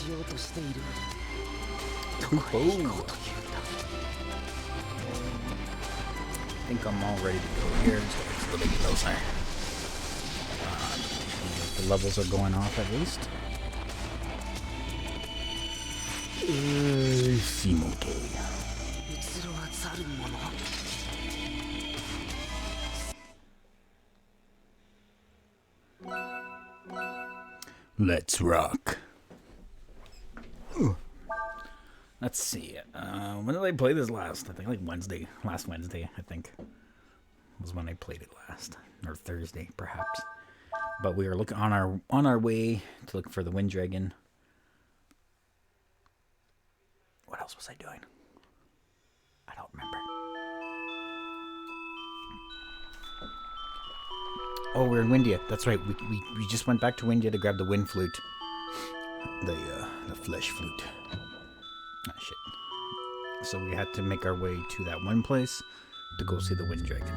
I think I'm all ready to go here. Just let me get those there. The levels are going off at least. Let's rock. Let's see. When did I play this last? I think like Wednesday. Last Wednesday, I think, was when I played it last, or Thursday, perhaps. But we are looking on our way to look for the Wind Dragon. What else was I doing? I don't remember. Oh, we're in Windia. That's right. We just went back to Windia to grab the wind flute, the flesh flute. Ah, shit. So we had to make our way to that one place to go see the Wind Dragon.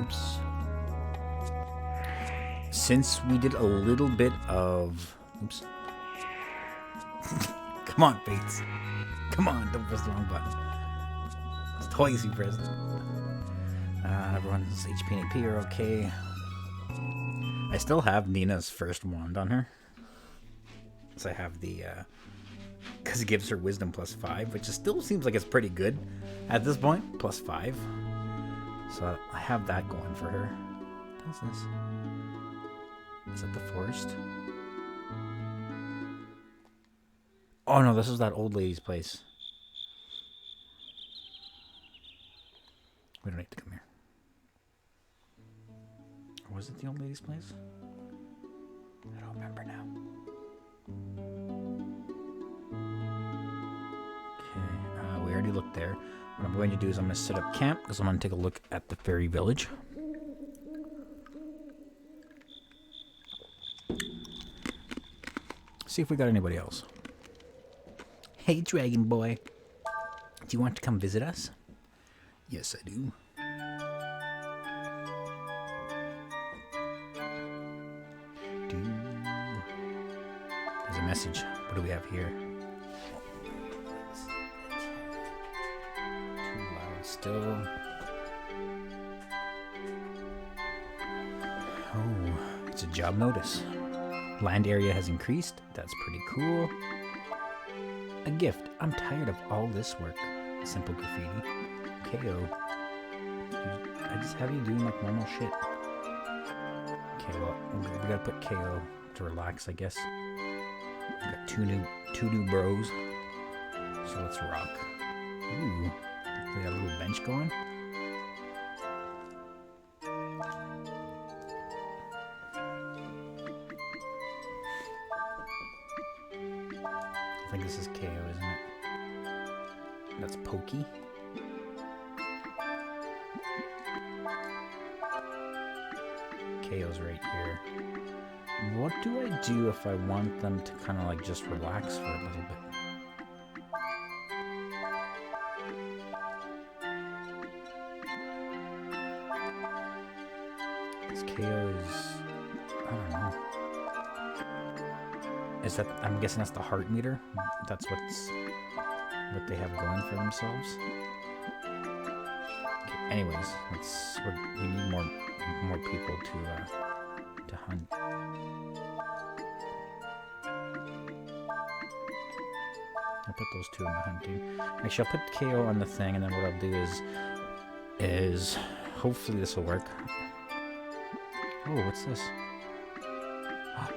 Oops. Since we did a little bit of... Oops. Come on, Bates. Come on, don't press the wrong button. It's twice you pressed it. Everyone's HP and AP are okay. I still have Nina's first wand on her. So I have the... because it gives her wisdom +5, which still seems like it's pretty good at this point. +5. So I have that going for her. What's this? Is that the forest? Oh no, this is that old lady's place. We don't need to come here. Or was it the old lady's place? I don't remember now. Okay, we already looked there. What I'm going to do is I'm going to set up camp because I'm going to take a look at the fairy village. See if we got anybody else. Hey, Dragon Boy. Do you want to come visit us? Yes, I do. There's a message. What do we have here? Too loud still. Oh, it's a job notice. Land area has increased. That's pretty cool. A gift. I'm tired of all this work. Simple graffiti. KO. I just have you doing like normal shit. Okay, well, we gotta put KO to relax, I guess. We got two new bros. So let's rock. Ooh, we got a little bench going. I think this is KO, isn't it? That's Pokey. KO's right here. What do I do if I want them to kind of like just relax for a little bit? Because KO is... I don't know. Is that... I'm guessing that's the heart meter? That's what they have going for themselves? Okay, anyways, we need more people to hunt. I'll put those two in the hunting. Actually, I'll put KO on the thing, and then what I'll do is hopefully this will work. Oh, what's this? Oh,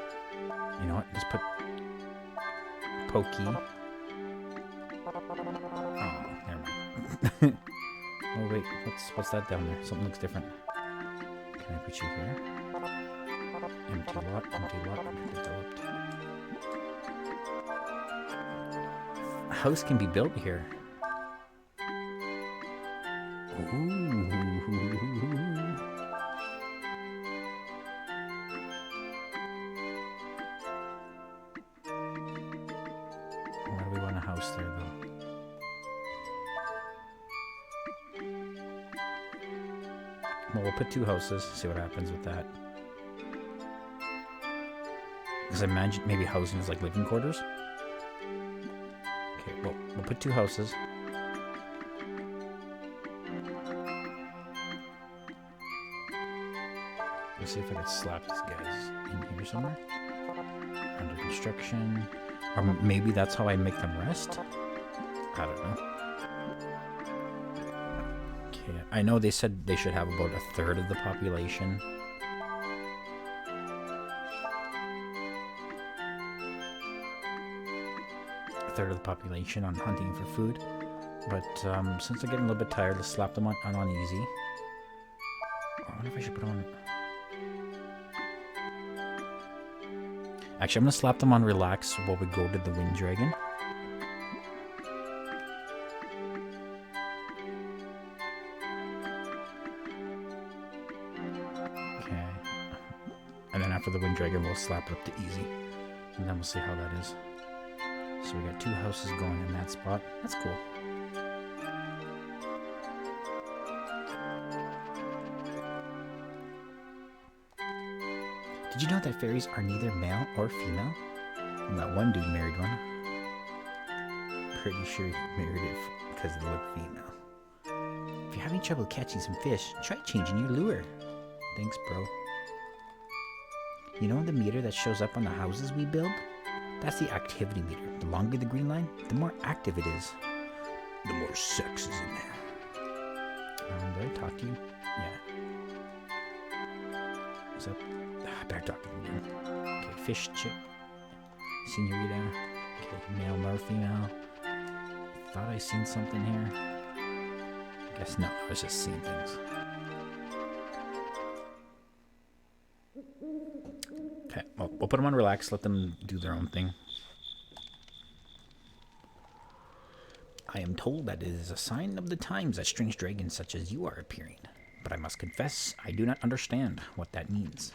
you know what? Just put Pokey. Oh, never mind. Oh wait, what's that down there? Something looks different. Can I put you here? Empty lot, developed. A house can be built here. Ooh. Why do we want a house there, though? Well, we'll put two houses, see what happens with that. Because I imagine maybe housing is like living quarters. Okay, well, we'll put 2 houses. Let's see if I can slap these guys in here somewhere. Under construction. Or maybe that's how I make them rest? I don't know. Okay, I know they said they should have about 1/3 of the population. A third of the population on hunting for food. But since they're getting a little bit tired, let's slap them on easy. I wonder if I should put them on... Actually, I'm going to slap them on relax while we go to the wind dragon. Okay. And then after the wind dragon, we'll slap it up to easy. And then we'll see how that is. So we got 2 houses going in that spot. That's cool. Did you know that fairies are neither male or female? And that one dude married one. Pretty sure he married it because it looked female. If you're having trouble catching some fish, try changing your lure. Thanks, bro. You know the meter that shows up on the houses we build? That's the activity meter. The longer the green line, the more active it is. The more sex is in there. Did I talk to you? Yeah. What's up? I better talk to him again. Okay, fish chick. Senorita. Okay, male or female. Thought I seen something here. Guess no, I was just seeing things. Okay, well, we'll put them on relax, let them do their own thing. I am told that it is a sign of the times that strange dragons such as you are appearing. But I must confess, I do not understand what that means.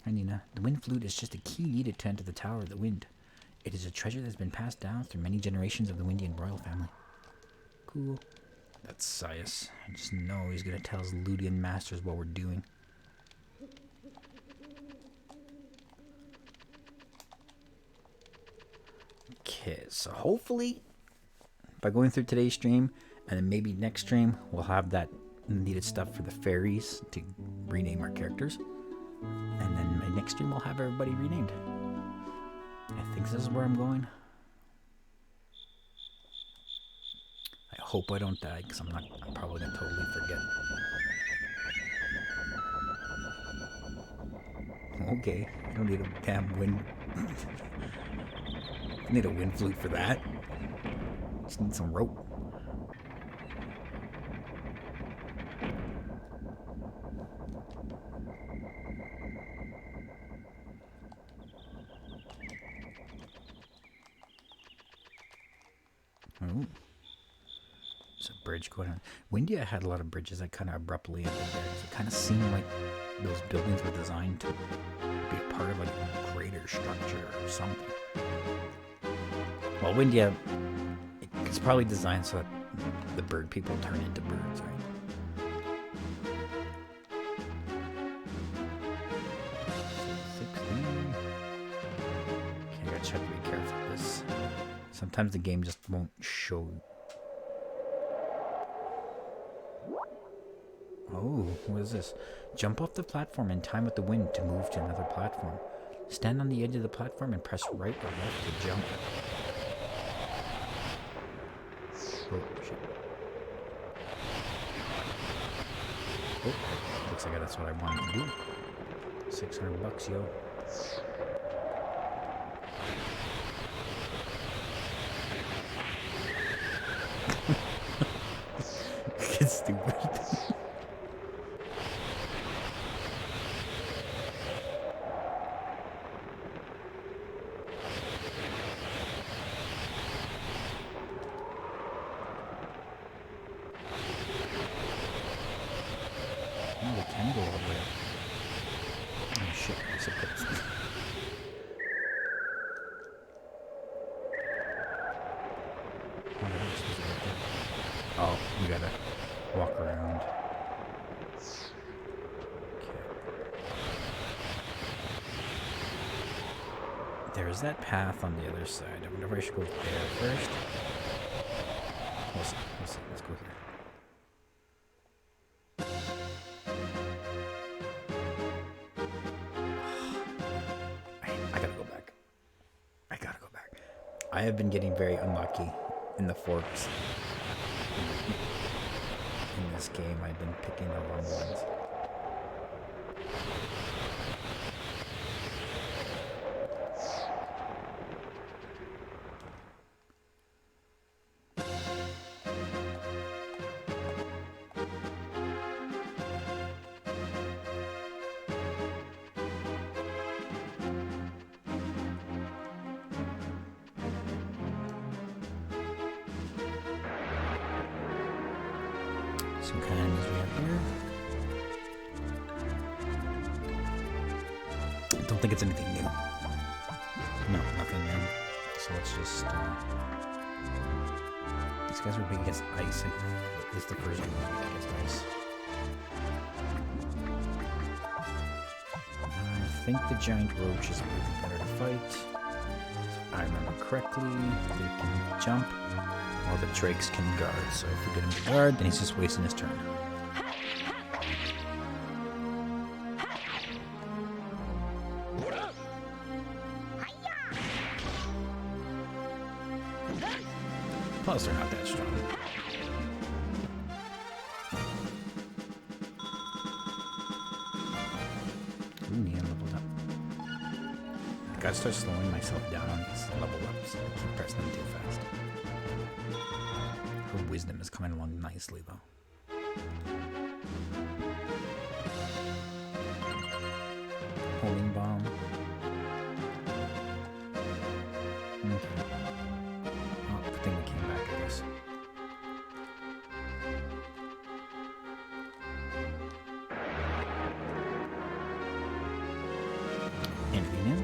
Nina, the wind flute is just a key needed to enter the Tower of the Wind. It is a treasure that has been passed down through many generations of the Windian royal family. Cool. That's Sias. I just know he's going to tell his Ludian masters what we're doing. Okay, so hopefully, by going through today's stream, and then maybe next stream, we'll have that needed stuff for the fairies to rename our characters. And then my next stream, we'll have everybody renamed. I think this is where I'm going. I hope I don't die, because I'm probably going to totally forget. Okay, I don't need a damn wind. I need a wind flute for that. Just need some rope. Oh. There's a bridge going on. Windia had a lot of bridges that kind of abruptly ended there. It kind of seemed like those buildings were designed to be a part of like a greater structure or something. Well, Windia, it's probably designed so that the bird people turn into birds, right? Okay, I gotta check to be careful with this. Sometimes the game just won't show. Oh, what is this? Jump off the platform in time with the wind to move to another platform. Stand on the edge of the platform and press right or left to jump. Oh, shit. Oh, looks like that's what I wanted to do. $600, yo. It's stupid. Oh, we gotta walk around. Okay. There's that path on the other side. I wonder if I should go there first. We'll see. We'll see. Let's go here. I gotta go back. I gotta go back. I have been getting very unlucky in the forks. In this game, I've been picking the wrong ones. Some kind of misery up here. I don't think it's anything new. No, nothing new. So let's just. These guys are big against ice. This is the first one against ice. I think the giant roach is a little better to fight. If I remember correctly, they can jump. While the Drakes can guard, so if we get him to guard, then he's just wasting his turn. Plus, they're not that strong. Ooh, yeah, leveled up. I gotta start slowing myself down on these level ups. I keep pressing them too fast. Her wisdom is coming along nicely, though. Homing bomb. Okay. Oh, good thing we came back, I guess. Anything new?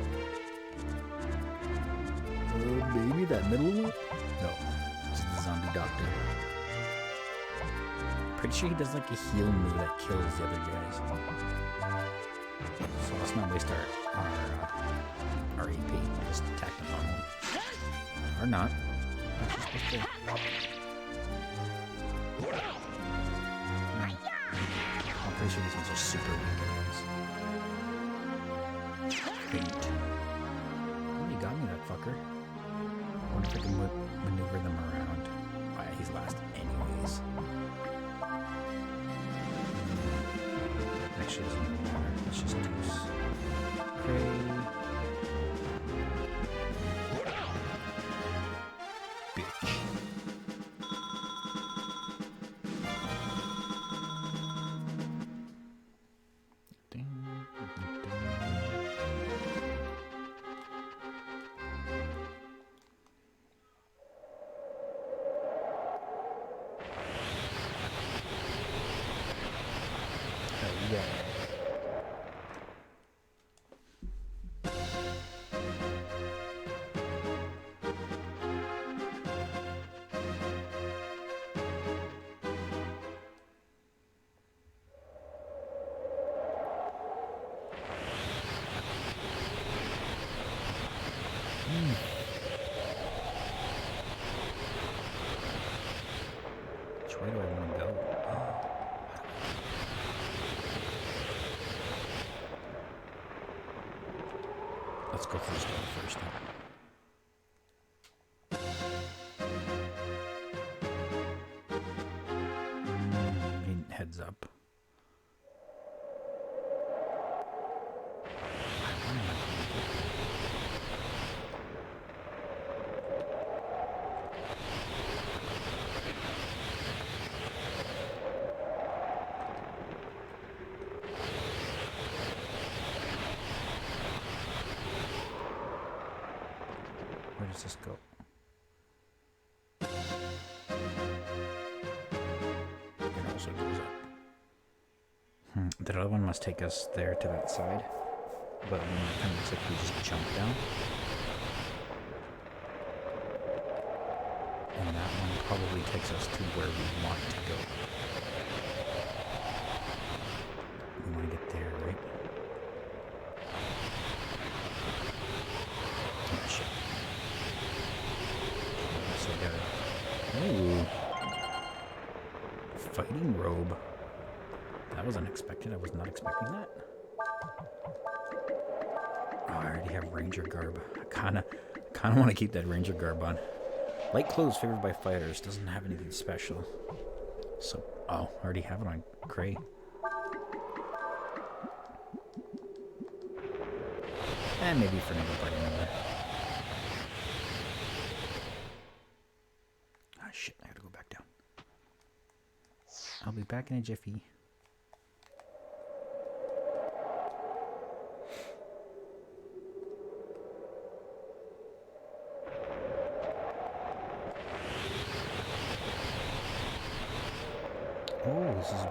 Maybe that middle one? No. Zombie doctor. Pretty sure he does like a heal move that kills the other guys. So let's not waste our AP. We'll just attack them normally. Or not. I'm pretty sure these ones are super weak anyways. Fate. Oh, he got me, that fucker. I wonder if I can maneuver them around. Oh yeah, he's last anyways. Actually, doesn't really matter. Let's just use Prey. Bitch. Ding, ding, ding. Yeah. Which way do I want to go? Let's go through this door first then. Heads up. Where does this go? It also goes up. That other one must take us there to that side. But it kind of looks like we just jump down. And that one probably takes us to where we want to go. We want to get there, right? fighting robe. That was unexpected. I was not expecting that. Oh, I already have ranger garb. I kinda want to keep that ranger garb on. Light clothes favored by fighters. Doesn't have anything special. So, oh, I already have it on Cray. And maybe for another party member. Ah, shit, I gotta go back down. I'll be back in a jiffy. Oh, this is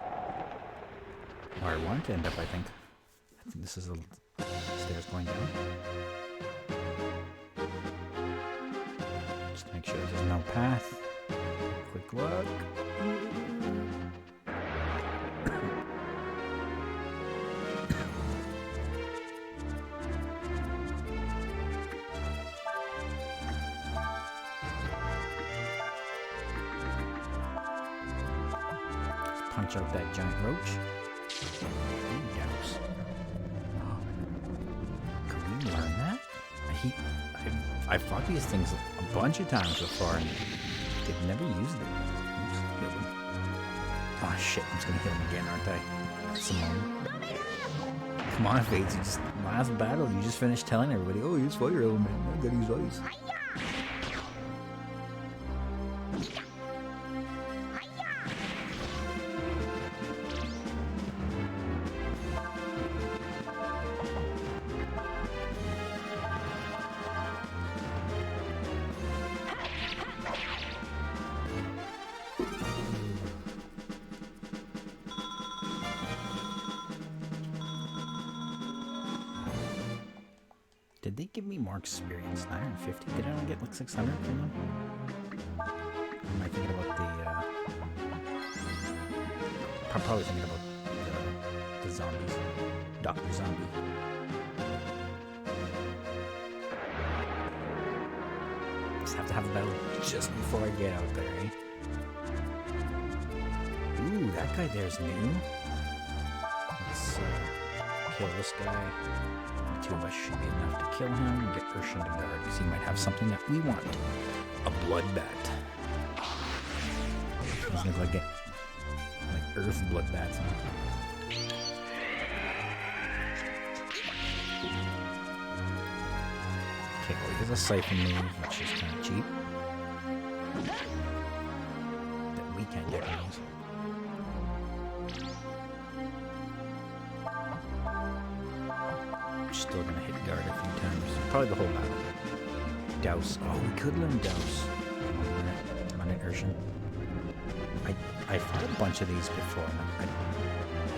where I want to end up, I think. I think this is the stairs going down. Just to make sure there's no path. Quick look. Punch out that giant roach. Douse. Can we learn that? I've fought these things a bunch of times before and they've never used them. Oops, heal them. Oh shit, I'm just gonna heal them again, aren't I? Simone. Come on, Fates, it's last battle. You just finished telling everybody, oh, use fire element. I gotta use ice. Did they give me more experience? 950? Did I only get like 600 from them? Or am I thinking about the, I'm probably thinking about the zombies. Dr. Zombie. Just have to have a battle just before I get out there, eh? Ooh, that guy there's new. Let's kill this guy. The two of us should be enough to kill him and get Ershin to guard, because he might have something that we want. A blood bat. Doesn't look like it. Like earth blood bats. Okay, well, he has a siphon move, which is kind of cheap. That we can't get use. Still gonna hit guard a few times. Probably the whole battle. Douse. Oh, we could learn Douse. Come on in, Ershin. I fought a bunch of these before. I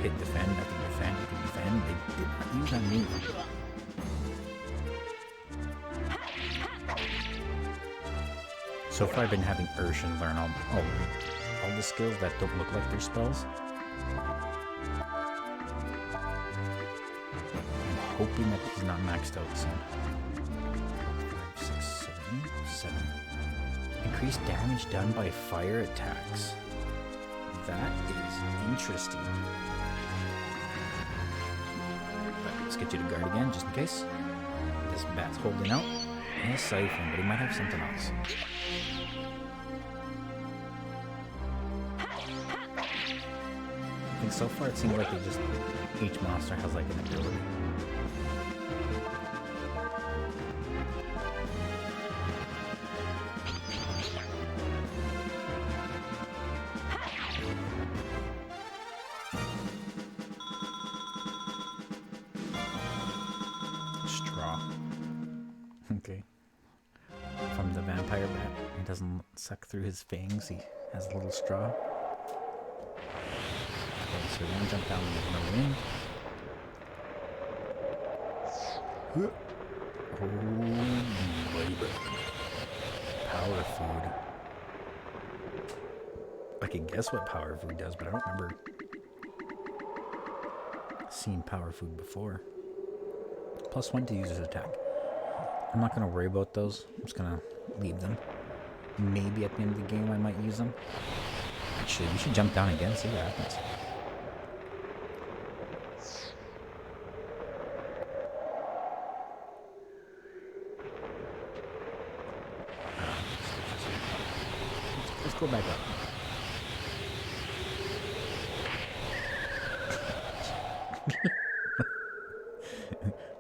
hit defend, I can defend, I can defend. They did not use on me. So far I've been having Ershin learn all the skills that don't look like their spells. Hoping that he's not maxed out soon. 5, 6, 7. Increased damage done by fire attacks. That is interesting. Let's get you to guard again, just in case. This bat's holding out. And a siphon, but he might have something else. I think so far it seems like each monster has like an ability. Okay. From the vampire bat, he doesn't suck through his fangs, he has a little straw. Okay, so we're gonna jump down and move in. Oh, baby. Power food. I can guess what power food does, but I don't remember seeing power food before. +1 to user's attack. I'm not going to worry about those. I'm just going to leave them. Maybe at the end of the game I might use them. Actually, we should jump down again, see what happens. Let's go back up.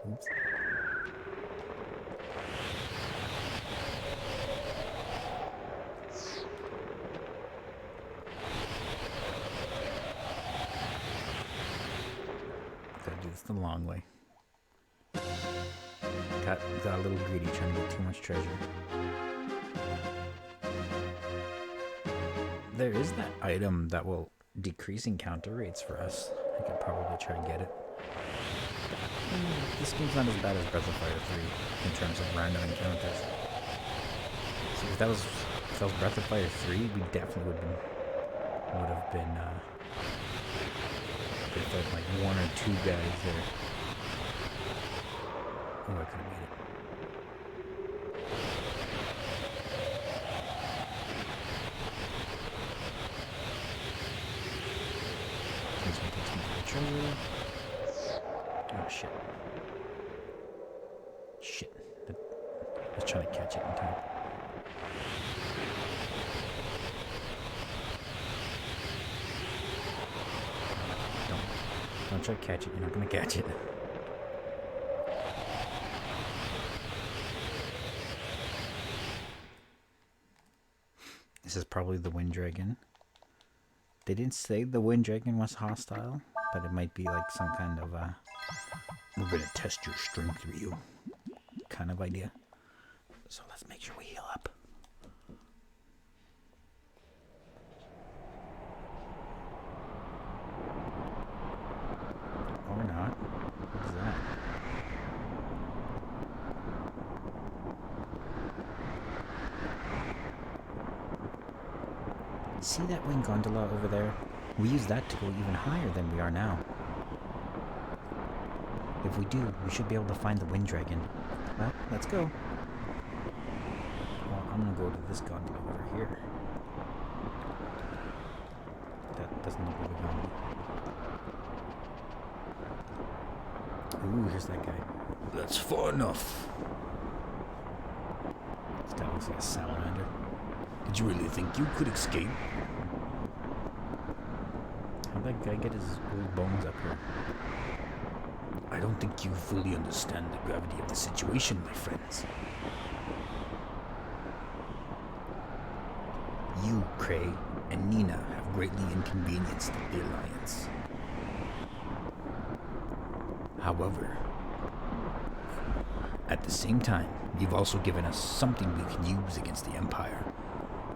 Oops. Gotta do this the long way. Got a little greedy trying to get too much treasure. There is that item that will decrease encounter rates for us. I could probably try and get it. This game's not as bad as Breath of Fire 3 in terms of random encounters. So if that was Breath of Fire 3, we definitely would have been like one or two guys there. Oh, I could have made it. This one takes me to the treasure. Oh shit. Shit. Let's try to catch it in time. Don't try to catch it, you're not gonna catch it. This is probably the wind dragon. They didn't say the wind dragon was hostile, but it might be like some kind of we're gonna test your strength, Ryu, kind of idea. So let's make sure we heal up. Or not. What is that? See that wing gondola over there? We use that to go even higher than we are now. If we do, we should be able to find the wind dragon. Well, let's go. Well, I'm gonna go to this gondola over here. That doesn't look like a gondola. Ooh, here's that guy. That's far enough. This guy looks like a salamander. Did you really think you could escape? How'd that guy get his old bones up here? I don't think you fully understand the gravity of the situation, my friends. You, Cray, and Nina have greatly inconvenienced the Alliance. However, at the same time, you've also given us something we can use against the Empire.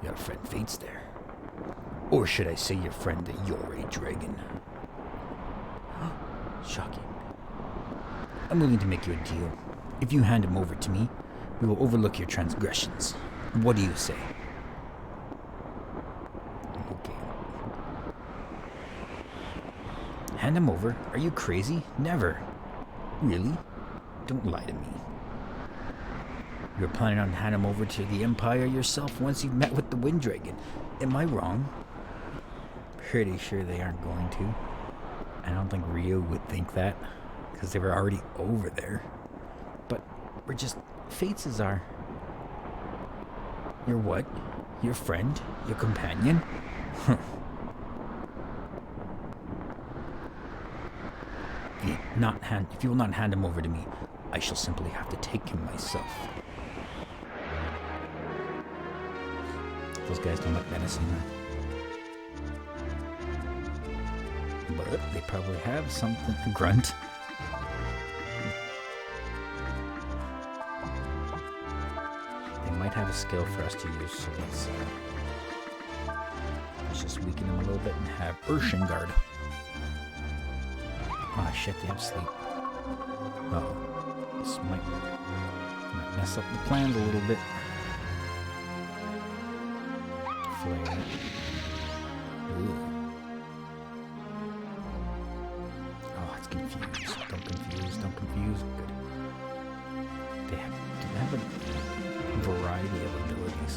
Your friend Fate's there. Or should I say your friend the Yore Dragon? Shocking. I'm willing to make you a deal. If you hand him over to me, we will overlook your transgressions. What do you say? Okay. Hand him over? Are you crazy? Never. Really? Don't lie to me. You're planning on handing him over to the Empire yourself once you've met with the Wind Dragon. Am I wrong? Pretty sure they aren't going to. I don't think Ryu would think that, because they were already over there. But we're just... Fates is our... Your what? Your friend? Your companion? If you will not hand him over to me, I shall simply have to take him myself. Those guys don't look menacing, but they probably have something. A grunt. They might have a skill for us to use, so let's just weaken them a little bit and have Ershin guard. Ah, shit, they have sleep. Uh-oh. This might mess up the plans a little bit. Flare. Ooh. Oh, it's confused. Don't confuse. Good. They have a variety of abilities.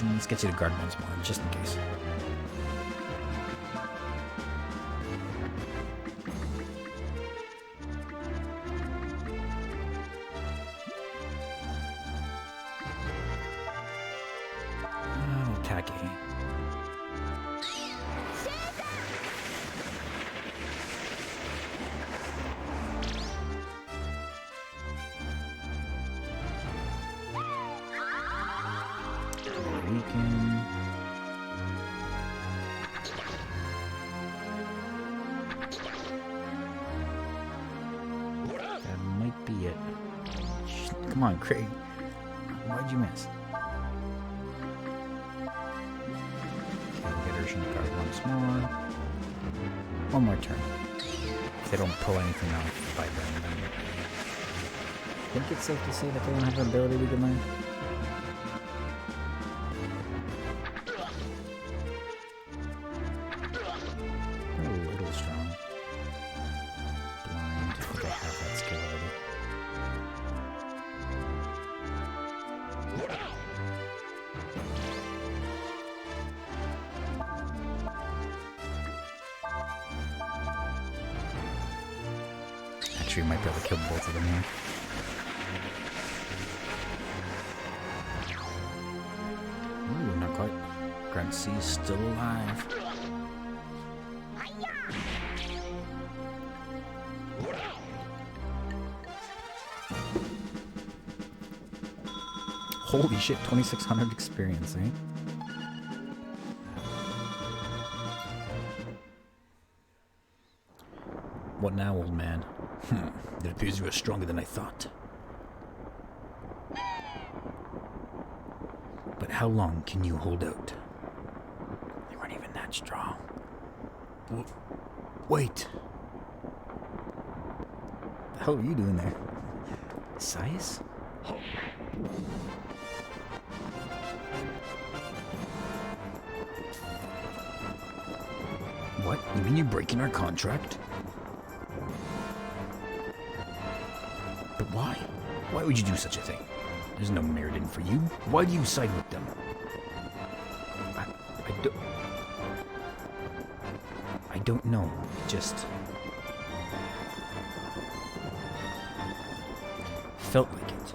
Ershin. Let's get you to guard once more, just in case. Attack A. Weaken. That might be it. Come on, Craig. Why'd you miss? Okay, we'll get Ershin to guard once more. One more turn. If they don't pull anything off by then, I think it's safe to say that they don't have an ability we can learn. Actually, we might be able to kill both of them here. Ooh, not quite. Grunt C is still alive. Holy shit, 2600 experience, eh? What now, old man? It appears you are stronger than I thought. But how long can you hold out? They weren't even that strong. Wait. What the hell are you doing there? Sias? What? You mean you're breaking our contract? But why? Why would you do such a thing? There's no merit in for you. Why do you side with them? I don't know. It just felt like it.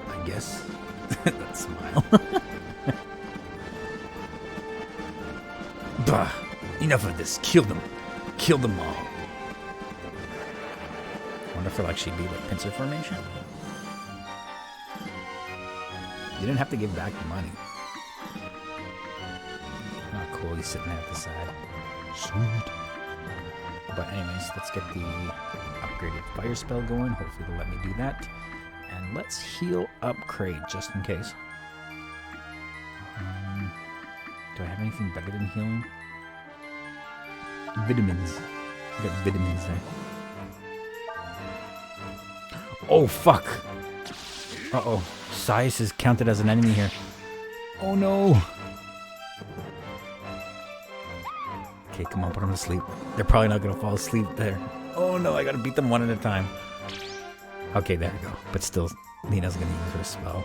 I guess. That smile. Bah! Enough of this. Kill them. Kill them all. Wonder if it'll actually be like pincer formation. You didn't have to give back the money. Oh, cool. He's sitting there at the side. Sweet. But anyways, let's get the upgraded fire spell going. Hopefully they'll let me do that. And let's heal up Kraid, just in case. Do I have anything better than healing? Vitamins. I got vitamins there. Oh, fuck! Uh-oh. Sias is counted as an enemy here. Oh, no! Okay, come on, put them to sleep. They're probably not gonna fall asleep there. Oh, no, I gotta beat them one at a time. Okay, there we go. But still, Lena's gonna use her spell.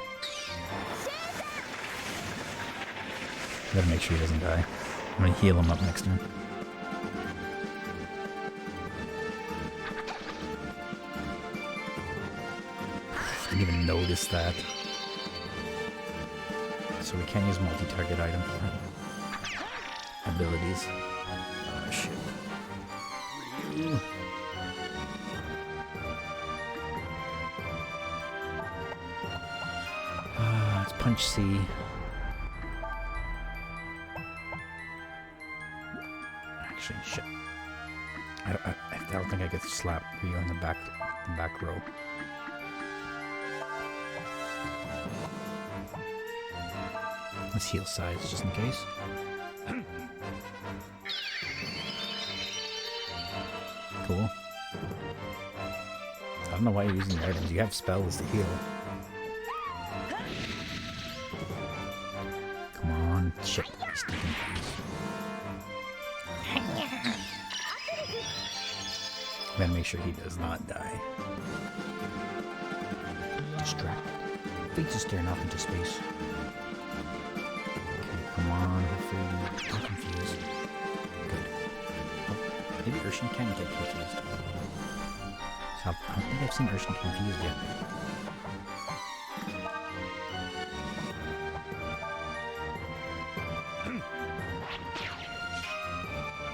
Gotta make sure he doesn't die. I'm gonna heal him up next turn. Didn't even notice that. So we can use multi-target item abilities. Oh shit. Let's punch C. Actually, shit. I don't think I could slap Ryu on the back row. Let's heal Sias just in case. Cool. I don't know why you're using the items. You have spells to heal. Come on. Shit. Gotta make sure he does not die. Distracted. Fates is staring off into space. Okay. on, hopefully don't confuse. Good. Oh, maybe Ershin can get confused. So I don't think I've seen Ershin confused yet.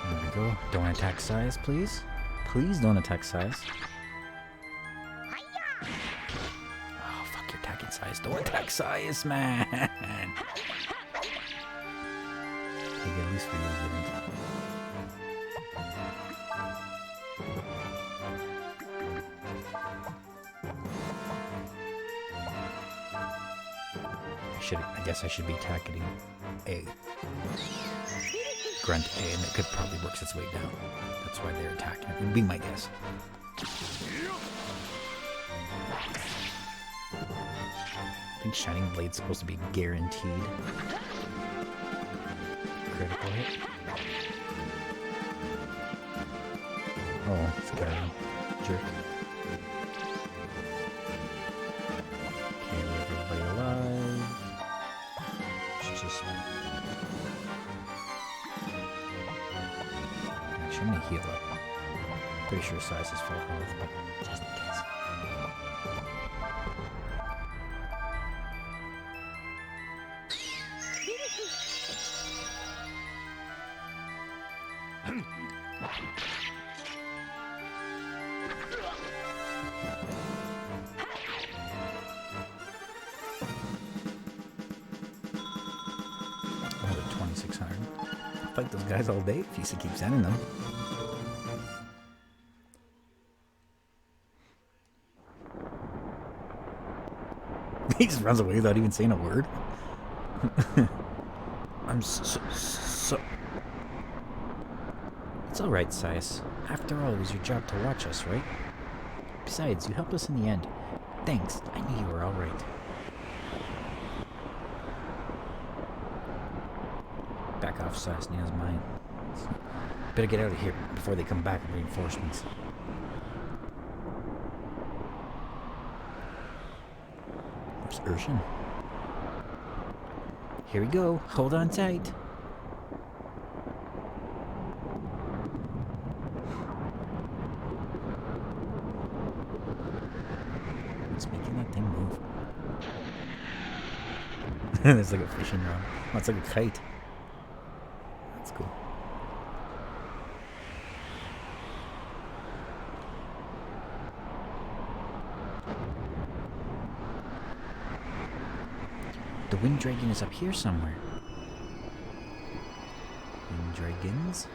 There we go. Don't attack size, please. Please don't attack size. Oh, fuck, you're attacking size. Don't attack size, man. Maybe at least we didn't. I guess I should be attacking A. Grunt A, and it could probably work its way down. That's why they're attacking it. Would be my guess. I think Shining Blade's supposed to be guaranteed. Critical hit. Oh, it's a guy. Jerk. Okay, we have everybody alive. She's just... Actually, I'm gonna heal up. Pretty sure size is full health, but just in case. Another 2,600. I'll fight those guys all day if you keep sending them. He just runs away without even saying a word. I'm so... It's alright, Sias. After all, it was your job to watch us, right? Besides, you helped us in the end. Thanks. I knew you were alright. Back off, Sias. Nina's mine. Better get out of here before they come back with reinforcements. Where's Ershin? Here we go. Hold on tight. It's making that thing move. There's like a fishing rod. Oh, it's like a kite. That's cool. The wind dragon is up here somewhere. Wind dragons?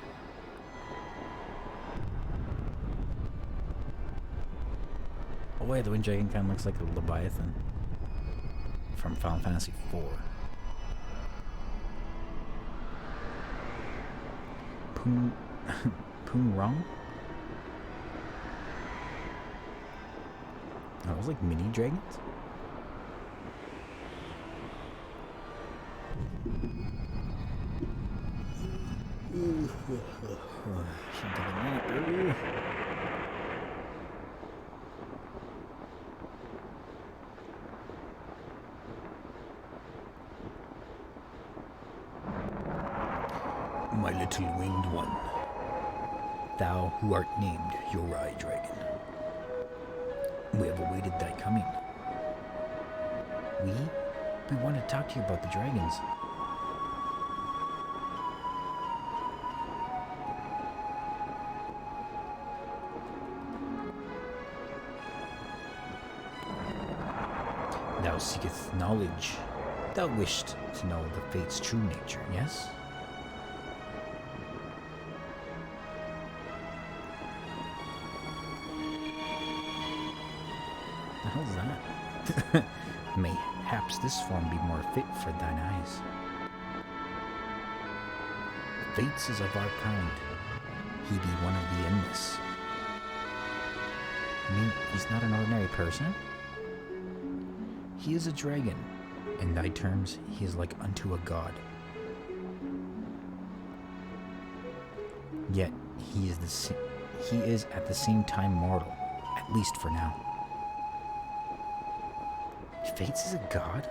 Oh wait, the wind dragon kind of looks like a Leviathan from Final Fantasy IV. Poon Rong? Oh, those like mini dragons? Should take a nap, ooh. My little winged one, thou who art named Yorai Dragon, we have awaited thy coming. We want to talk to you about the dragons. Thou seekest knowledge. Thou wishest to know the fate's true nature, yes? The hell's that? Mayhaps this form be more fit for thine eyes. Fates is of our kind. He be one of the endless. I mean, he's not an ordinary person. He is a dragon. In thy terms, he is like unto a god. Yet he is at the same time mortal, at least for now. Fates is a god?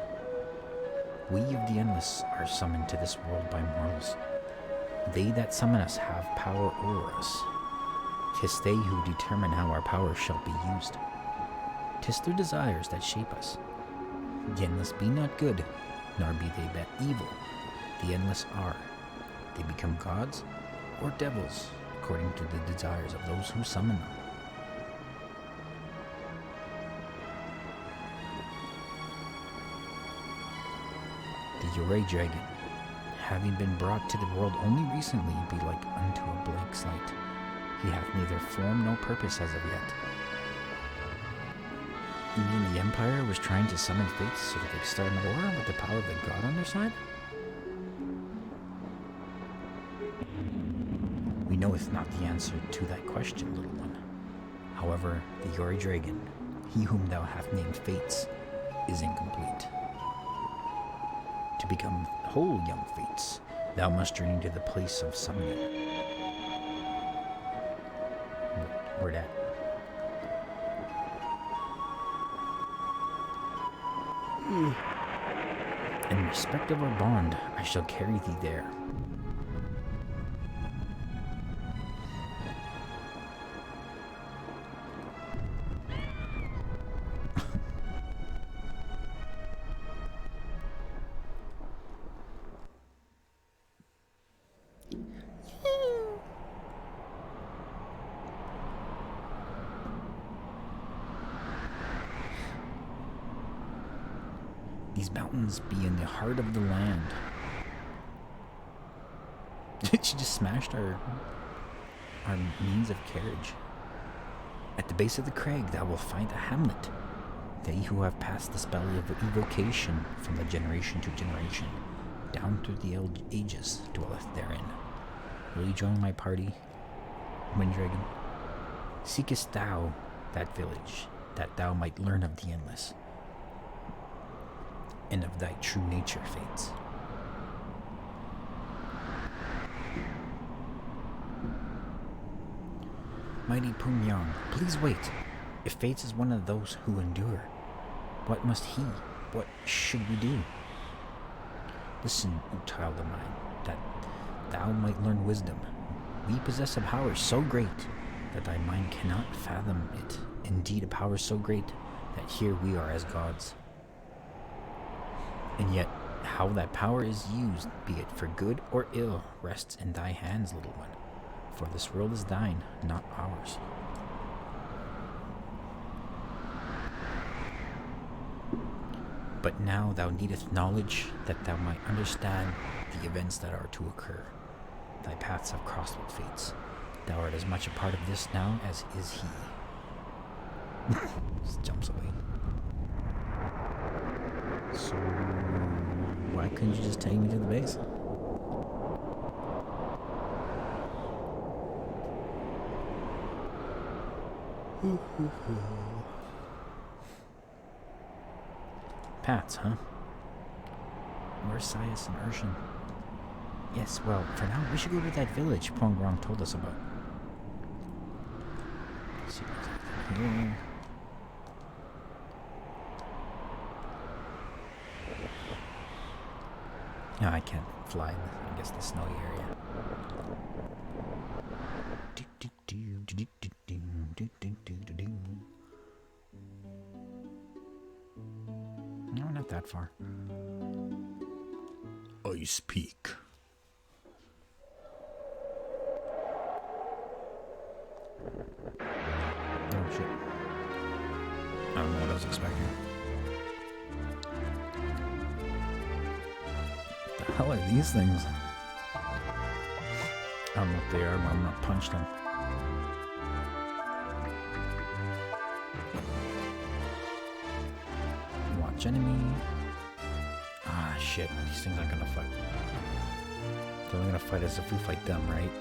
We of the Endless are summoned to this world by mortals. They that summon us have power over us. 'Tis they who determine how our power shall be used. 'Tis their desires that shape us. The Endless be not good, nor be they evil. The Endless are. They become gods or devils, according to the desires of those who summon them. The Yurei dragon, having been brought to the world only recently, be like unto a blank slate. He hath neither form nor purpose as of yet. You mean the Empire was trying to summon fates so that they could start an war with the power of the god on their side? We knoweth not the answer to that question, little one. However, the Yuri dragon, he whom thou hast named Fates, is incomplete. To become whole, young Fates, thou must journey to the place of summoning. Where that? In respect of our bond, I shall carry thee there. These mountains be in the heart of the land. She just smashed our means of carriage. At the base of the crag thou wilt find a hamlet. They who have passed the spell of evocation from the generation to generation, down through the ages, dwelleth therein. Will you join my party, Winddragon? Seekest thou that village, that thou might learn of the Endless, and of thy true nature, Fates? Mighty Pungyang, please wait. If Fates is one of those who endure, what must he, what should we do? Listen, O child of mine, that thou might learn wisdom. We possess a power so great that thy mind cannot fathom it. Indeed, a power so great that here we are as gods. And yet, how that power is used, be it for good or ill, rests in thy hands, little one. For this world is thine, not ours. But now thou needest knowledge that thou might understand the events that are to occur. Thy paths have crossed with Fates. Thou art as much a part of this now as is he. Just jumps away. So, why couldn't you just take me to the base? Paths, huh? Where's Sias and Ershin? Yes, well, for now, we should go to that village Pongrong told us about. Let's see what's here. No, I can't fly in, I guess, the snowy area. No, not that far. I speak. Oh shit. I don't know what I was expecting. What the hell are these things? I don't know what they are, but I'm not punched them. Watch enemy. Ah, shit. These things aren't gonna fight. They're only gonna fight us if we fight them, right?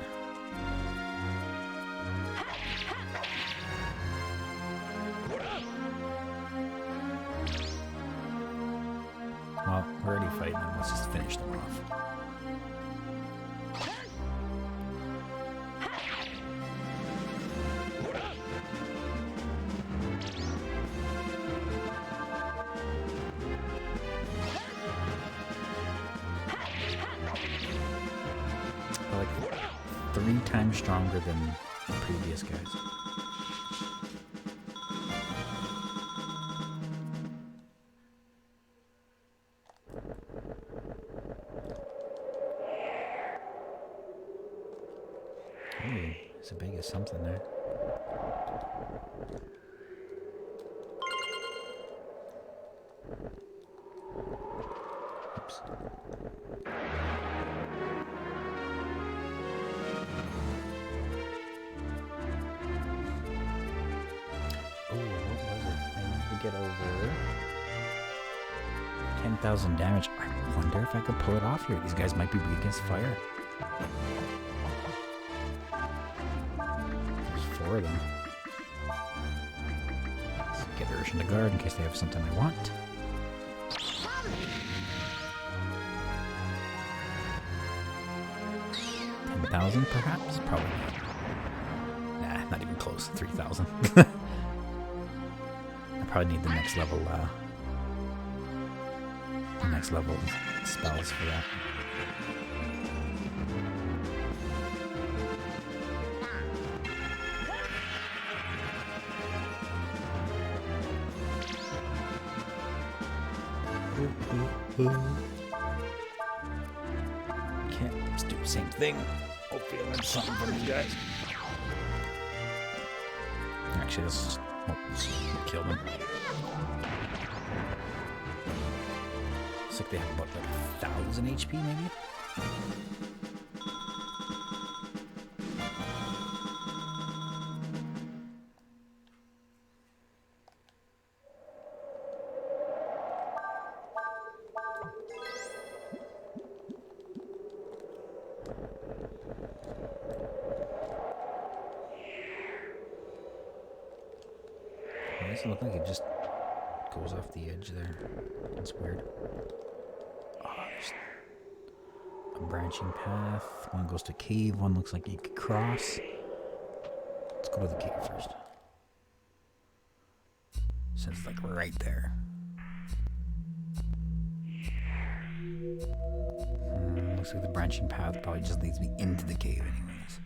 Well, we're already fighting them. Let's just finish them off. are like 3 times stronger than the previous guys. Ooh, it's as big as something there. Oops. Oh, what was it? I need to get over 10,000 damage. I wonder if I could pull it off here. These guys might be weak against fire. There's 4 of them. Let's get Ershin to guard in case they have something I want. 10,000 perhaps? Probably not. Nah, not even close. 3,000. I probably need the next level spells for that. Can't just do the same thing. Hopefully I'll learn something from these guys. Actually, let's kill them. Looks like they have about like 1,000 HP maybe? It doesn't look like it just goes off the edge there. That's weird. Oh, there's a branching path. One goes to cave, one looks like you could cross. Let's go to the cave first. So it's like right there. Looks like the branching path probably just leads me into the cave anyways.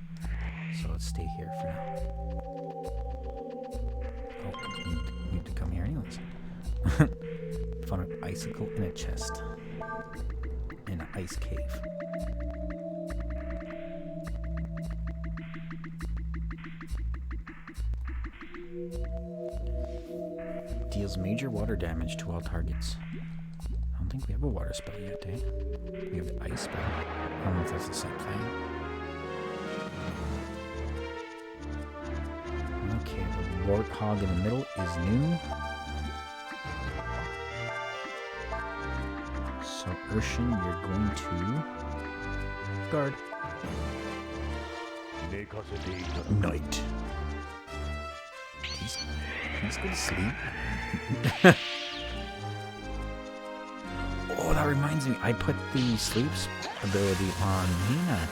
So let's stay here for now. Oh, need to come here anyways. Found an icicle in a chest. In an ice cave. Deals major water damage to all targets. I don't think we have a water spell yet, eh? We have the ice spell. I don't know if that's the same thing. Okay, the warthog in the middle is new. So Ershin, you're going to guard. Night. He's going to sleep. Oh, that reminds me. I put the sleeps ability on Nina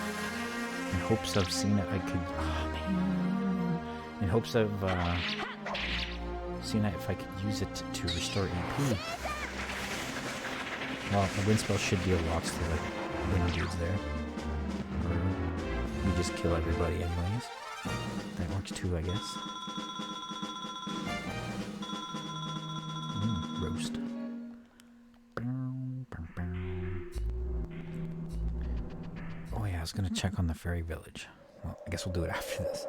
in hopes of seeing that I could. Oh man! In hopes of seeing that if I could use it to restore EP. Well, the wind spell should deal lots to the wind dudes there. Or we just kill everybody anyways. That works too, I guess. Roast. Oh yeah, I was gonna check on the fairy village. Well, I guess we'll do it after this.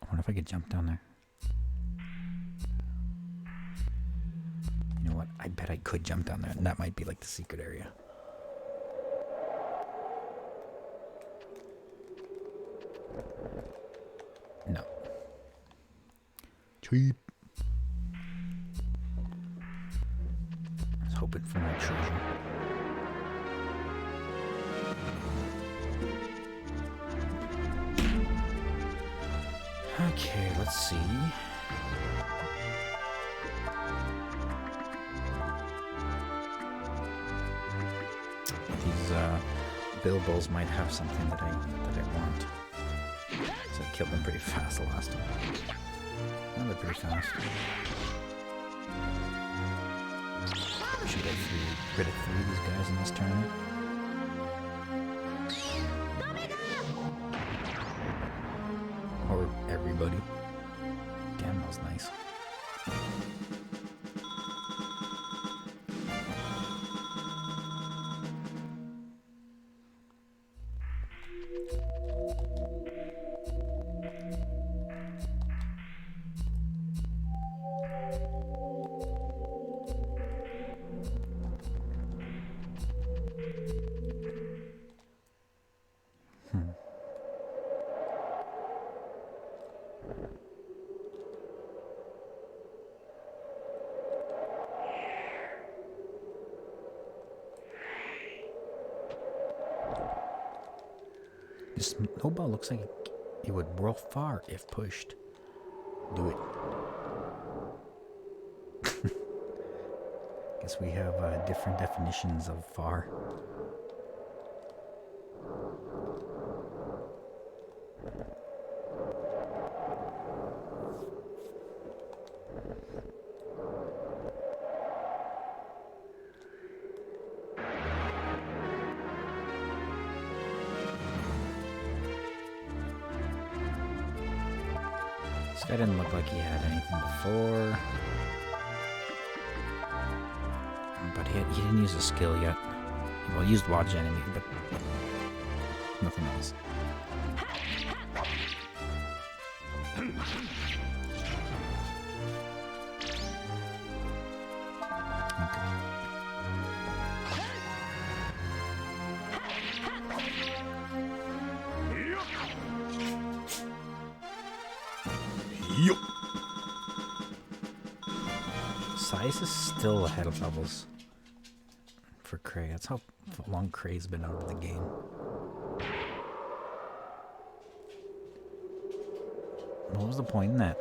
I wonder if I could jump down there. You know what? I bet I could jump down there, and that might be like the secret area. No. Cheap. I was hoping for more treasure. Okay, let's see. These bilboes might have something that I want. It's a killed them pretty fast the last time. Now they're pretty fast. We should get rid of 3 of these guys in this turn. Or everybody. Damn, that was nice. This snowball looks like it would whirl far if pushed. Do it. Guess we have different definitions of far. This guy didn't look like he had anything before. But he didn't use a skill yet. Well, he used watch enemy, but nothing else. Size is still ahead of levels for Cray. That's how long Cray's been out of the game. What was the point in that?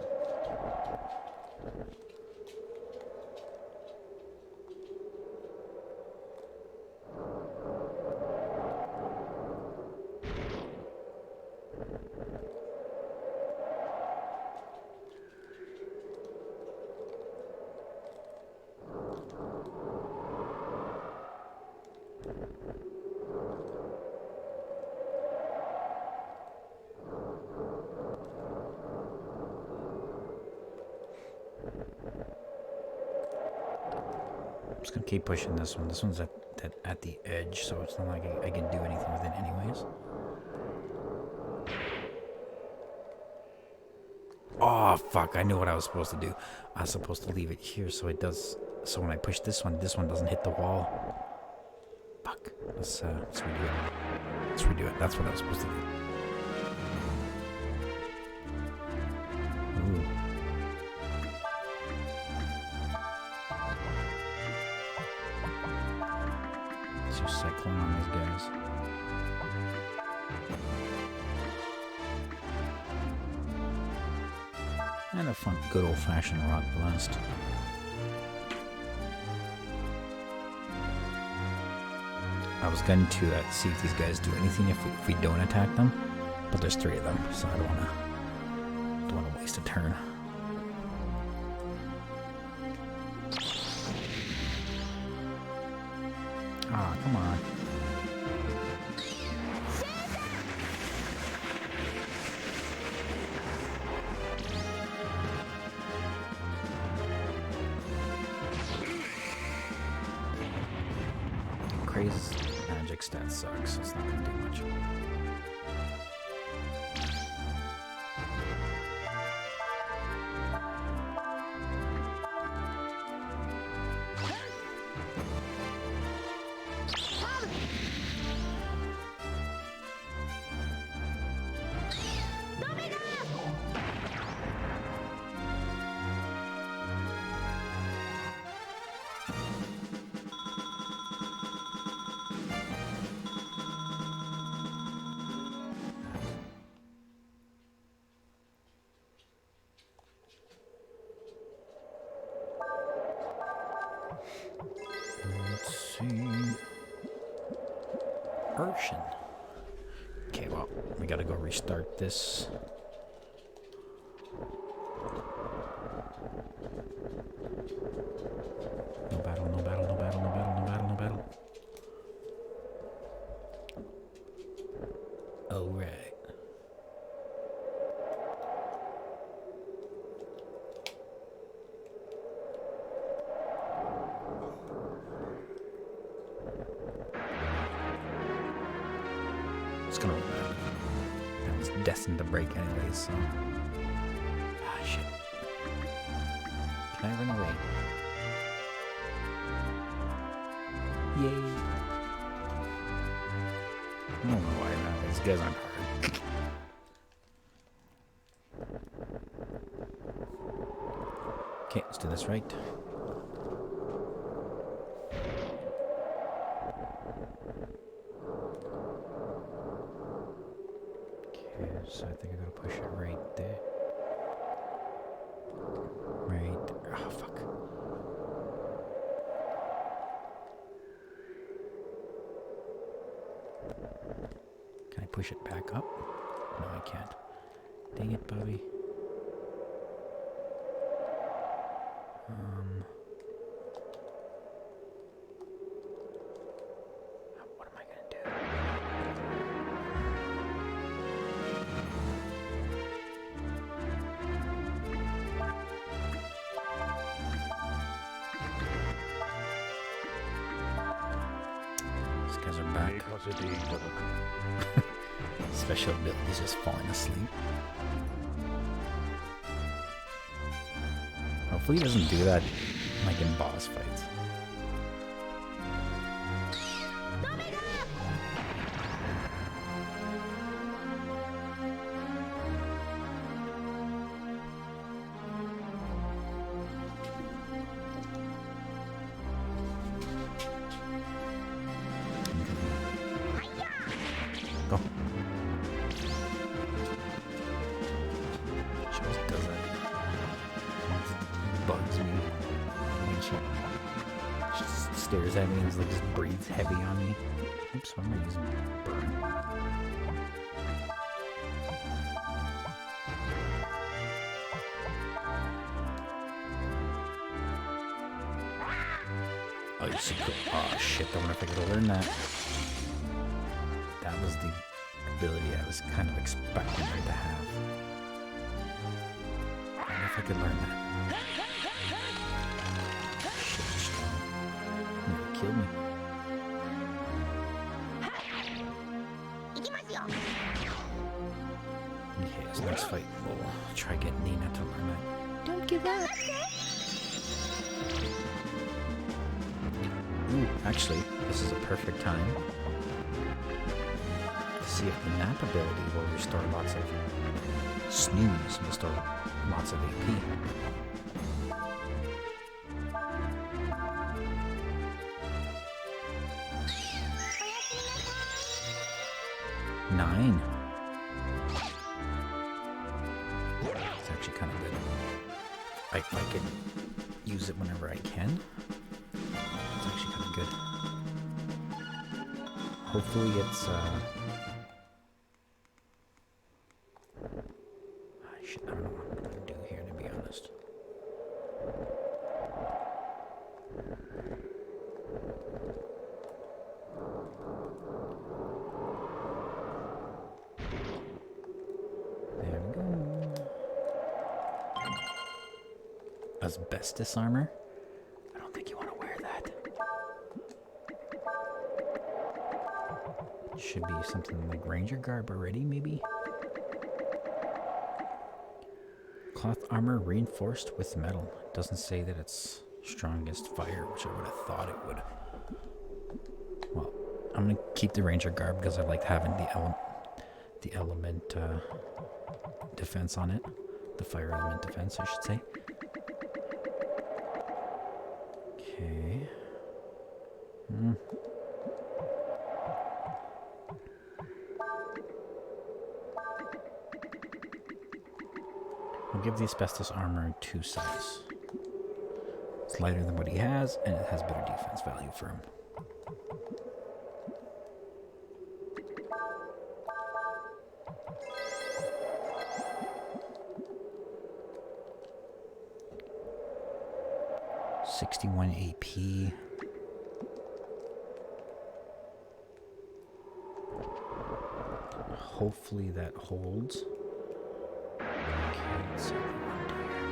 I'm just gonna keep pushing this one. This one's at the edge, so it's not like I can do anything with it anyways. Oh fuck, I knew what I was supposed to do. I was supposed to leave it here so it does, so when I push this one doesn't hit the wall. Fuck. Let's redo it. Let's redo it. That's what I was supposed to do. Ooh. Let's use Cyclone on these guys. And a fun, good old-fashioned rock blast. I was going to see if these guys do anything if we don't attack them, but there's 3 of them, so I don't wanna waste a turn. Ah, come on. Crazy's magic stat sucks, so it's not gonna do much. Let's see. Ershin. Okay, well, we gotta go restart this. destined to break anyways, so. Ah, shit. Can I run away? Yay. I don't know why now. These guys aren't hard. Okay, let's do this right. Okay, so I think I'm gonna push it right there. Right there. Oh, fuck. Can I push it back up? No, I can't. Dang it, Bobby. What am I gonna do? These guys are back. Special abilities just falling asleep. Hopefully he doesn't do that like in boss fights. Go. She always does that. Bugs me when she just stares at me and like just breathes heavy on me. Oops, why am I using burn? Oh, you see, oh shit! I wonder if I could learn that. That was the ability I was kind of expecting her to have. I wonder if I could learn that. Shit, nearly killed me. Okay, this next fight, we'll try getting Nina to learn that. Don't give up. Ooh, actually, this is a perfect time to see if the nap ability will restore lots of snooze, will restore lots of AP. Nine. It's actually kind of good. I can use it whenever I can. It's actually kind of good. Hopefully it's shit, I don't know what I'm gonna do here, to be honest. There we go. Asbestos armor? I don't think you want to wear that. Should be something like ranger garb already, maybe? Cloth armor reinforced with metal. It doesn't say that it's strong against fire, which I would have thought it would. Well, I'm gonna keep the ranger garb because I like having the element defense on it. The fire element defense, I should say. Okay. We'll give the asbestos armor 2 size. It's lighter than what he has, and it has better defense value for him. $61 AP. Hopefully that holds. Okay, let's see what we want to do here.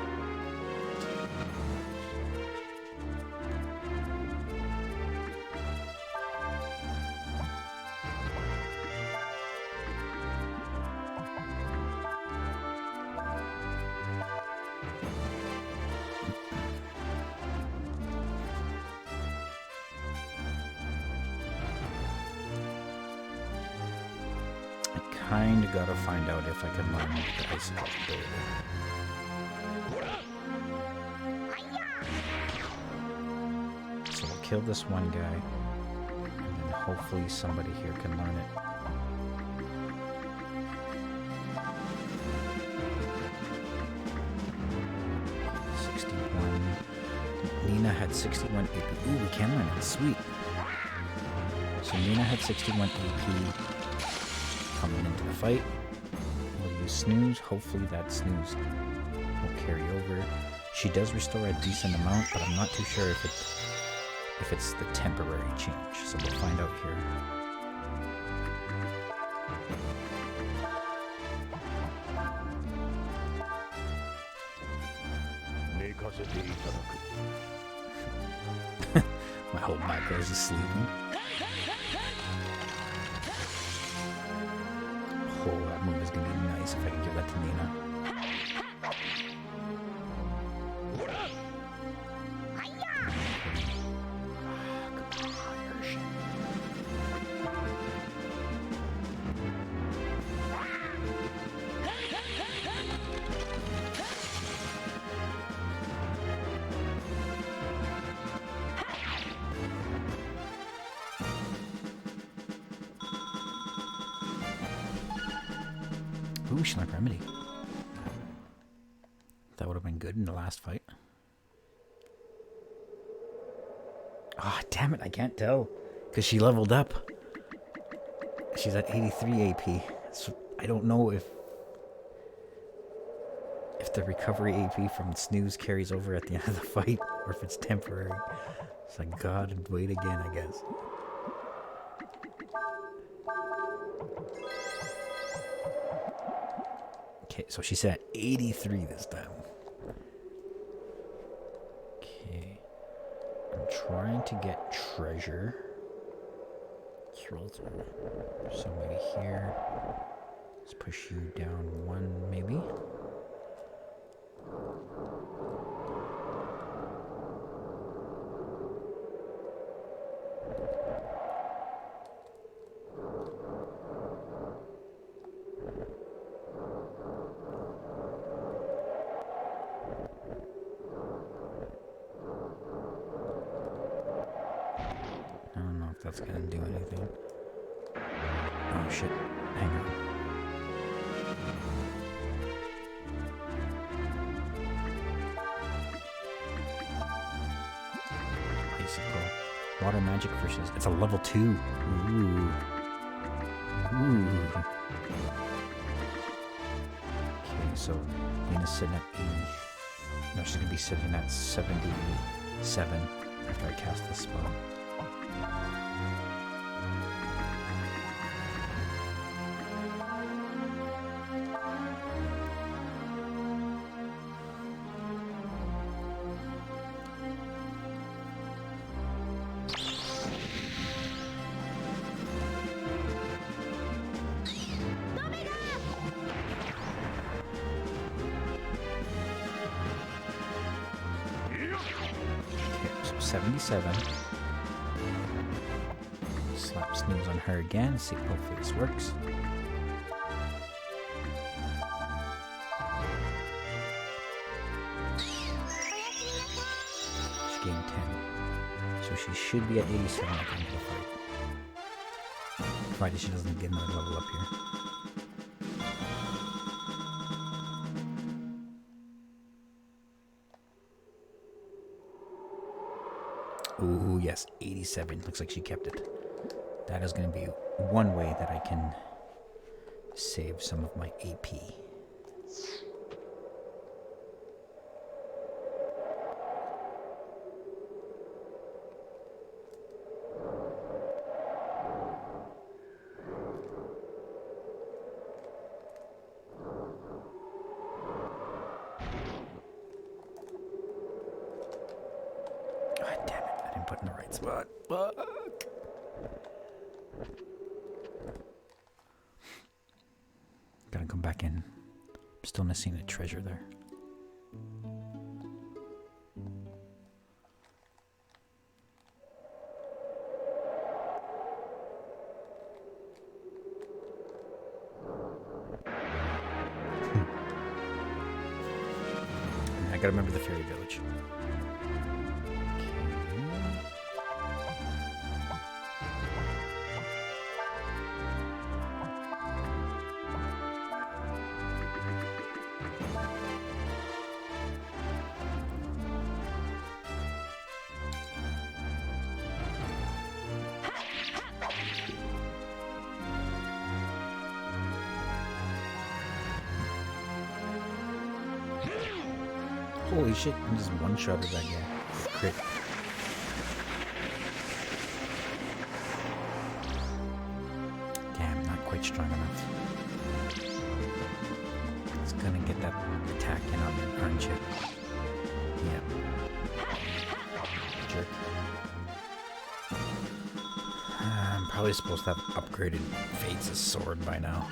kinda gotta find out if I can learn the icicle ability. So we'll kill this one guy, and then hopefully somebody here can learn it. Nina had 61 AP. Ooh, we can learn it. Sweet. So Nina had 61 AP coming into the fight. We'll use snooze. Hopefully that snooze will carry over. She does restore a decent amount, but I'm not too sure if it's the temporary change. So we'll find out here. My whole macro is just sleeping. Oh, that move is gonna be nice if I can give that to Nina. Come on, Ershin. Ooh, she learned Remedy. That would have been good in the last fight. Ah, oh, damn it, I can't tell. Because she leveled up. She's at 83 AP. So I don't know if the recovery AP from snooze carries over at the end of the fight, or if it's temporary. So I gotta wait again, I guess. Okay, so she's at 83 this time. Okay. I'm trying to get treasure. Scroll through. Somebody here. Let's push you down one, maybe. I don't know if that's gonna do anything. Oh shit, hang on. Icicle. Water magic versus, it's a level 2. Ooh. Ooh. Okay, so Nina's sitting at 80. No, she's gonna be sitting at 77 after I cast this spell. Okay, so 77. Slap snooze on her again. See, hopefully this works. She gained 10. So she should be at 87 at the end of the fight. Provided she doesn't get another level up here. Ooh, yes, 87. Looks like she kept it. That is going to be one way that I can save some of my AP. God damn it, I didn't put in the right spot. Fuck. Gotta come back in. I'm still missing a treasure there. gotta remember the fairy village. Holy shit, I just one-shotted that guy. Crit. Damn, not quite strong enough. It's gonna get that attack in on me, aren't you? Yeah. Jerk. I'm probably supposed to have upgraded Fates' sword by now.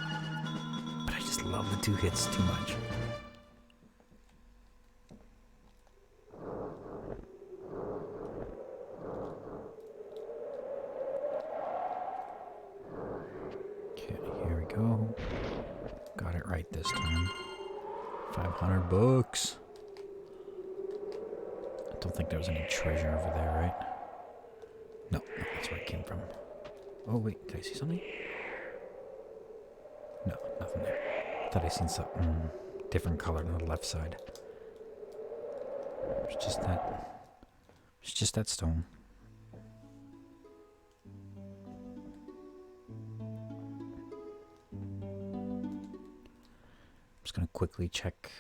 But I just love the 2 hits too much. Go. Got it right this time. 500 bucks. I don't think there was any treasure over there, right? No, that's where it came from. Oh wait, did I see something? No, nothing there. Thought I seen something different color on the left side. It's just that. It's just that stone. Just gonna quickly check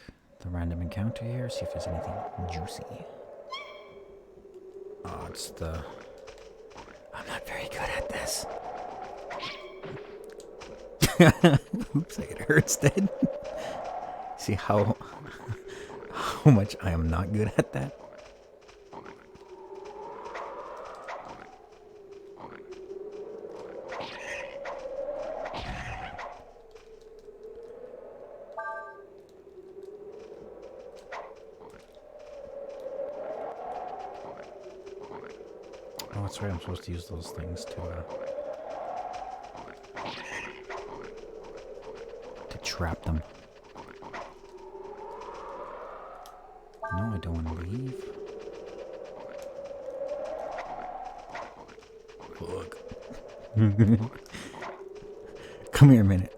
the random encounter here, see if there's anything juicy. Oh, it's the... I'm not very good at this. Oops, it hurts then. See how much I am not good at that? Oh, that's right, I'm supposed to use those things to trap them. No, I don't want to leave. Look. Come here a minute.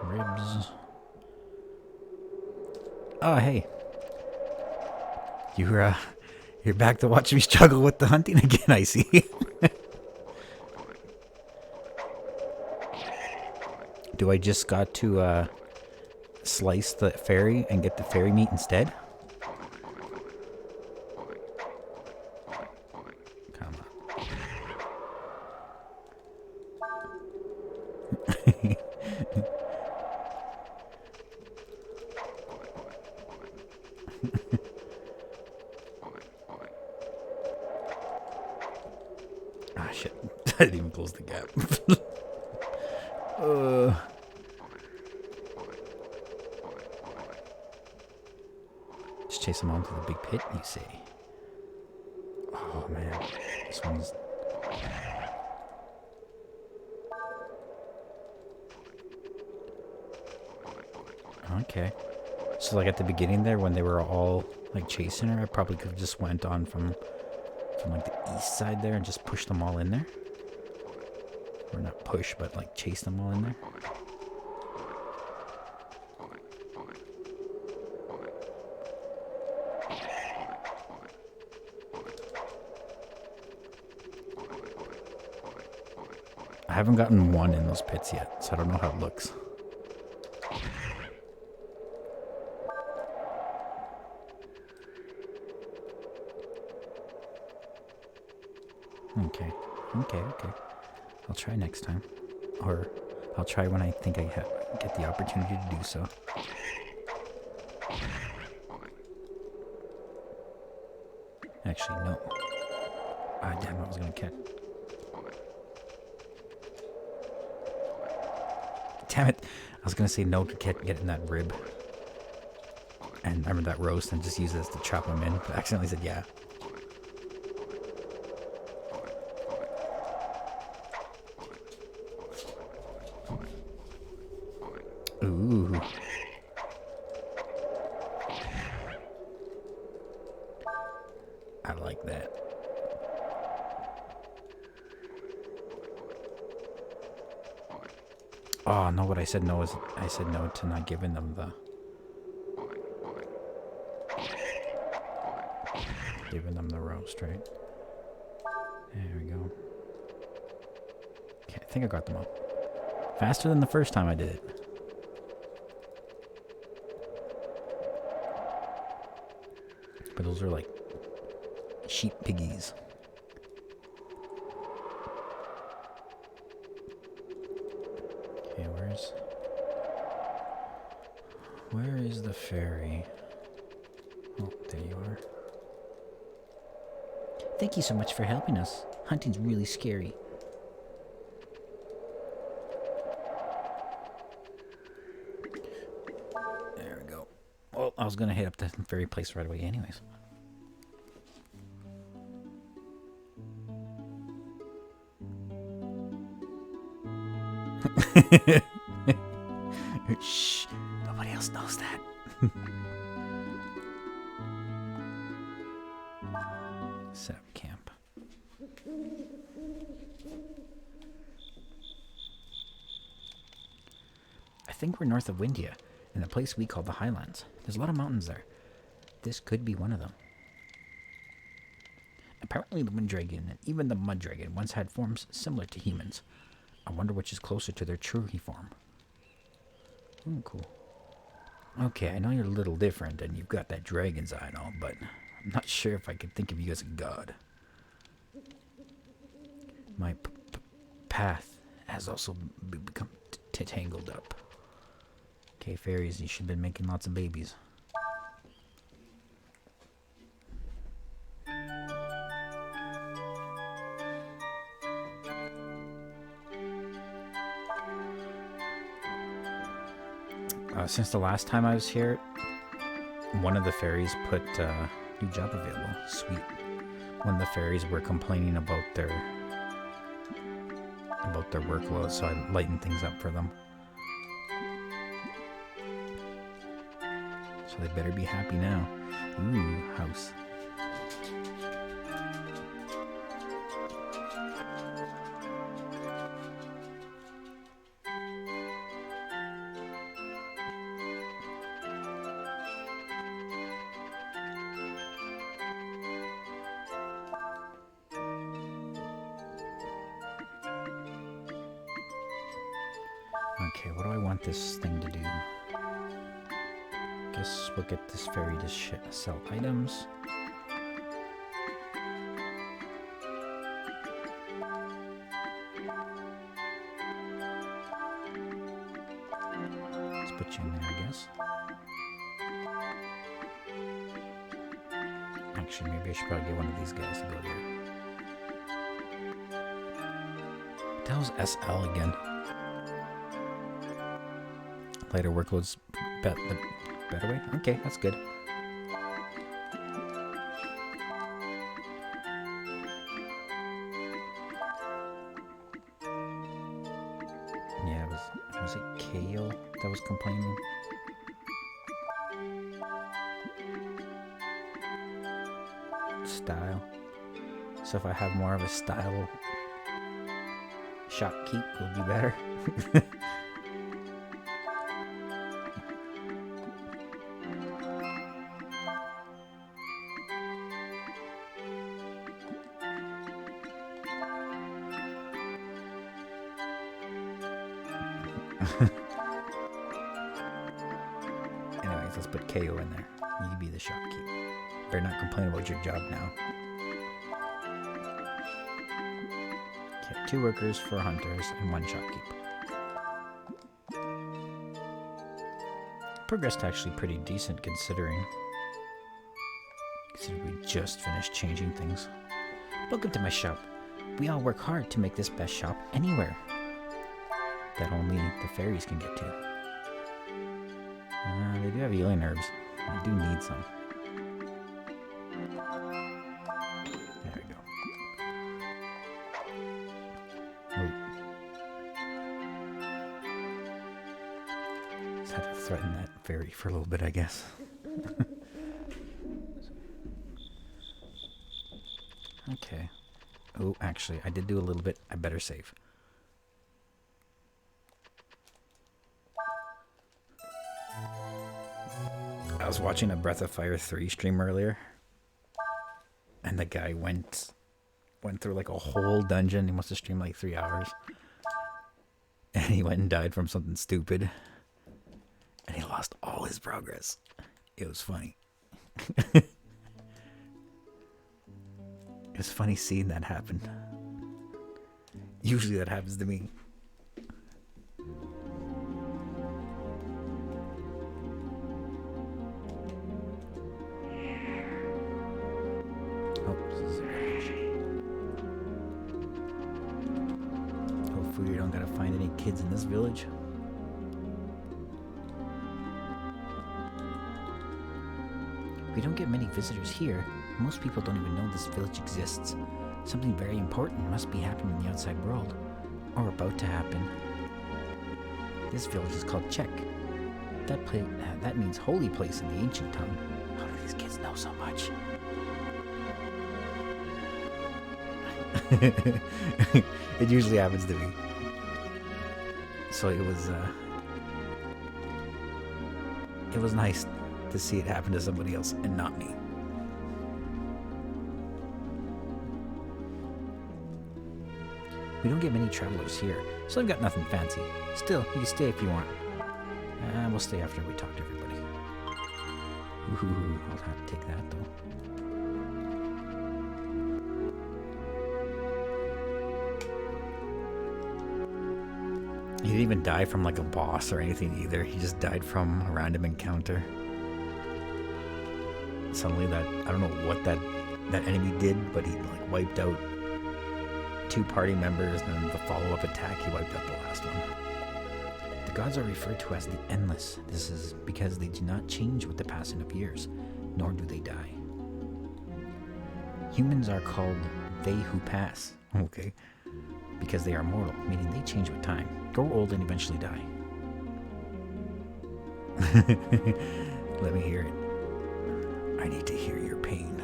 Ribs. Oh, hey. You're back to watch me struggle with the hunting again, I see. Do I just got to slice the fairy and get the fairy meat instead? Come on. Ah, shit. I didn't even close the gap. Just chase them on to the big pit, you see. Oh, man. This one's... Okay. So, like, at the beginning there, when they were all, like, chasing her, I probably could have just went on from like, the east side there and just pushed them all in there. Or not push, but, like, chase them all in there. I haven't gotten one in those pits yet, so I don't know how it looks. Okay. I'll try next time. Or I'll try when I think I get the opportunity to do so. Actually, no. Ah, damn, I was gonna catch. Damn it. I was gonna say no to getting that rib. And remember that roast and just use this to chop them in. But I accidentally said yeah. Ooh. I like that. Oh, no, what I said no is I said no to not giving them the... Giving them the roast, right? There we go. Okay, I think I got them all. Faster than the first time I did it. But those are like sheep piggies. Okay, where is the ferry? Oh, there you are. Thank you so much for helping us. Hunting's really scary. There we go. Well, I was gonna hit up the ferry place right away anyways. Shh, nobody else knows that. Set up camp. I think we're north of Windia, in a place we call the Highlands. There's a lot of mountains there. This could be one of them. Apparently the wind dragon and even the mud dragon once had forms similar to humans. I wonder which is closer to their true form. Oh, cool. Okay, I know you're a little different and you've got that dragon's eye and all, but I'm not sure if I could think of you as a god. My path has also become tangled up. Okay, fairies, you should have been making lots of babies. Since the last time I was here, one of the fairies put new job available. Sweet. One of the fairies were complaining about their workload, so I lightened things up for them. So they better be happy now. Ooh, house. Okay, what do I want this thing to do? Guess we'll get this fairy to sell items. Let's put you in there, I guess. Actually, maybe I should probably get one of these guys to go there. What the hell's SL again? Later workloads, the better way? Okay, that's good. Yeah, was it Kale that was complaining? Style. So if I have more of a style shopkeep, will be better. Anyways, let's put KO in there. You can be the shopkeep. Better not complain about your job now. Okay, 2 workers, 4 hunters, and 1 shopkeep. Progressed actually pretty decent considering we just finished changing things. Welcome to my shop. We all work hard to make this best shop anywhere that only the fairies can get to. They do have healing herbs. I do need some. There we go. Oh. Just had to threaten that fairy for a little bit, I guess. Okay. Oh, actually, I did do a little bit. I better save. I was watching a Breath of Fire 3 stream earlier, and the guy went through like a whole dungeon. He must have streamed like 3 hours, and he went and died from something stupid, and he lost all his progress. It was funny. It's funny seeing that happen. Usually that happens to me. Hopefully we don't gotta find any kids in this village. We don't get many visitors here. Most people don't even know this village exists. Something very important must be happening in the outside world, or about to happen. This village is called Chek. That means holy place in the ancient tongue. How do these kids know so much? It usually happens to me. So it was nice to see it happen to somebody else and not me. We don't get many travelers here, so I've got nothing fancy. Still, you can stay if you want. We'll stay after we talk to everybody. Ooh, I'll have to take that though. He didn't even die from like a boss or anything either. He just died from a random encounter. Suddenly I don't know what that enemy did, but he like wiped out 2 party members, and then the follow-up attack, he wiped out the last one. The gods are referred to as the Endless. This is because they do not change with the passing of years, nor do they die. Humans are called they who pass, okay, because they are mortal, meaning they change with time, grow old, and eventually die. Let me hear it. I need to hear your pain.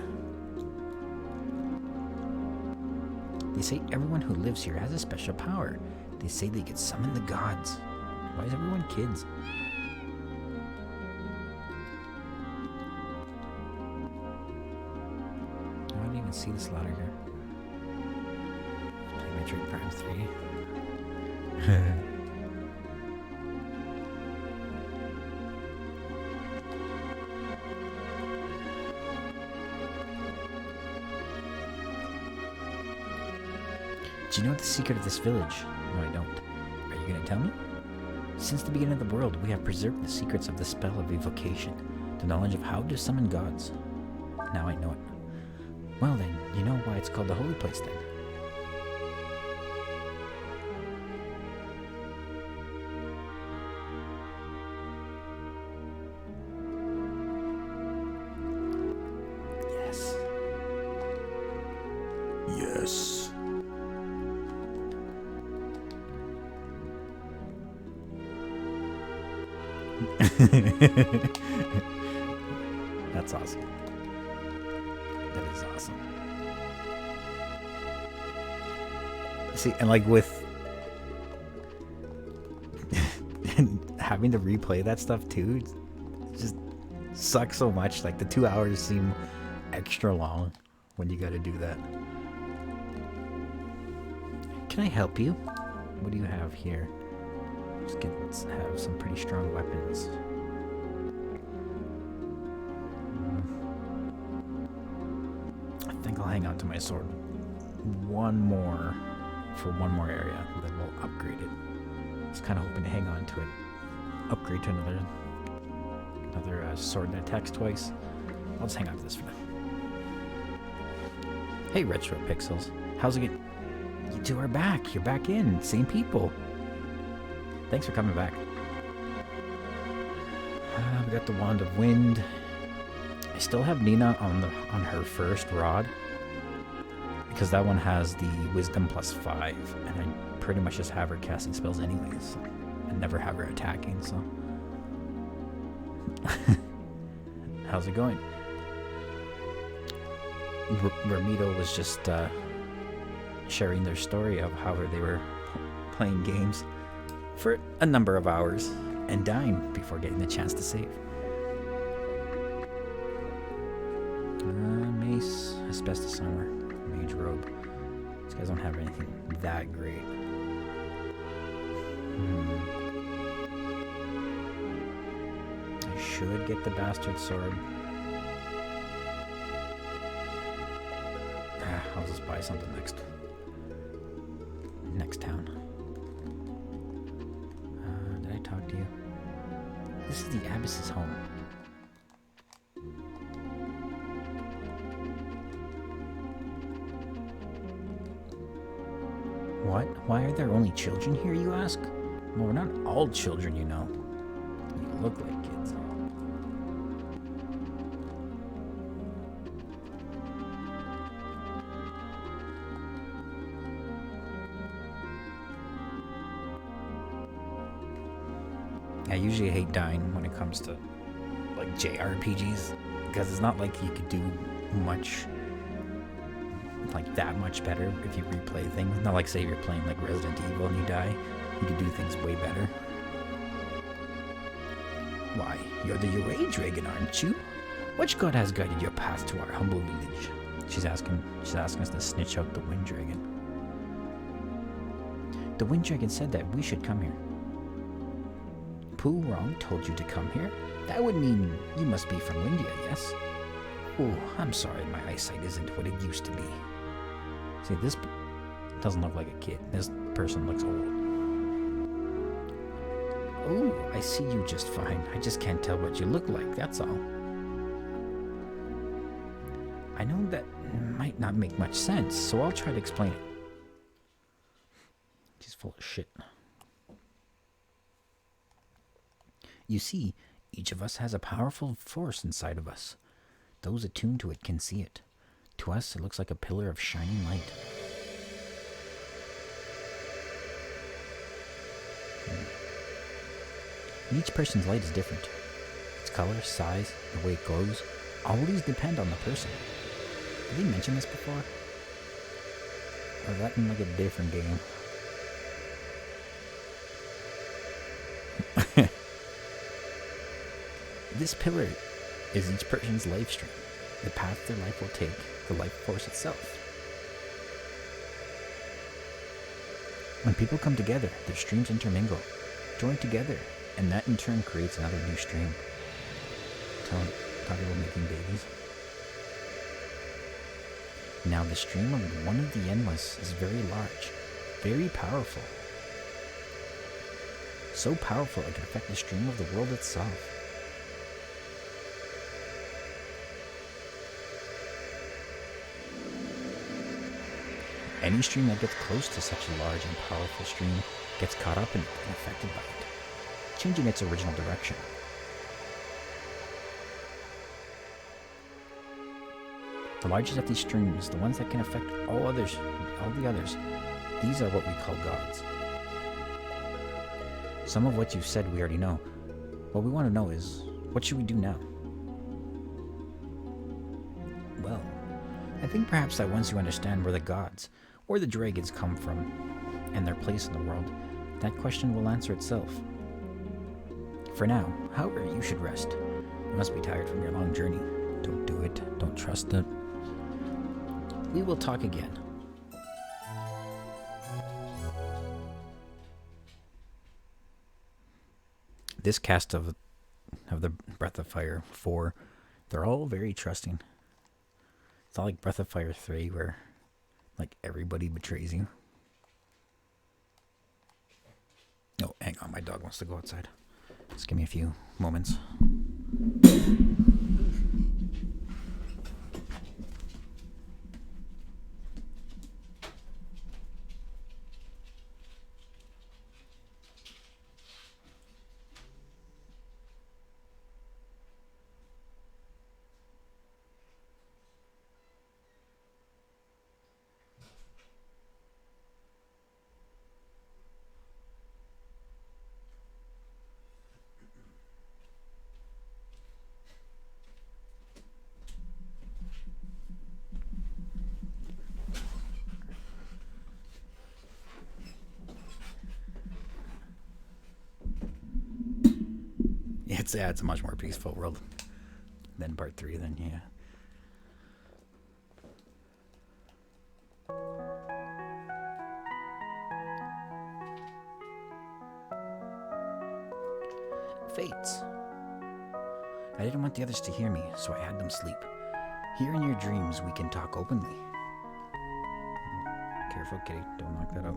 They say everyone who lives here has a special power. They say they can summon the gods. Why is everyone kids? I don't even see the slaughter here. Play Metroid Prime 3. Do you know the secret of this village? No, I don't. Are you going to tell me? Since the beginning of the world, we have preserved the secrets of the spell of evocation, the knowledge of how to summon gods. Now I know it. Well then, you know why it's called the holy place then. Yes. Yes. That's awesome. That is awesome. See, and like with having to replay that stuff too, it just sucks so much. Like the 2 hours seem extra long when you got to do that. Can I help you? What do you have here? Have some pretty strong weapons. I think I'll hang on to my sword for one more area, then we'll upgrade it. Just kind of hoping to hang on to it. Upgrade to another sword that attacks twice. I'll just hang on to this for now. Hey, Retro Pixels. How's it going? You two are back. You're back in. Same people. Thanks for coming back. We got the Wand of Wind. I still have Nina on her first rod because that one has the wisdom +5, and I pretty much just have her casting spells anyways. So I never have her attacking. So how's it going? Ramito was just sharing their story of how they were playing games for a number of hours and dying before getting the chance to save. Mace, asbestos armor, mage robe. These guys don't have anything that great. I should get the bastard sword. I'll just buy something next town. Did I talk to you? This is the Abbess's home. What? Why are there only children here, you ask? Well, we're not all children, you know. You look like kids. I usually hate dying when it comes to like JRPGs because it's not like you could do much like that much better if you replay things. Not like say you're playing like Resident Evil and you die, you could do things way better. Why, you're the Uray Dragon, aren't you? Which god has guided your path to our humble village? She's asking us to snitch out the Wind Dragon. The Wind Dragon said that we should come here. Pooh Wrong told you to come here? That would mean you must be from India, yes? Oh, I'm sorry, my eyesight isn't what it used to be. See, this doesn't look like a kid. This person looks old. Oh, I see you just fine. I just can't tell what you look like, that's all. I know that might not make much sense, so I'll try to explain it. She's full of shit. You see, each of us has a powerful force inside of us. Those attuned to it can see it. To us, it looks like a pillar of shining light. Each person's light is different. Its color, size, the way it glows, all these depend on the person. Did they mention this before? Or is that in like a different game? This pillar is each person's life stream, the path their life will take, the life force itself. When people come together, their streams intermingle, join together, and that in turn creates another new stream. Talking about making babies. Now the stream of one of the endless is very large, very powerful. So powerful it can affect the stream of the world itself. Any stream that gets close to such a large and powerful stream gets caught up in it and affected by it, changing its original direction. The largest of these streams, the ones that can affect all the others, these are what we call gods. Some of what you've said we already know. What we want to know is, what should we do now? Well, I think perhaps that once you understand where the gods, where the dragons come from, and their place in the world, that question will answer itself. For now, however, you should rest. You must be tired from your long journey. Don't do it. Don't trust it. We will talk again. This cast of the Breath of Fire 4, they're all very trusting. It's not like Breath of Fire 3 where like everybody betrays you. Oh, hang on, my dog wants to go outside. Just give me a few moments. It's a much more peaceful world than part 3. Then yeah. Fates. I didn't want the others to hear me, so I had them sleep. Here in your dreams, we can talk openly. Careful, kitty. Don't knock that out.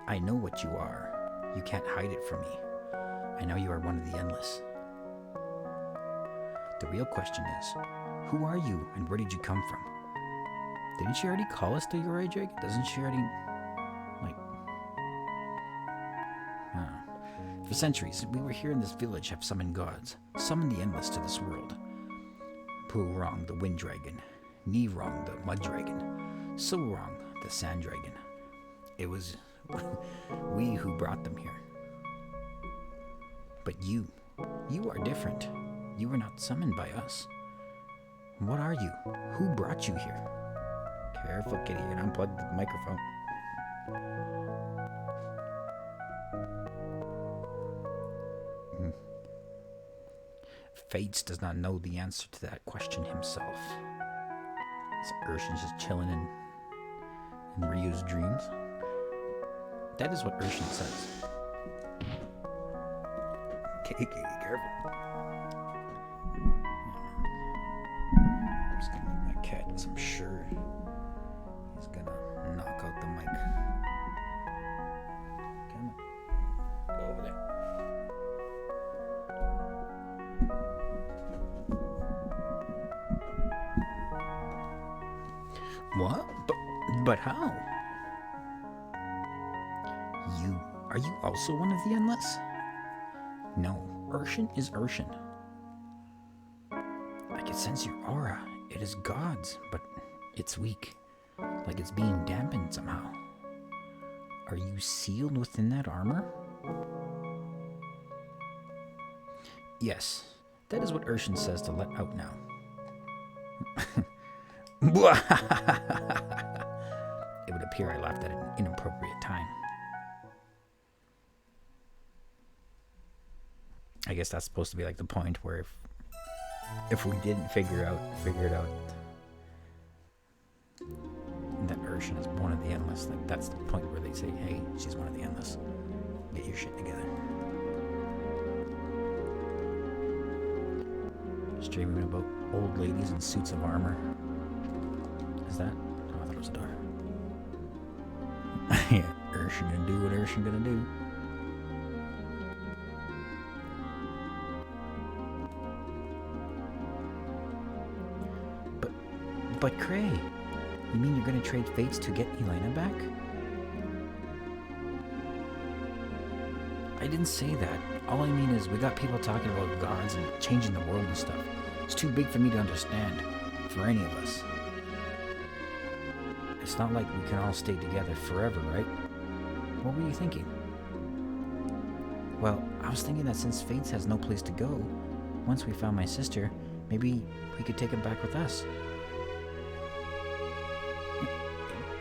I know what you are. You can't hide it from me. I know you are one of the endless. The real question is, who are you and where did you come from? Didn't she already call us the Uri Jig? Doesn't she already, like... I don't know. For centuries, we were here in this village have summoned gods, summoned the endless to this world. Pu Rong, the wind dragon. Ni Rong, the mud dragon. So Rong, the sand dragon. It was we who brought them here. But you are different. You were not summoned by us. What are you? Who brought you here? Careful, kitty, and unplug the microphone. Fates does not know the answer to that question himself. So Ershin's just chilling in Ryu's dreams. That is what Ershin says. Okay, careful. I'm just gonna move my cat because I'm sure he's gonna knock out the mic. Come on. Go over there. What? But how? Are you also one of the endless? No, Ershin is Ershin. I can sense your aura. It is God's, but it's weak. Like it's being dampened somehow. Are you sealed within that armor? Yes, that is what Ershin says to let out now. It would appear I laughed at an inappropriate time. I guess that's supposed to be like the point where if we didn't figure it out that Ershin is one of the endless, like that's the point where they say, hey, she's one of the endless. Get your shit together. Just dreaming about old ladies in suits of armor. Is that? Oh, I thought it was a door. Yeah, Ershin gonna do what Ershin gonna do. But Cray, you mean you're gonna trade fates to get Elena back? I didn't say that. All I mean is we got people talking about gods and changing the world and stuff. It's too big for me to understand, for any of us. It's not like we can all stay together forever, right? What were you thinking? Well, I was thinking that since Fates has no place to go, once we found my sister, maybe we could take him back with us.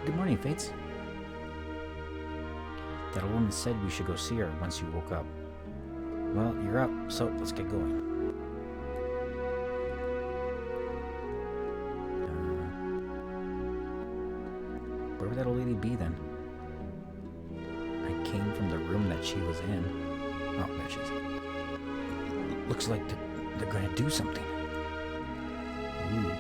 Good morning, Fates. That old woman said we should go see her once you woke up. Well, you're up, so let's get going. Where would that old lady be then? I came from the room that she was in. Oh, there she is. Looks like they're gonna do something. Ooh.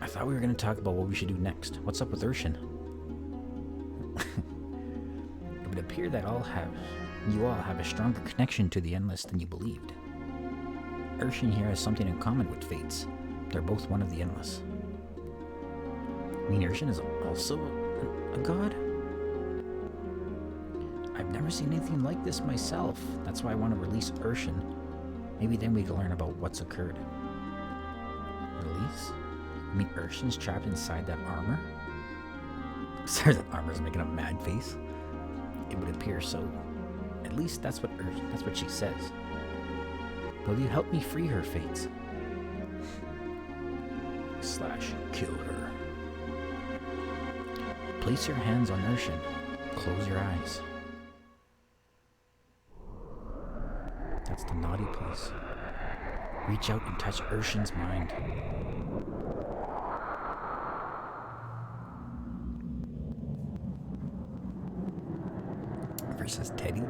I thought we were going to talk about what we should do next. What's up with Ershin? It would appear that you all have a stronger connection to the Endless than you believed. Ershin here has something in common with Fates. They're both one of the Endless. I mean, Ershin is also a god? I've never seen anything like this myself. That's why I want to release Ershin. Maybe then we can learn about what's occurred. Release? I mean, Ershin's trapped inside that armor? Sorry, that armor's making a mad face. It would appear so. At least that's what she says. Will you help me free her, Fates? / kill her. Place your hands on Ershin. Close your eyes. That's the naughty place. Reach out and touch Ershin's mind. Versus Teddy.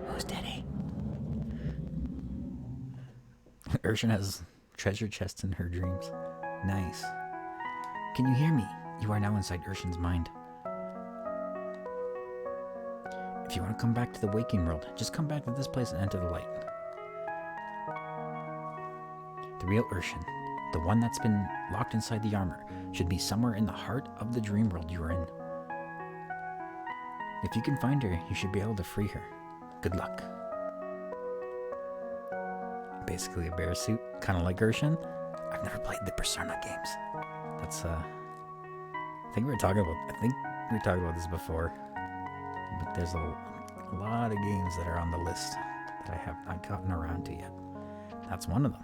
Who's Teddy? Ershin has treasure chests in her dreams. Nice. Can you hear me? You are now inside Ershin's mind. If you want to come back to the waking world, just come back to this place and enter the light. The real Ershin, the one that's been locked inside the armor, should be somewhere in the heart of the dream world you are in. If you can find her, you should be able to free her. Good luck. Basically a bear suit, kind of like Ershin. I've never played the Persona games. That's I think we were talking about this before. But there's a lot of games that are on the list that I have not gotten around to yet. That's one of them.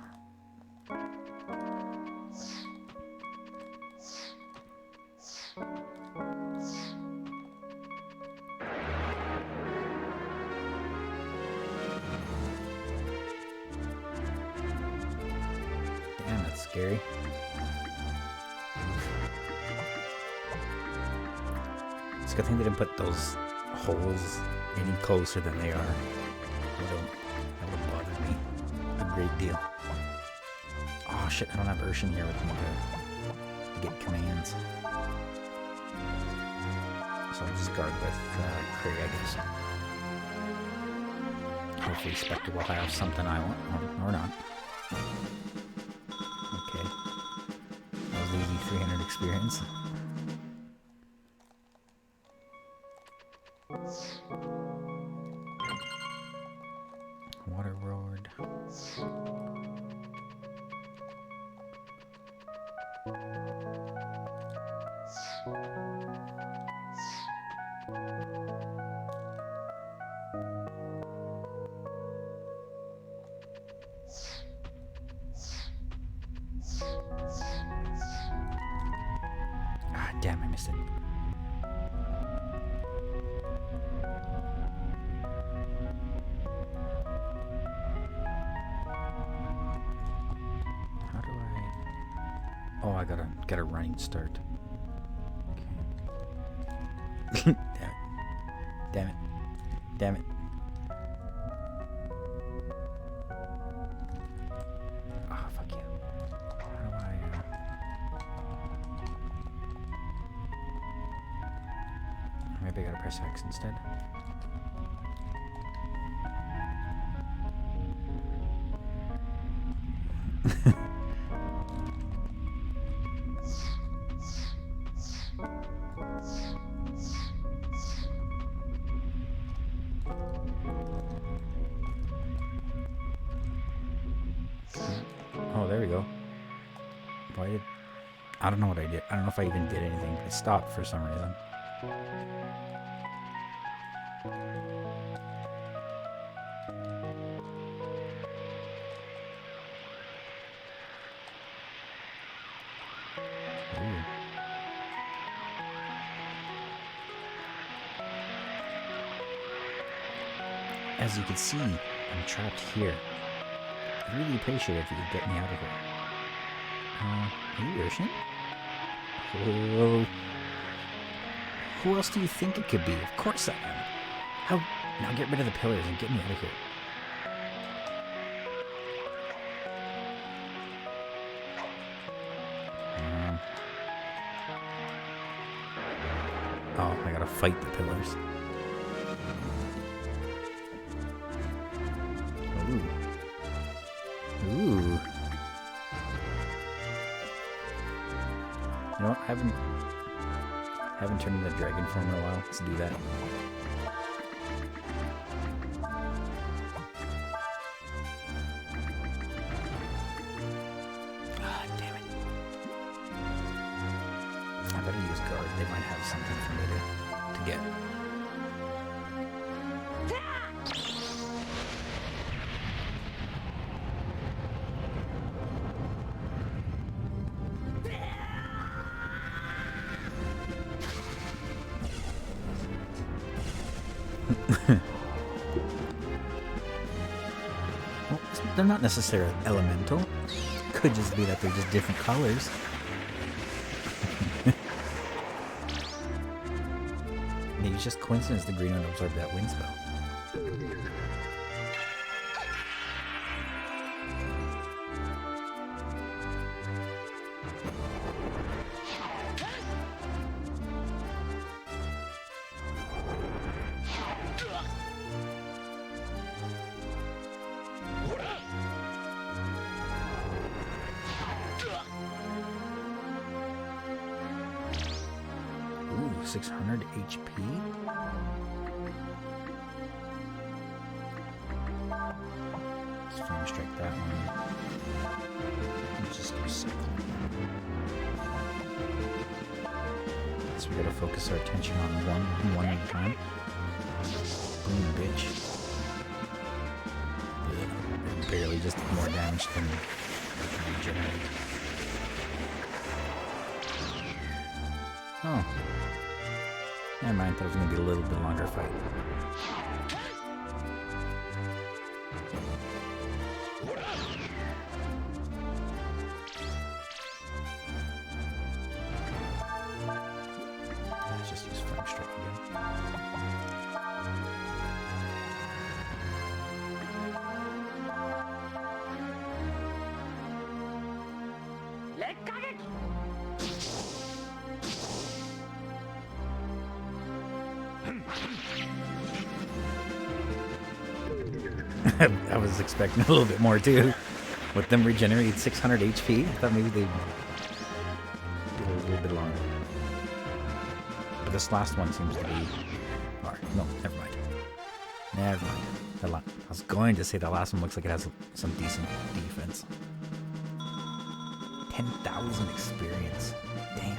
Damn, that's scary. It's a good thing they didn't put those holes any closer than they are. That would bother me a great deal. Oh shit, I don't have Ershin here with me to get commands. So I'll just guard with Craig, I guess. Hopefully Spectre will have something I want, or not. Okay. That was easy 300 experience. Water Road. Ah, damn, I missed it. Oh, I gotta get a running start. Okay. Damn it. Damn it. Oh, fuck you. How do I, maybe I gotta press X instead. Oh, there we go. I don't know what I did. I don't know if I even did anything. It stopped for some reason. Ooh. As you can see, I'm trapped here. I'd really appreciate it if you could get me out of here. Are you Ershin? Oh. Who else do you think it could be? Of course I am. Now get rid of the pillars and get me out of here. Oh, I gotta fight the pillars. Ooh. You know what? I haven't turned into dragon form in a while. Let's do that. Ah, damn it. I better use guard. They might have something for me to get. Well, they're not necessarily elemental. Could just be that they're just different colors. Maybe it's just coincidence the green one absorbed that wind spell. Ooh, 600 HP? Let's flame strike that one. Let's just do cycle. So we gotta focus our attention on one at a time. Boom, bitch. Yeah, barely just more damage than regenerate. Oh. Never mind, that was gonna be a little bit longer fight. Let's just use flame strike again. I was expecting a little bit more too. With them regenerating 600 HP, I thought maybe they'd do a little bit longer. But this last one seems to be... no, never mind. Never mind. I was going to say the last one looks like it has some decent defense. 10,000 experience. Damn.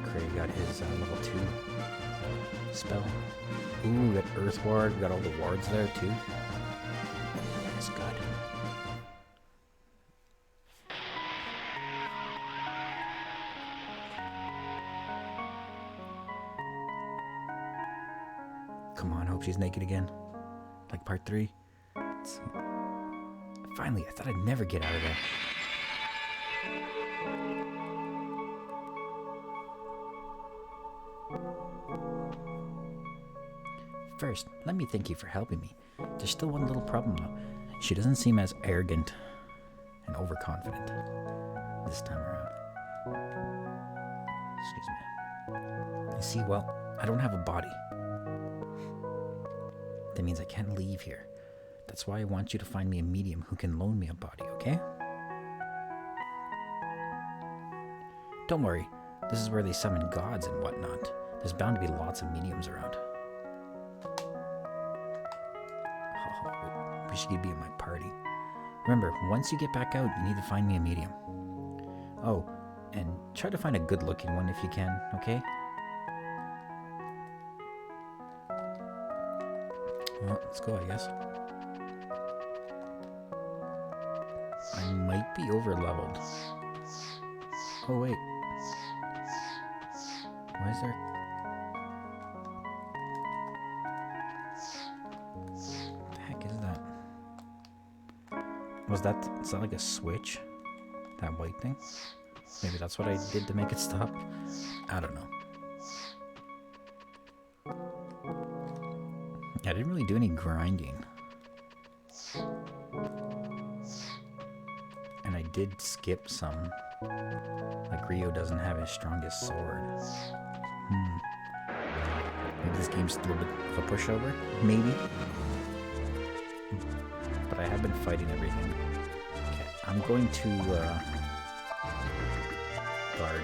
Cray got his level 2 spell. Ooh, we got Earth Ward. We got all the wards there too. That's good. Come on, hope she's naked again. Like part 3. Let's see. Finally, I thought I'd never get out of there. First, let me thank you for helping me. There's still one little problem though. She doesn't seem as arrogant and overconfident this time around. Excuse me. You see, well, I don't have a body. That means I can't leave here. That's why I want you to find me a medium who can loan me a body, okay? Don't worry, this is where they summon gods and whatnot. There's bound to be lots of mediums around. Oh, wish you'd be at my party. Remember, once you get back out, you need to find me a medium. Oh, and try to find a good-looking one if you can, okay? Well, let's go, I guess. I might be over-leveled. Oh, wait. Why is there... What the heck is that? Is that like a switch? That white thing? Maybe that's what I did to make it stop? I don't know. I didn't really do any grinding. And I did skip some. Like Rio doesn't have his strongest sword. Maybe this game's a little bit of a pushover? Maybe. But I have been fighting everything. Okay, I'm going to guard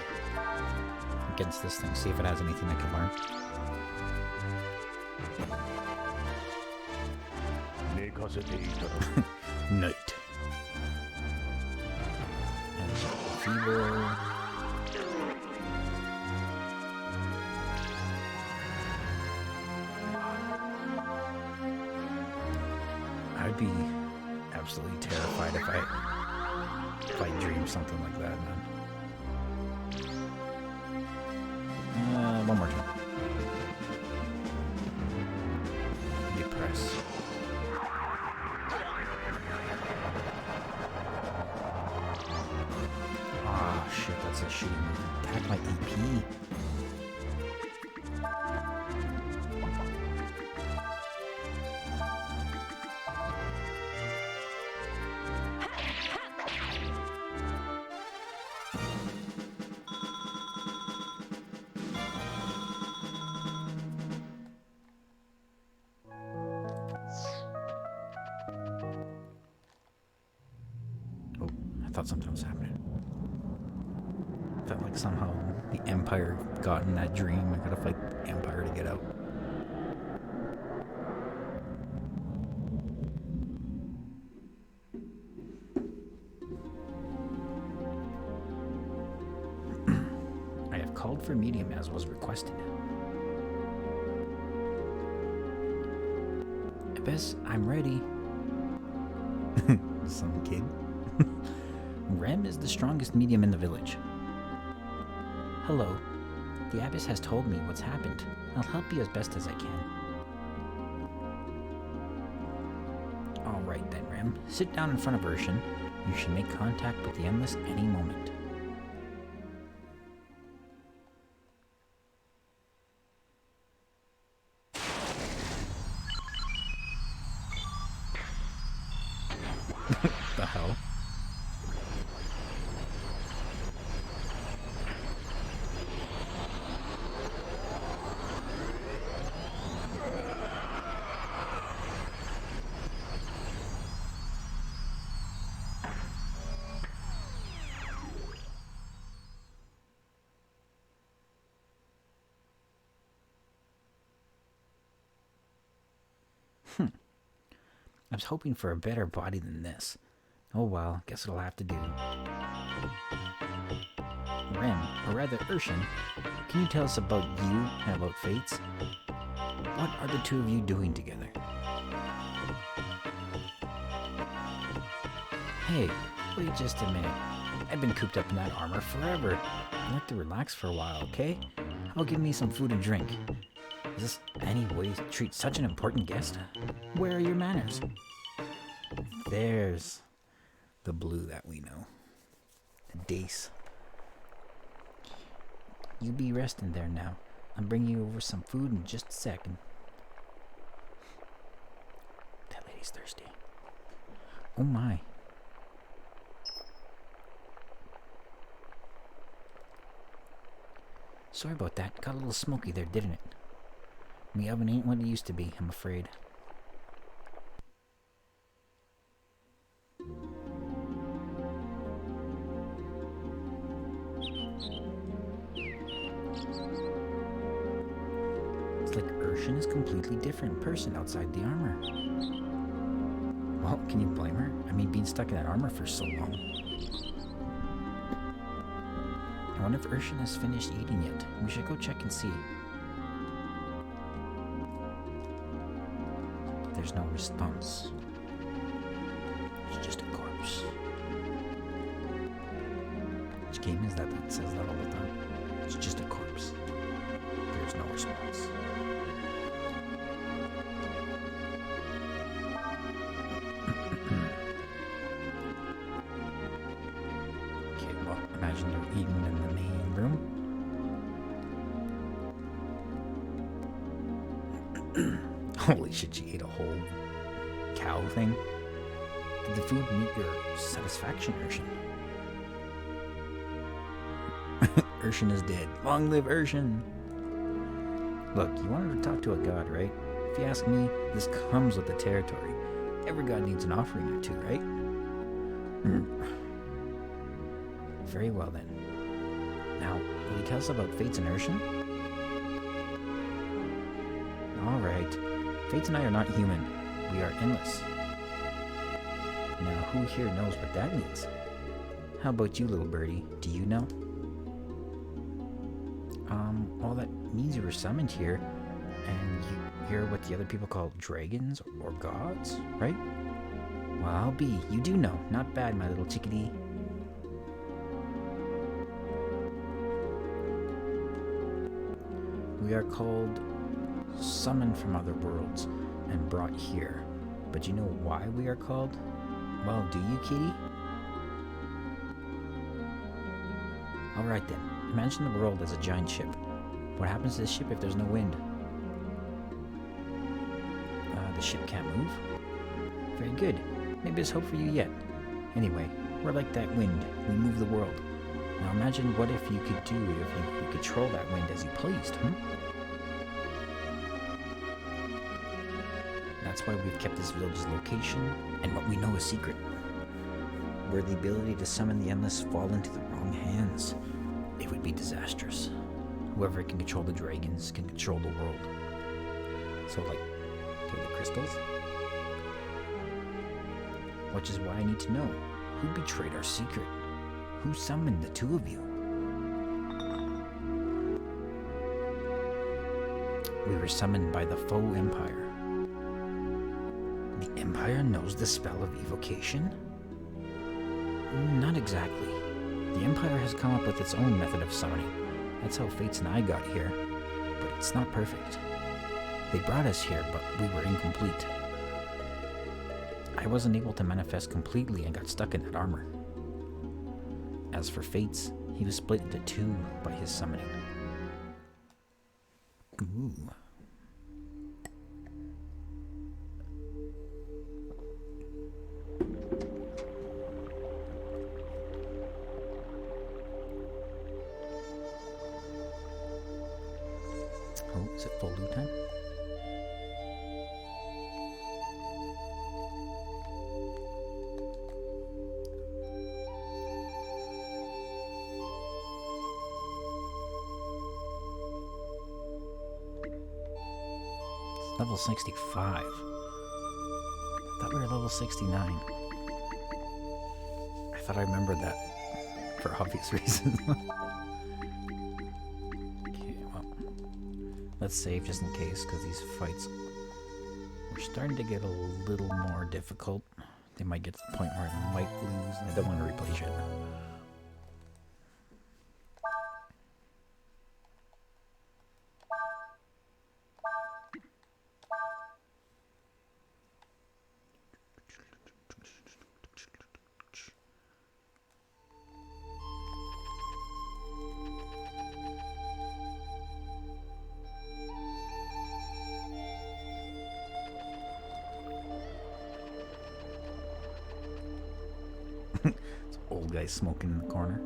against this thing, see if it has anything I can learn. Night. And feeble. I'd be absolutely terrified if I dream something like that, man. one more time. You press. Ah, shit, that's a shooting move. Attack my EP. Oh, I thought something was happening. Felt like somehow the Empire got in that dream. I gotta fight the Empire to get out. I have called for medium as was requested. Abyss, I'm ready. Some kid. Rem is the strongest medium in the village. Hello. The Abyss has told me what's happened. I'll help you as best as I can. Alright then, Rem. Sit down in front of Ershin. You should make contact with the Endless any moment. The hell? I was hoping for a better body than this. Oh well, guess it'll have to do. Rem, or rather Ershin, can you tell us about you and about Fates? What are the two of you doing together? Hey, wait just a minute. I've been cooped up in that armor forever. I'd like to relax for a while, okay? I'll give me some food and drink. Is this any way to treat such an important guest? Where are your manners? There's the blue that we know. The Deis. You be resting there now. I'm bringing you over some food in just a second. That lady's thirsty. Oh my. Sorry about that. Got a little smoky there, didn't it? My oven ain't what it used to be, I'm afraid. It's like Ershin is a completely different person outside the armor. Well, can you blame her? I mean, being stuck in that armor for so long. I wonder if Ershin has finished eating yet. We should go check and see. There's no response. It's just a corpse. Which game is that that says that all the time? It's just a corpse. There's no response. Okay, well, imagine they're eating in the main room. Holy shit, she ate a whole cow thing. Did the food meet your satisfaction, Ershin? Ershin is dead. Long live Ershin! Look, you wanted to talk to a god, right? If you ask me, this comes with the territory. Every god needs an offering or two, right? Very well then. Now, will you tell us about Fates and Ershin? Alright. Fates and I are not human. We are endless. Now, who here knows what that means? How about you, little birdie? Do you know? Well, that means you were summoned here, and you're what the other people call dragons or gods, right? Well, I'll be. You do know. Not bad, my little chickadee. We are called summoned from other worlds and brought here. But you know why we are called? Well, do you, kitty? Alright then, imagine the world as a giant ship. What happens to the ship if there's no wind? The ship can't move? Very good. Maybe there's hope for you yet. Anyway, we're like that wind. We move the world. Now imagine what if you could do if you could control that wind as you pleased, That's why we've kept this village's location and what we know is secret. Were the ability to summon the endless fall into the wrong hands, it would be disastrous. Whoever can control the dragons can control the world. So, like, they're the crystals? Which is why I need to know, who betrayed our secret? Who summoned the two of you? We were summoned by the foe Empire. The Empire knows the spell of evocation? Not exactly. The Empire has come up with its own method of summoning. That's how Fates and I got here. But it's not perfect. They brought us here, but we were incomplete. I wasn't able to manifest completely and got stuck in that armor. As for Fates, he was split into two by his summoning. Ooh. Oh, is it full loot time? Level 65. I thought we were level 69. I thought I remembered that for obvious reasons. Okay, well, let's save just in case, because these fights are starting to get a little more difficult. They might get to the point where I might lose, and I don't want to replay shit. Old guy smoking in the corner.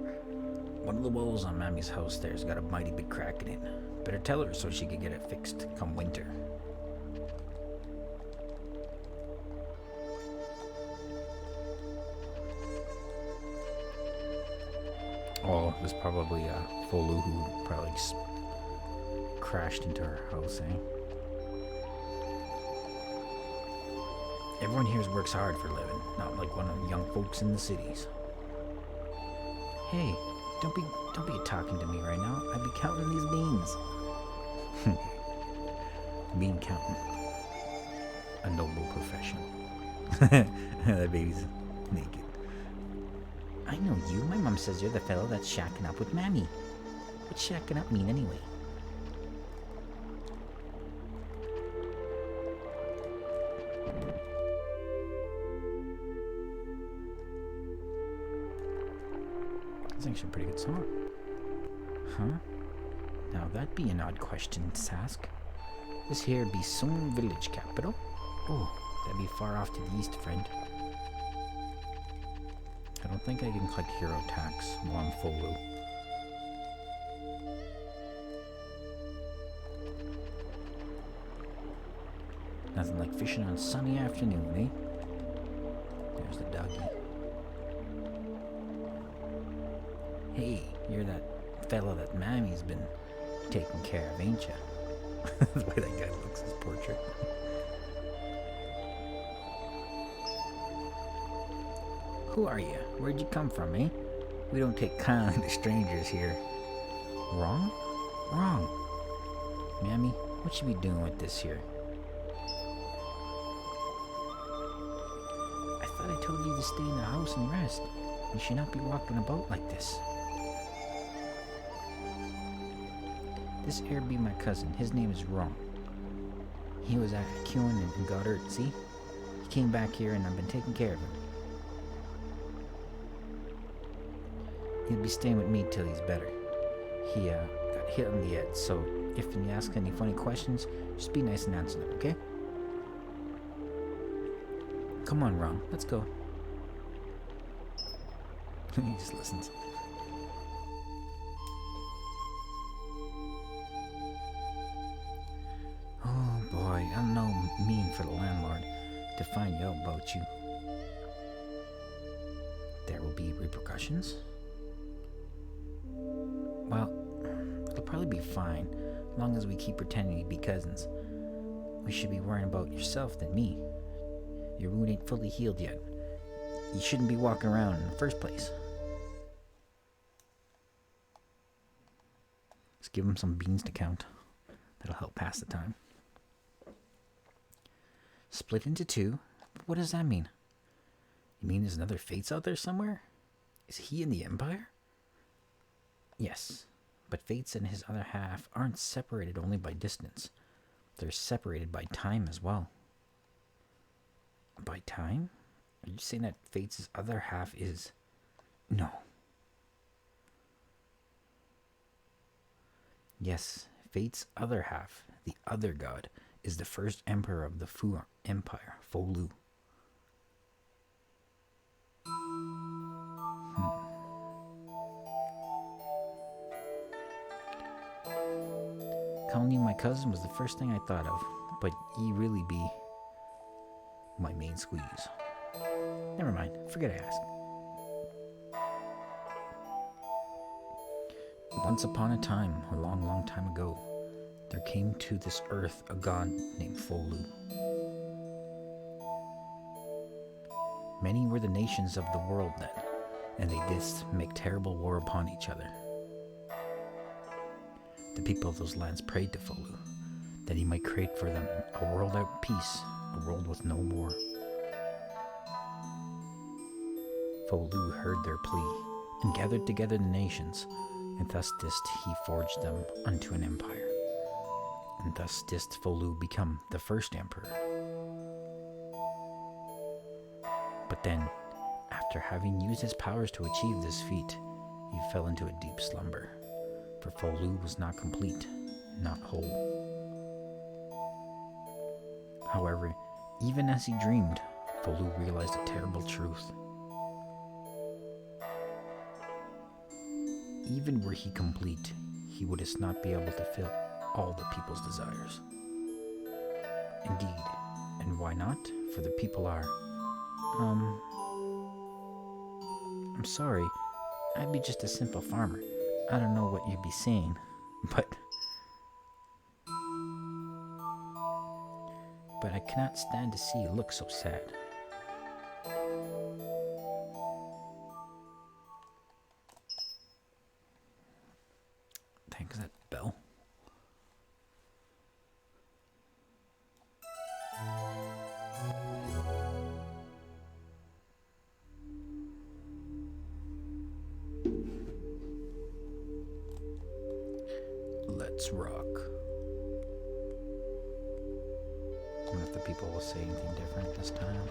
One of the walls on Mammy's house there's got a mighty big crack in it. Better tell her so she can get it fixed come winter. Oh, it was probably Folu who probably crashed into her house, eh? Everyone here works hard for a living, not like one of the young folks in the cities. Hey, don't be talking to me right now. I'd be counting these beans. Bean counting. A noble profession. That baby's naked. I know you. My mom says you're the fellow that's shacking up with Mammy. What's shacking up mean anyway? That's actually a pretty good song. Huh? Now that'd be an odd question to ask. This here be some village capital? Oh, that'd be far off to the east, friend. I don't think I can collect hero tax while I'm full loot. Nothing like fishing on a sunny afternoon, eh? There's the doggy. Hey, you're that fella that Mammy's been taking care of, ain't ya? The way that guy looks, his portrait. Who are you? Where'd you come from, eh? We don't take kindly to strangers here. Wrong? Wrong. Mammy, what you be doing with this here? I thought I told you to stay in the house and rest. You should not be walking about like this. This here be my cousin. His name is Ron. He was at queuing and got hurt, see? He came back here and I've been taking care of him. He'll be staying with me till he's better. He got hit on the head, so if you ask any funny questions, just be nice and answer them, okay? Come on, Ron, let's go. He just listens. Oh boy, I'm no mean for the landlord to find out about you. There will be repercussions? Well, it'll probably be fine, as long as we keep pretending to be cousins. We should be worrying about yourself than me. Your wound ain't fully healed yet. You shouldn't be walking around in the first place. Let's give him some beans to count. That'll help pass the time. Split into two? What does that mean? You mean there's another Fates out there somewhere? Is he in the Empire? Yes, but Fates and his other half aren't separated only by distance. They're separated by time as well. By time? Are you saying that Fates' other half is... No. Yes, Fate's other half, the other god, is the first emperor of the Fu Empire, Folu. Calling you my cousin was the first thing I thought of, but ye really be my main squeeze. Never mind, forget I asked. Once upon a time, a long, long time ago, there came to this earth a god named Folu. Many were the nations of the world then, and they did make terrible war upon each other. The people of those lands prayed to Folu, that he might create for them a world at peace, a world with no war. Folu heard their plea, and gathered together the nations, and thus did he forge them unto an empire. And thus did Folu become the first emperor. But then, after having used his powers to achieve this feat, he fell into a deep slumber, for Folu was not complete, not whole. However, even as he dreamed, Folu realized a terrible truth. Even were he complete, he would not be able to fill all the people's desires. Indeed, and why not? For the people are... I'm sorry, I'd be just a simple farmer. I don't know what you'd be saying, but I cannot stand to see you look so sad. Thanks, that bell. Let's rock. I wonder if the people will say anything different this time.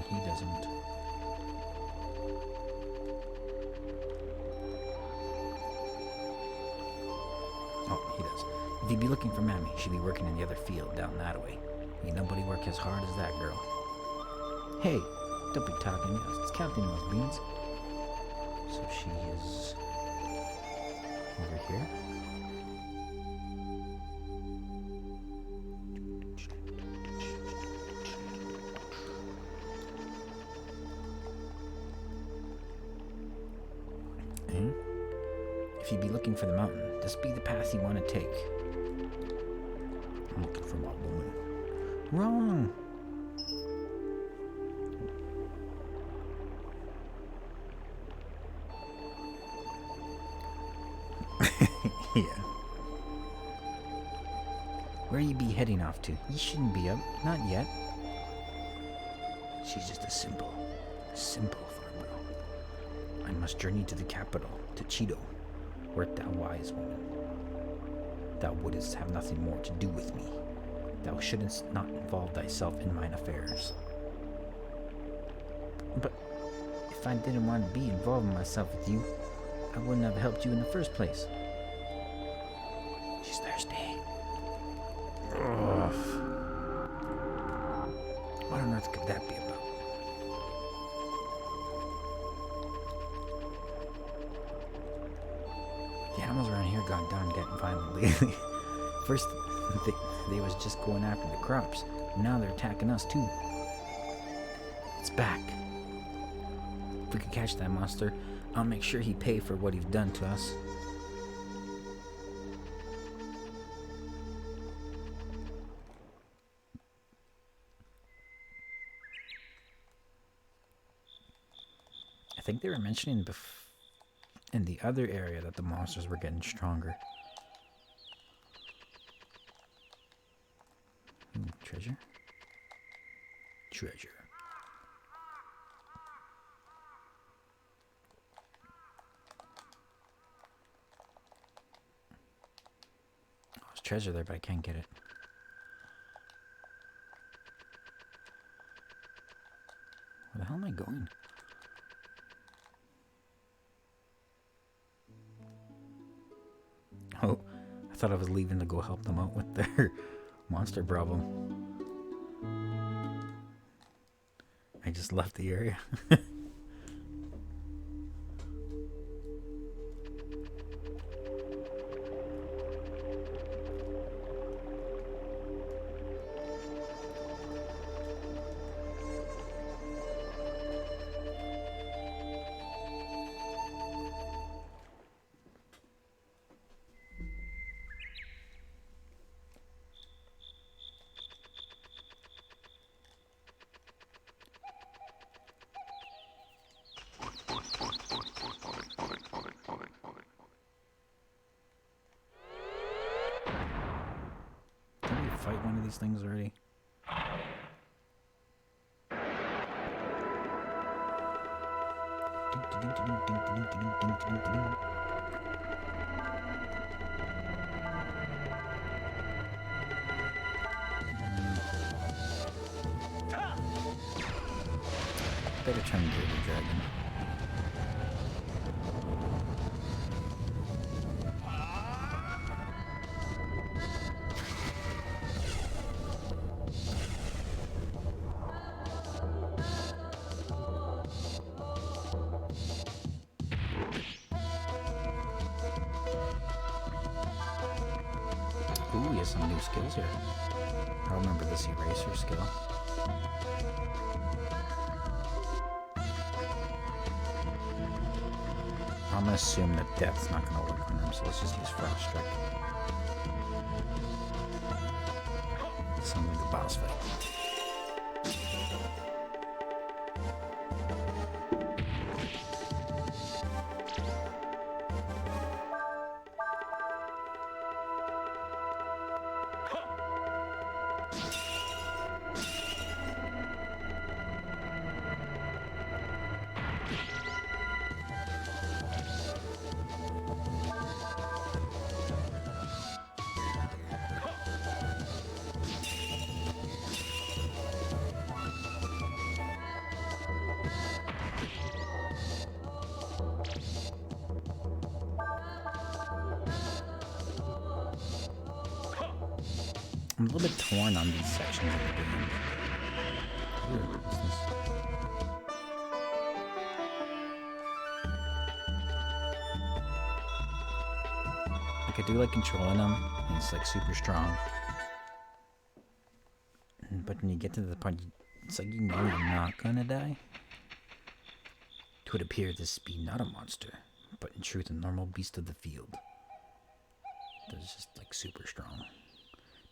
He doesn't. Oh, he does. If you'd be looking for Mammy, she'd be working in the other field down that way. Ain't nobody work as hard as that girl. Hey, don't be talking. It's counting those beans. So she is over here. If you be looking for the mountain, this be the path you want to take. I'm looking for my woman. Wrong! Yeah. Where you be heading off to? You shouldn't be up. Not yet. She's just a simple farm girl. I must journey to the capital, to Cheeto. Wert thou wise, woman? Thou wouldst have nothing more to do with me. Thou shouldst not involve thyself in mine affairs. But if I didn't want to be involving myself with you, I wouldn't have helped you in the first place. She's thirsty. Ugh. What on earth could that be about? The animals around here got down getting violent lately. First, they was just going after the crops. Now they're attacking us too. It's back. If we could catch that monster, I'll make sure he pay for what he's done to us. I think they were mentioning in the other area that the monsters were getting stronger. Treasure? Treasure. Oh, there's treasure there, but I can't get it. Where the hell am I going? Oh, I thought I was leaving to go help them out with their monster problem. I just left the area. Fight one of these things already? Better try and get the dragon. Ooh, he has some new skills here. I remember this eraser skill. I'm gonna assume that death's not gonna work on him, so let's just use Frost Strike. Sounds like a boss fight. I'm a little bit torn on these sections of the game. Ooh, what's this? Like, I do like controlling him. He's like super strong. But when you get to the part, it's like you know you're not gonna die. It would appear this be not a monster, but in truth a normal beast of the field. That's just like super strong.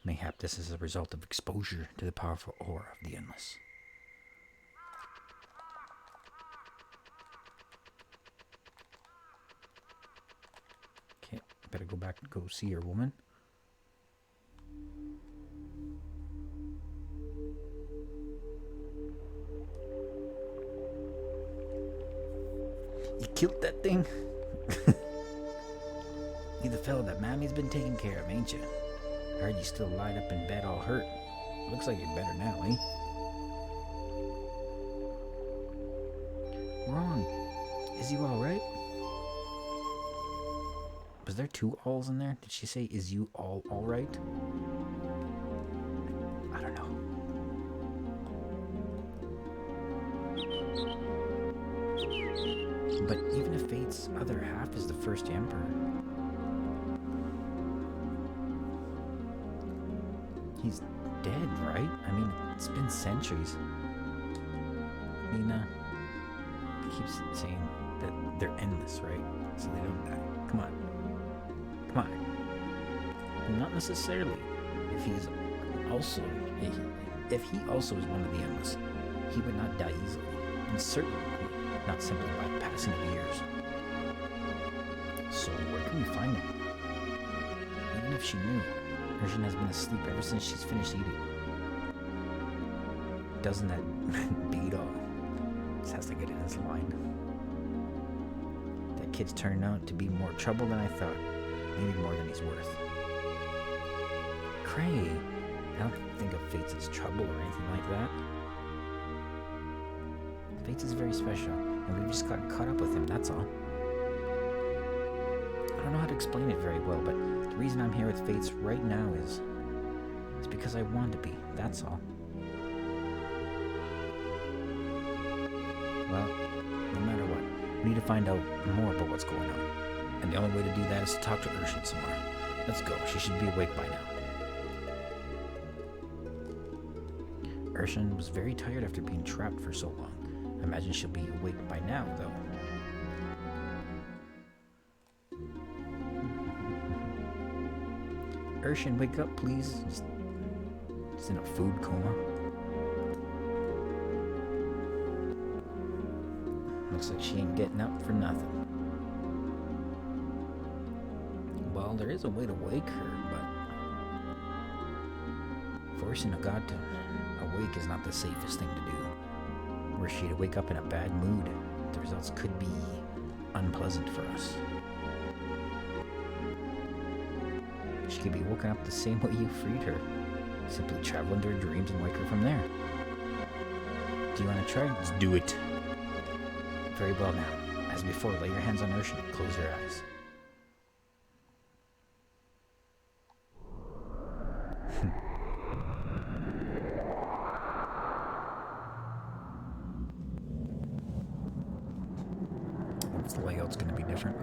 Mayhap this is a result of exposure to the powerful aura of the Endless. Okay, better go back and go see your woman. You killed that thing? You the fellow that Mammy's been taking care of, ain't you? I heard you still lied up in bed all hurt. Looks like you're better now, eh? Wrong. Is you alright? Was there 2 alls in there? Did she say, is you all alright? I don't know. But even if Fate's other half is the first emperor, he's dead, right? I mean, it's been centuries. Nina keeps saying that they're endless, right? So they don't die. Come on. Come on. Not necessarily. If he also is one of the endless, he would not die easily. And certainly not simply by passing of years. So where can we find him? Even if she knew, Ershin has been asleep ever since she's finished eating. Doesn't that beat all? Just has to get in his line. That kid's turning out to be more trouble than I thought. Maybe more than he's worth. Cray, I don't think of Fates as trouble or anything like that. Fates is very special, and we've just gotten caught up with him, that's all. I don't know how to explain it very well, but the reason I'm here with Fates right now is because I want to be, that's all. Well, no matter what, we need to find out more about what's going on. And the only way to do that is to talk to Ershin some more. Let's go, she should be awake by now. Ershin was very tired after being trapped for so long. I imagine she'll be awake by now, though. Ershin, wake up, please. Just in a food coma. Looks like she ain't getting up for nothing. Well, there is a way to wake her, but forcing a god to awake is not the safest thing to do. Were she to wake up in a bad mood, the results could be unpleasant for us. She could be woken up the same way you freed her. Simply travel into her dreams and wake her from there. Do you want to try? Let's do it. Very well now. As before, lay your hands on Ershin and close your eyes. This layout's going to be different.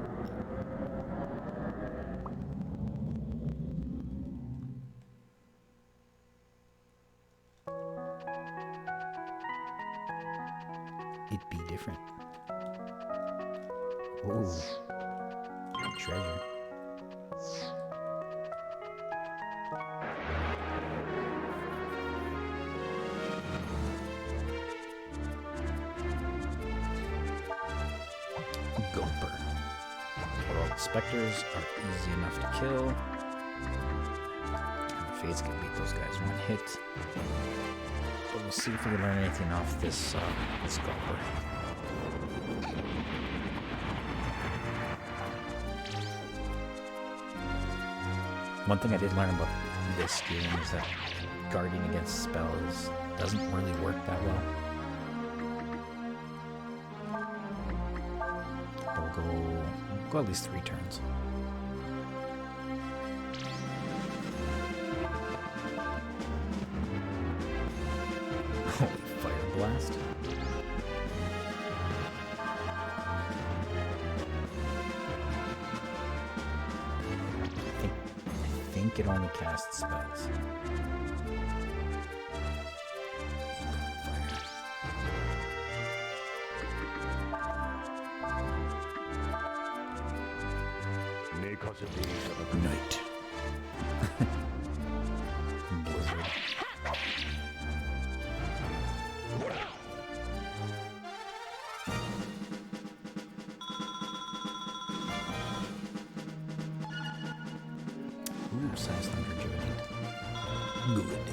It'd be different. Ooh, treasure. Gulper. All the specters are easy enough to kill. And the Fates can beat those guys one hit. But we'll see if we can learn anything off this Gulper. One thing I did learn about this game is that guarding against spells doesn't really work that well. We'll go at least 3 turns. Holy fire blast. I think it only casts spells. Night. Blizzard. Ooh, size thunder joint. Good.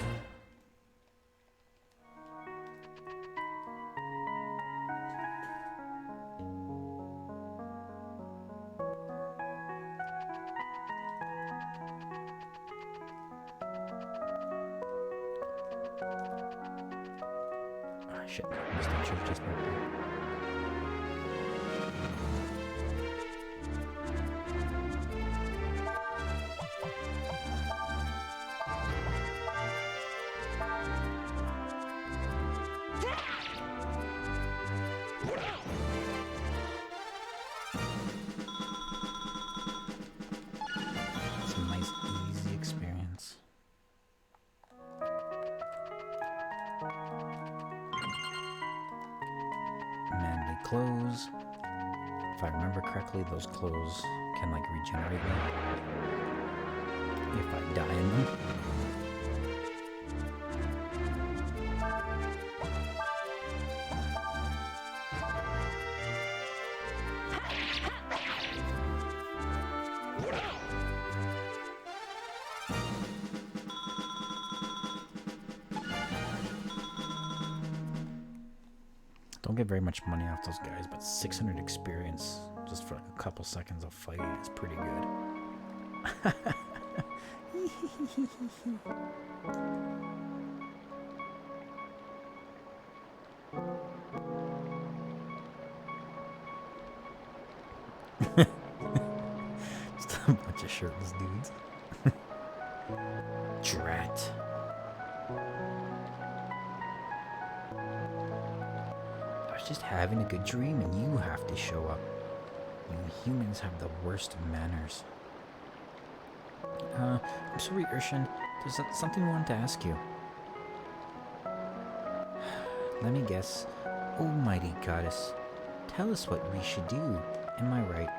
Shit, missed the church just right there. It's a nice, easy experience. Manly clothes. If I remember correctly, those clothes can like regenerate me if I die in them. Don't get very much money off those guys, but 600 experience just for like a couple seconds of fighting is pretty good. Just a bunch of shirtless dudes. Drat. Just having a good dream and you have to show up. You humans have the worst manners. I'm sorry, Ershin. There's something I wanted to ask you. Let me guess. Almighty goddess, tell us what we should do. Am I right?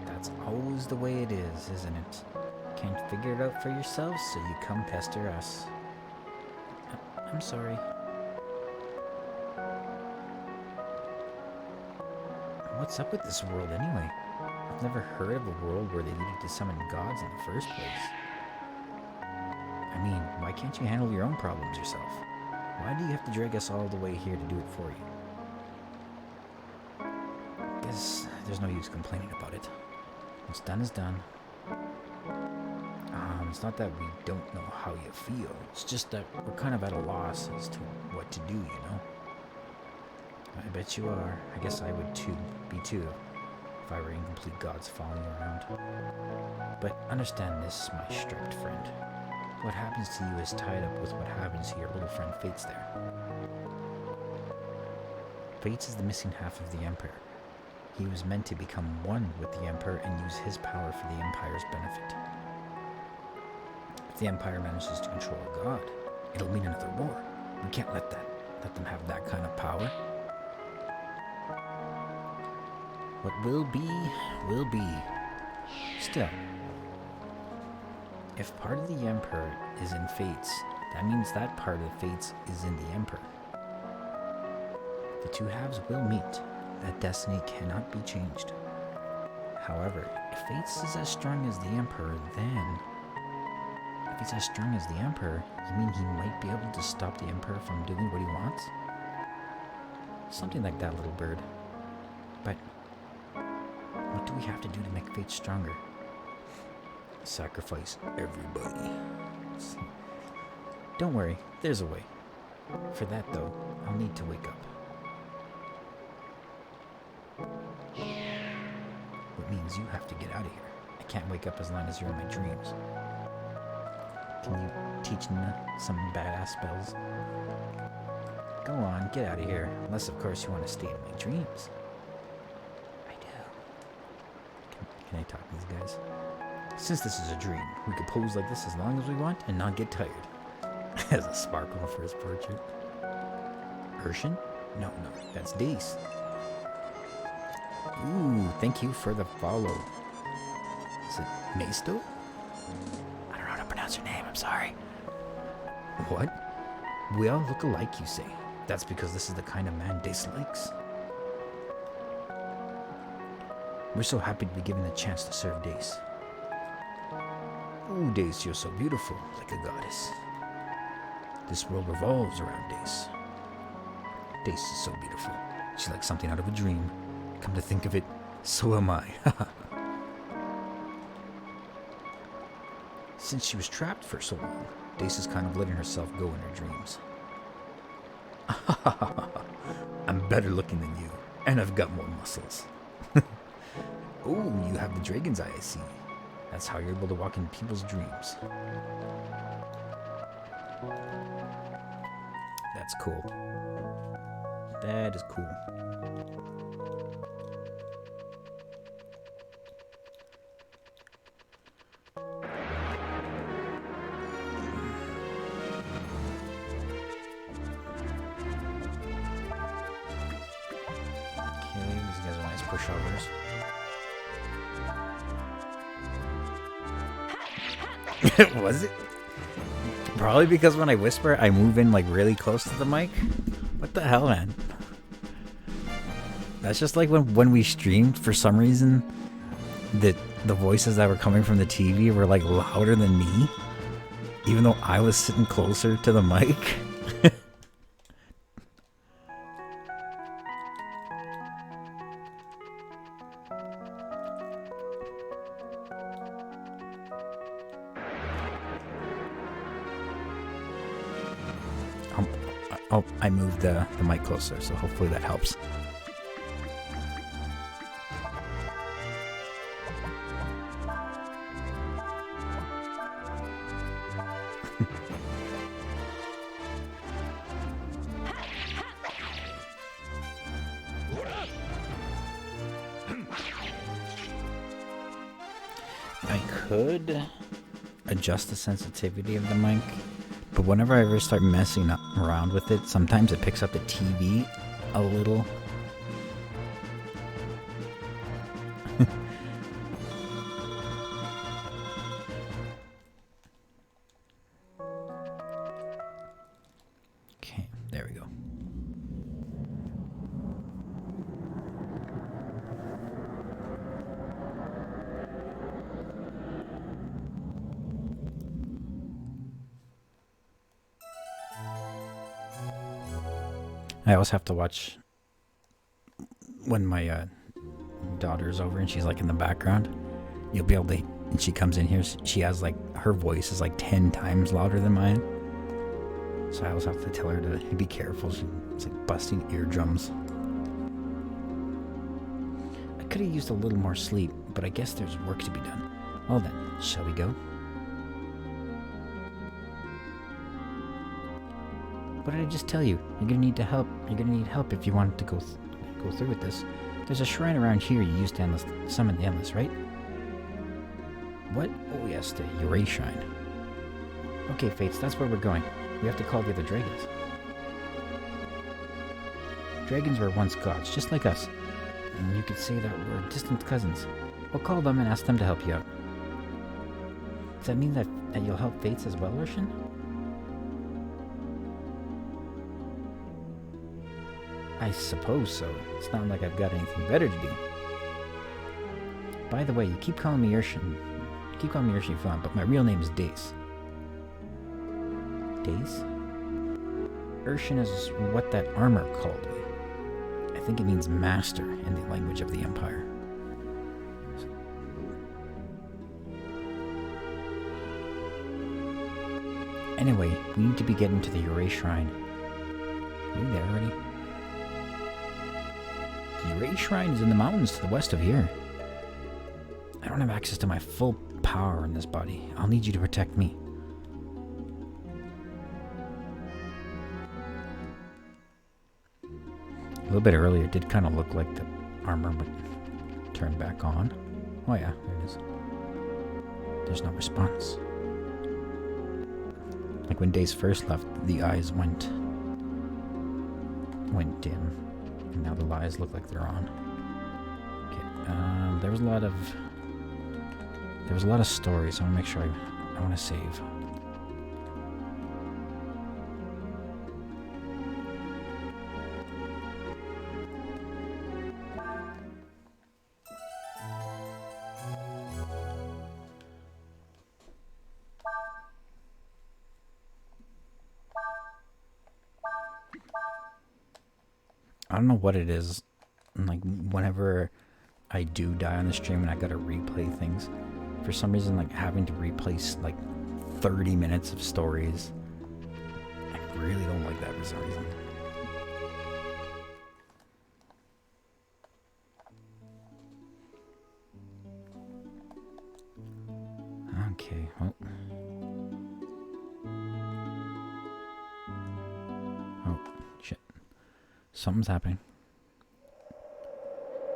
That's always the way it is, isn't it? Can't figure it out for yourselves, so you come pester us. I'm sorry. What's up with this world anyway? I've never heard of a world where they needed to summon gods in the first place. I mean, why can't you handle your own problems yourself? Why do you have to drag us all the way here to do it for you? Guess there's no use complaining about it. What's done is done. It's not that we don't know how you feel. It's just that we're kind of at a loss as to what to do, you know? I bet you are. I guess I would be too, if I were incomplete gods following around. But understand this, my striped friend. What happens to you is tied up with what happens to your little friend Fates there. Fates is the missing half of the Emperor. He was meant to become one with the Emperor and use his power for the Empire's benefit. If the Empire manages to control a god, it'll mean another war. We can't let them have that kind of power. What will be, will be. Still, if part of the Emperor is in Fates, that means that part of Fates is in the Emperor. The two halves will meet. That destiny cannot be changed. However, if Fates is as strong as the Emperor, then if he's as strong as the Emperor, you mean he might be able to stop the Emperor from doing what he wants? Something like that, little bird. But what do we have to do to make Fate stronger? Sacrifice everybody. Don't worry, there's a way. For that, though, I'll need to wake up. What means you have to get out of here. I can't wake up as long as you're in my dreams. Can you teach Nina some badass spells? Go on, get out of here. Unless, of course, you want to stay in my dreams. I do. Can I talk to these guys? Since this is a dream, we could pose like this as long as we want and not get tired. Has a sparkle for his portrait. Ershin? No, that's Deis. Ooh, thank you for the follow. Is it Maisto? I don't know how to pronounce your name, I'm sorry. What? We all look alike, you say. That's because this is the kind of man Deis likes. We're so happy to be given the chance to serve Deis. Oh, Deis, you're so beautiful, like a goddess. This world revolves around Deis. Deis is so beautiful. She's like something out of a dream. Come to think of it, so am I. Since she was trapped for so long, Deis is kind of letting herself go in her dreams. I'm better looking than you, and I've got more muscles. Oh, you have the dragon's eye, I see. That's how you're able to walk in people's dreams. That's cool. That is cool. Okay, these guys are nice pushovers. Was it? Probably because when I whisper, I move in like really close to the mic. What the hell, man? That's just like when we streamed, for some reason, the voices that were coming from the TV were like louder than me, even though I was sitting closer to the mic. Oh, I moved the mic closer, so hopefully that helps. I could adjust the sensitivity of the mic, but whenever I ever start messing around with it, sometimes it picks up the TV a little. Okay, there we go. I always have to watch when my daughter's over and she's like in the background. You'll be able to, and she comes in here, she has like, her voice is like 10 times louder than mine. So I always have to tell her to be careful. She's like busting eardrums. I could have used a little more sleep, but I guess there's work to be done. Well then, shall we go? What did I just tell you? You're gonna need help. You're gonna need help if you want to go through with this. There's a shrine around here you used to summon the endless, right? What? Oh yes, the Uray shrine. Okay, Fates, that's where we're going. We have to call the other dragons. Dragons were once gods, just like us. And you could say that we're distant cousins. We'll call them and ask them to help you out. Does that mean that you'll help Fates as well, Ershin? I suppose so. It's not like I've got anything better to do. By the way, you keep calling me Ershin. Keep calling me Ershin if you want, but my real name is Deis. Deis? Ershin is what that armor called me. I think it means master in the language of the Empire. Anyway, we need to be getting to the Uray Shrine. Are we there already? The Uray Shrine is in the mountains to the west of here. I don't have access to my full power in this body. I'll need you to protect me. A little bit earlier, it did kind of look like the armor would turn back on. Oh yeah, there it is. There's no response. Like when Deis first left, the eyes went dim. And now the eyes look like they're on. Okay, there was a lot of stories. I want to make sure I want to save. I don't know what it is, like whenever I do die on the stream and I gotta replay things, For some reason, like having to replace like 30 minutes of stories. I really don't like that for some reason. Okay, well. Oh, shit. Something's happening.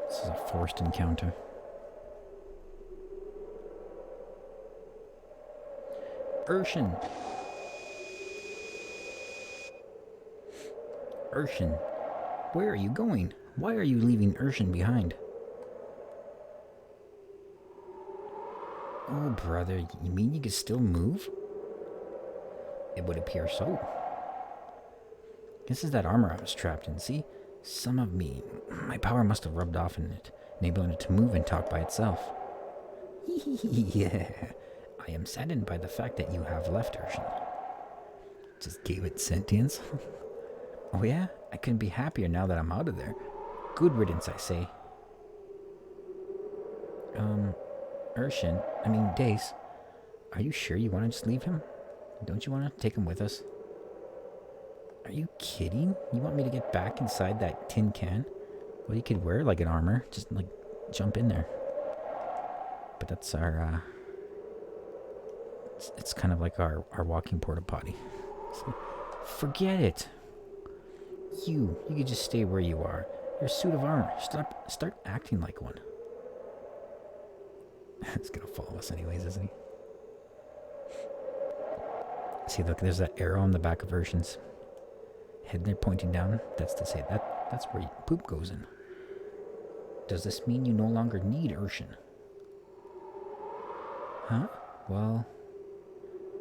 This is a forced encounter. Ershin! Ershin, where are you going? Why are you leaving Ershin behind? Oh, brother, you mean you can still move? It would appear so. This is that armor I was trapped in, see? Some of my power must have rubbed off in it, enabling it to move and talk by itself. Yeah, I am saddened by the fact that you have left, Ershin. Just gave it sentience? Oh yeah? I couldn't be happier now that I'm out of there. Good riddance, I say. Deis, are you sure you want to just leave him? Don't you want to take him with us? Are you kidding? You want me to get back inside that tin can? Well, you could wear like an armor. Just like jump in there. But that's our, it's kind of like our walking porta potty. So, forget it. You could just stay where you are. You're a suit of armor. Start acting like one. He's gonna follow us anyways, isn't he? See, look, there's that arrow on the back of Ershin's head there pointing down. That's to say that's where poop goes in. Does this mean you no longer need Ershin? Huh? Well,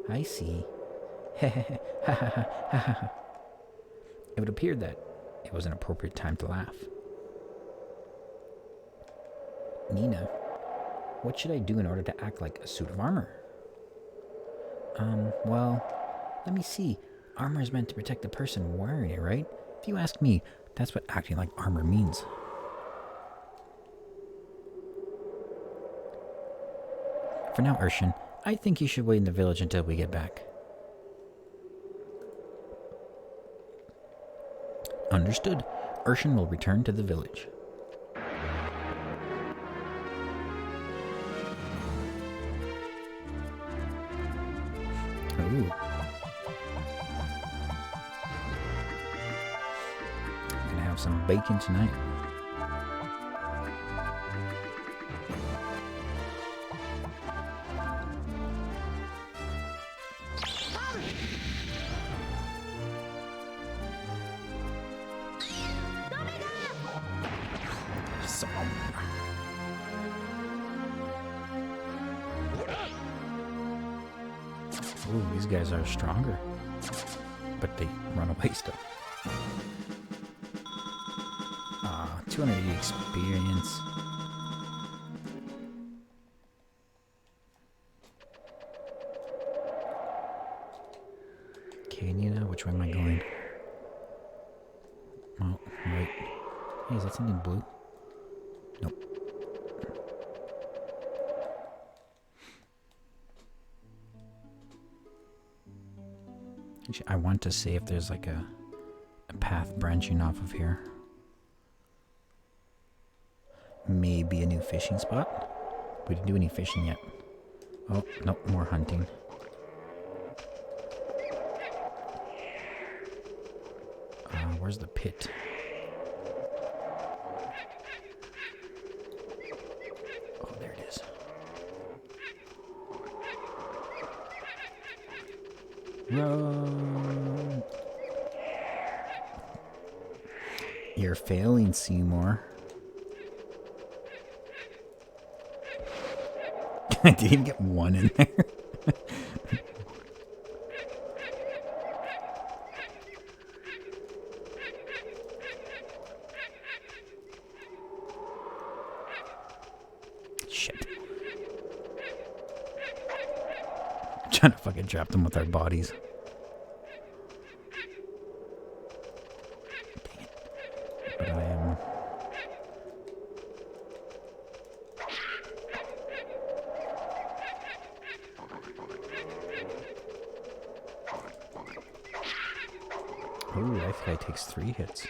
I see. It would appear that it was an appropriate time to laugh. Nina, what should I do in order to act like a suit of armor? Well, let me see. Armor is meant to protect the person wearing it, right? If you ask me, that's what acting like armor means. For now, Ershin, I think you should wait in the village until we get back. Understood. Ershin will return to the village. Ooh. Gonna have some bacon tonight. Ooh, these guys are stronger, but they run away still. 280 experience. Okay, Nina, which way am I going? Oh, right. Hey, is that something blue? Nope. I want to see if there's like a path branching off of here. Maybe a new fishing spot? We didn't do any fishing yet. Oh, no, more hunting. Where's the pit? Oh, there it is. Run! You're failing, Seymour. I didn't even get one in there. Shit. I'm trying to fucking trap them with our bodies. Dang it. But I am... Ooh, that guy takes 3 hits.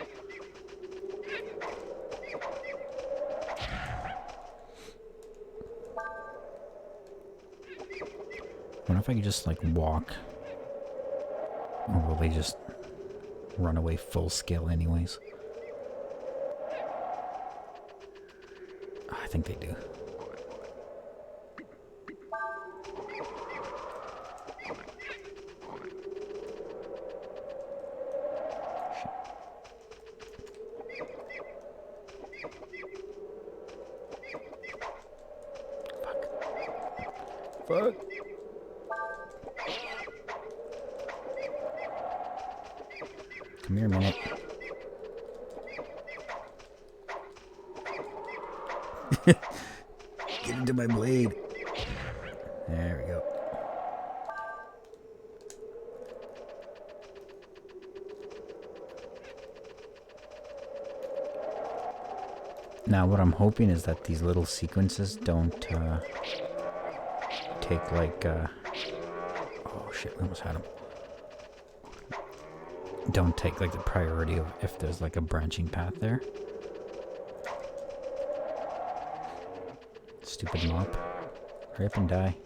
What if I could just, like, walk? Or will they just run away full scale anyways? Oh, I think they do. Fuck. Come here a minute. Get into my blade. There we go. Now what I'm hoping is that these little sequences don't take like oh shit, we almost had him. Don't take like the priority of if there's like a branching path there. Stupid mop. Hurry up and die.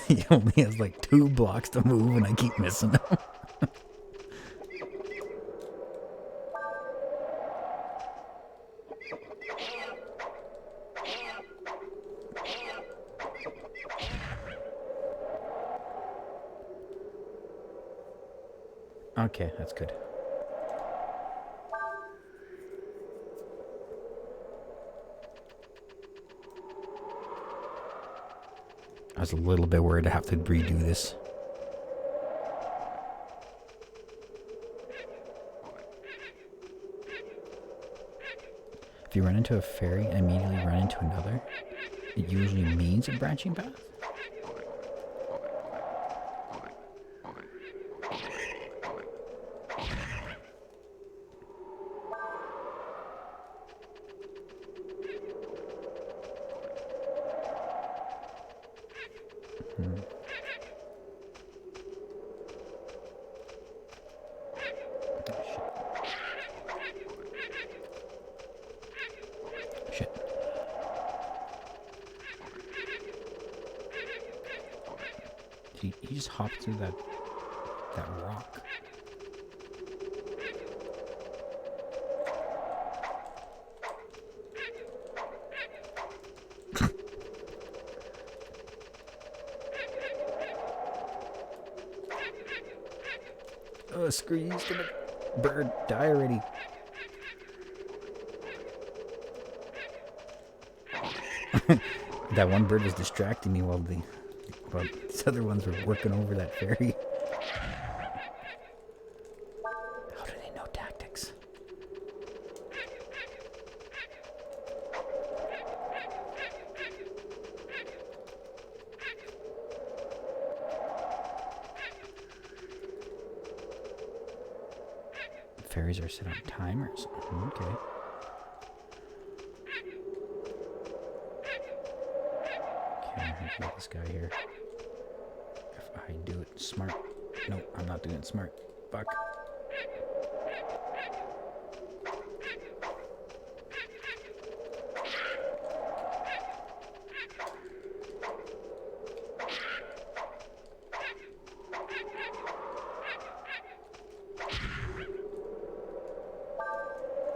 He only has like 2 blocks to move and I keep missing him. Okay, that's good. I was a little bit worried to have to redo this. If you run into a fairy and immediately run into another, it usually means a branching path. Shit. He just hopped through that rock. Oh, screw you, stupid bird. Die already. That one bird was distracting me while these other ones were working over that fairy. How do they know tactics? Fairies are set on timers. Okay. Get this guy here. If I do it smart. No, I'm not doing it smart. Fuck.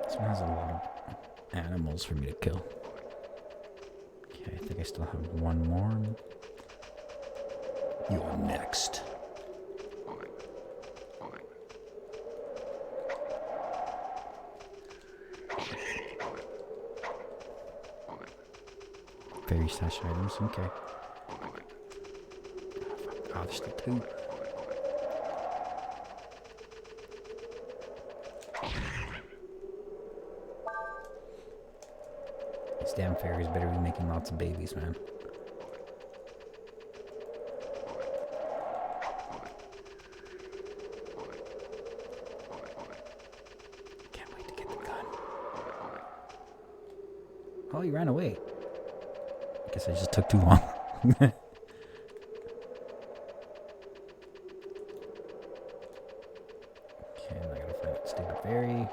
This one has a lot of animals for me to kill. Okay, I think I still have one more. You're next. fairy stash items. Okay. Oh, there's still 2. These damn fairies better be making lots of babies, man. Can't wait to get the gun. Oh, he ran away. I guess I just took too long. Okay, now I gotta find that stupid fairy.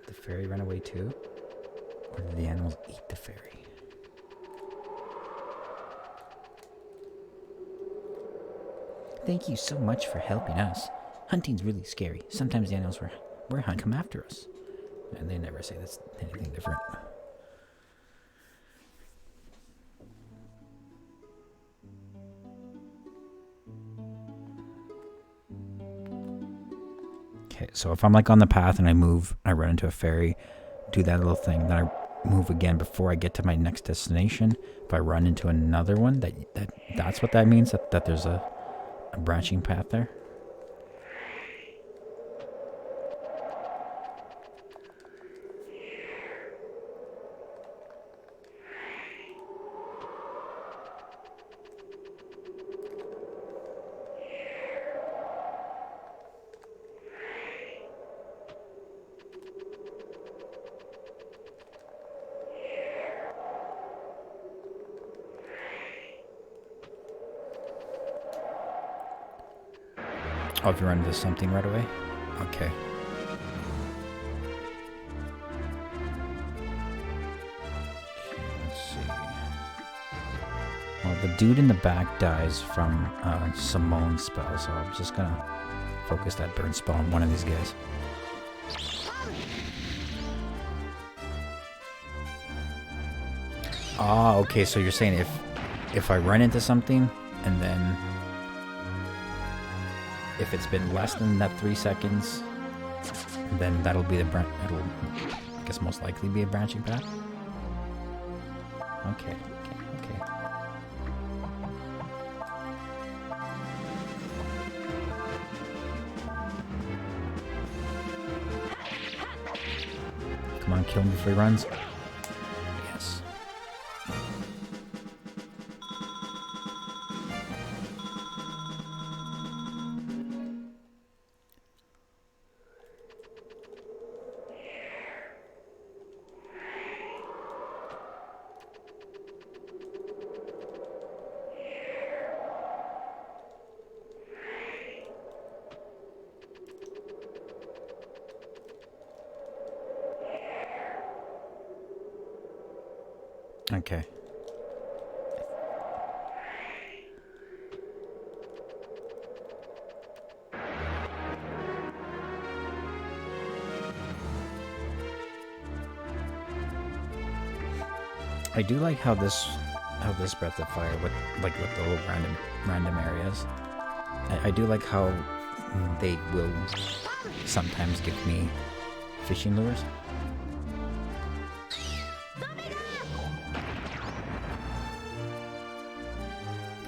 The fairy ran away too? Or did the animals eat the fairy? Thank you so much for helping us. Hunting's really scary. Sometimes the animals we're hunting come after us. And they never say that's anything different. Okay, so if I'm like on the path and I move, I run into a fairy, do that little thing, then I move again before I get to my next destination. If I run into another one, that's what that means, that there's a branching path there. Oh, if you run into something right away? Okay. Let's see. Well, the dude in the back dies from Simone's spell, so I'm just gonna focus that burn spell on one of these guys. Ah, okay, so you're saying if I run into something and then if it's been less than that 3 seconds, then that'll be it'll, I guess, most likely be a branching path. Okay. Come on, kill him before he runs. Yes. Okay. I do like how this Breath of Fire with the little random areas. I do like how they will sometimes give me fishing lures.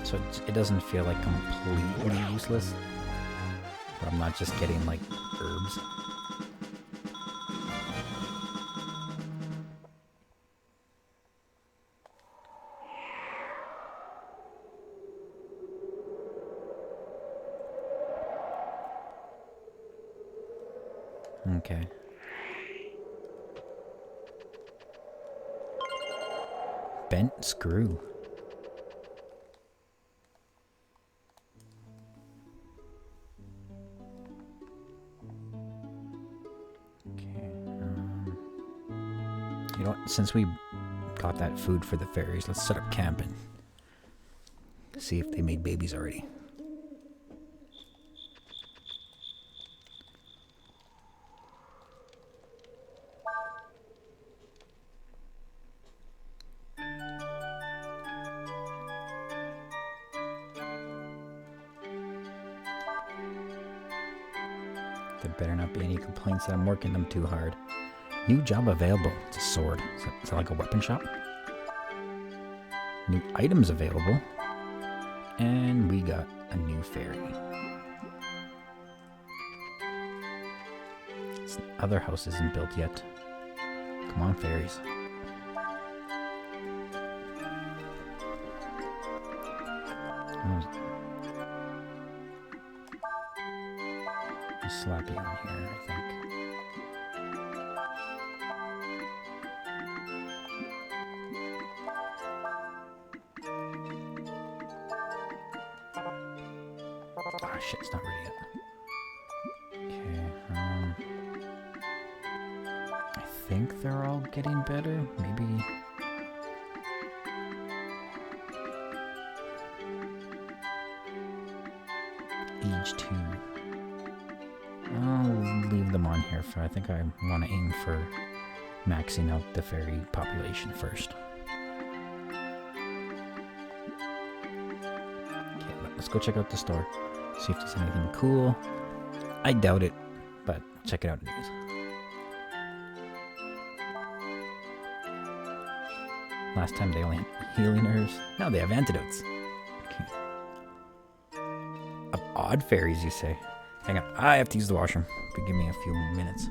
So it doesn't feel like completely useless, but I'm not just getting like herbs. Okay. Bent screw. You know what? Since we got that food for the fairies, let's set up camp and see if they made babies already. There better not be any complaints that I'm working them too hard. New job available. It's a sword. Is that like a weapon shop? New items available. And we got a new fairy. This other house isn't built yet. Come on, fairies. I'll slap you on here, I think. Ah, shit, it's not ready yet. Okay, I think they're all getting better. Maybe. Age 2. I'll leave them on here for. I think I want to aim for maxing out the fairy population first. Okay, but let's go check out the store. See if there's anything cool. I doubt it, but check it out anyways. Last time they only had healing herbs. Now they have antidotes. Okay. Of odd fairies, you say? Hang on, I have to use the washroom. But give me a few minutes.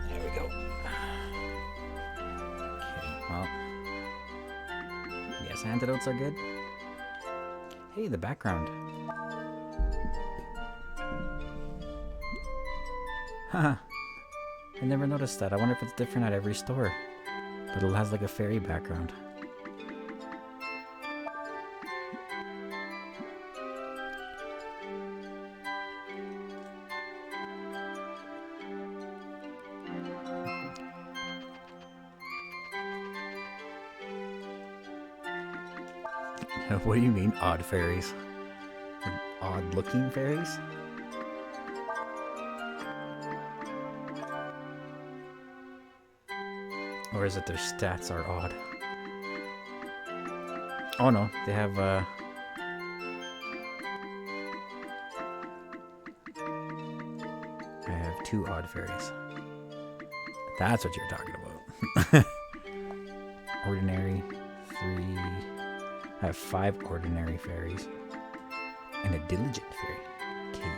There we go. Okay, well. Yes, antidotes are good. Hey, the background. Haha. I never noticed that. I wonder if it's different at every store. But it has like a fairy background. What do you mean, odd fairies? Like, odd-looking fairies? Or is it their stats are odd? Oh no, they have, I have 2 odd fairies. That's what you're talking about. Ordinary, 3... I have 5 ordinary fairies and a diligent fairy. Okay.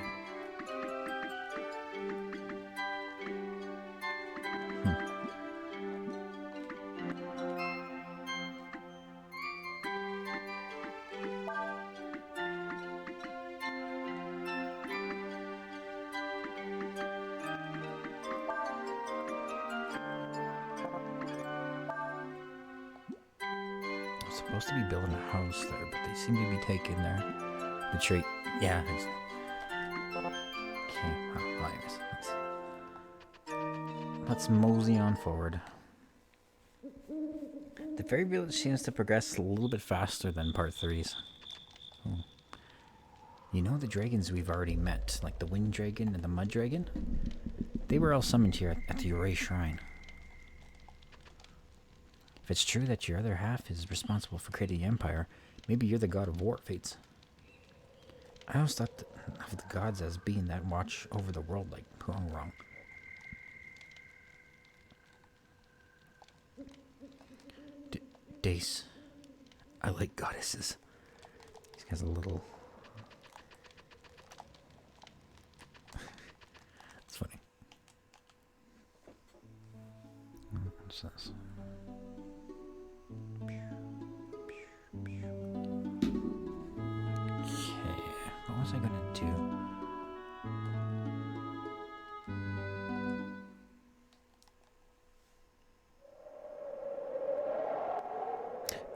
Supposed to be building a house there, but they seem to be taking the tree. Yeah. Okay. Well, anyways, let's mosey on forward. The fairy village seems to progress a little bit faster than part 3's. Oh. You know the dragons we've already met, like the wind dragon and the mud dragon? They were all summoned here at the Uray Shrine. If it's true that your other half is responsible for creating the Empire, Maybe you're the god of war, Fates. I always thought of the gods as being that watch over the world, like, who I'm wrong. Deis. I like goddesses. He has a little... It's funny. What's this? Okay, what was I gonna do?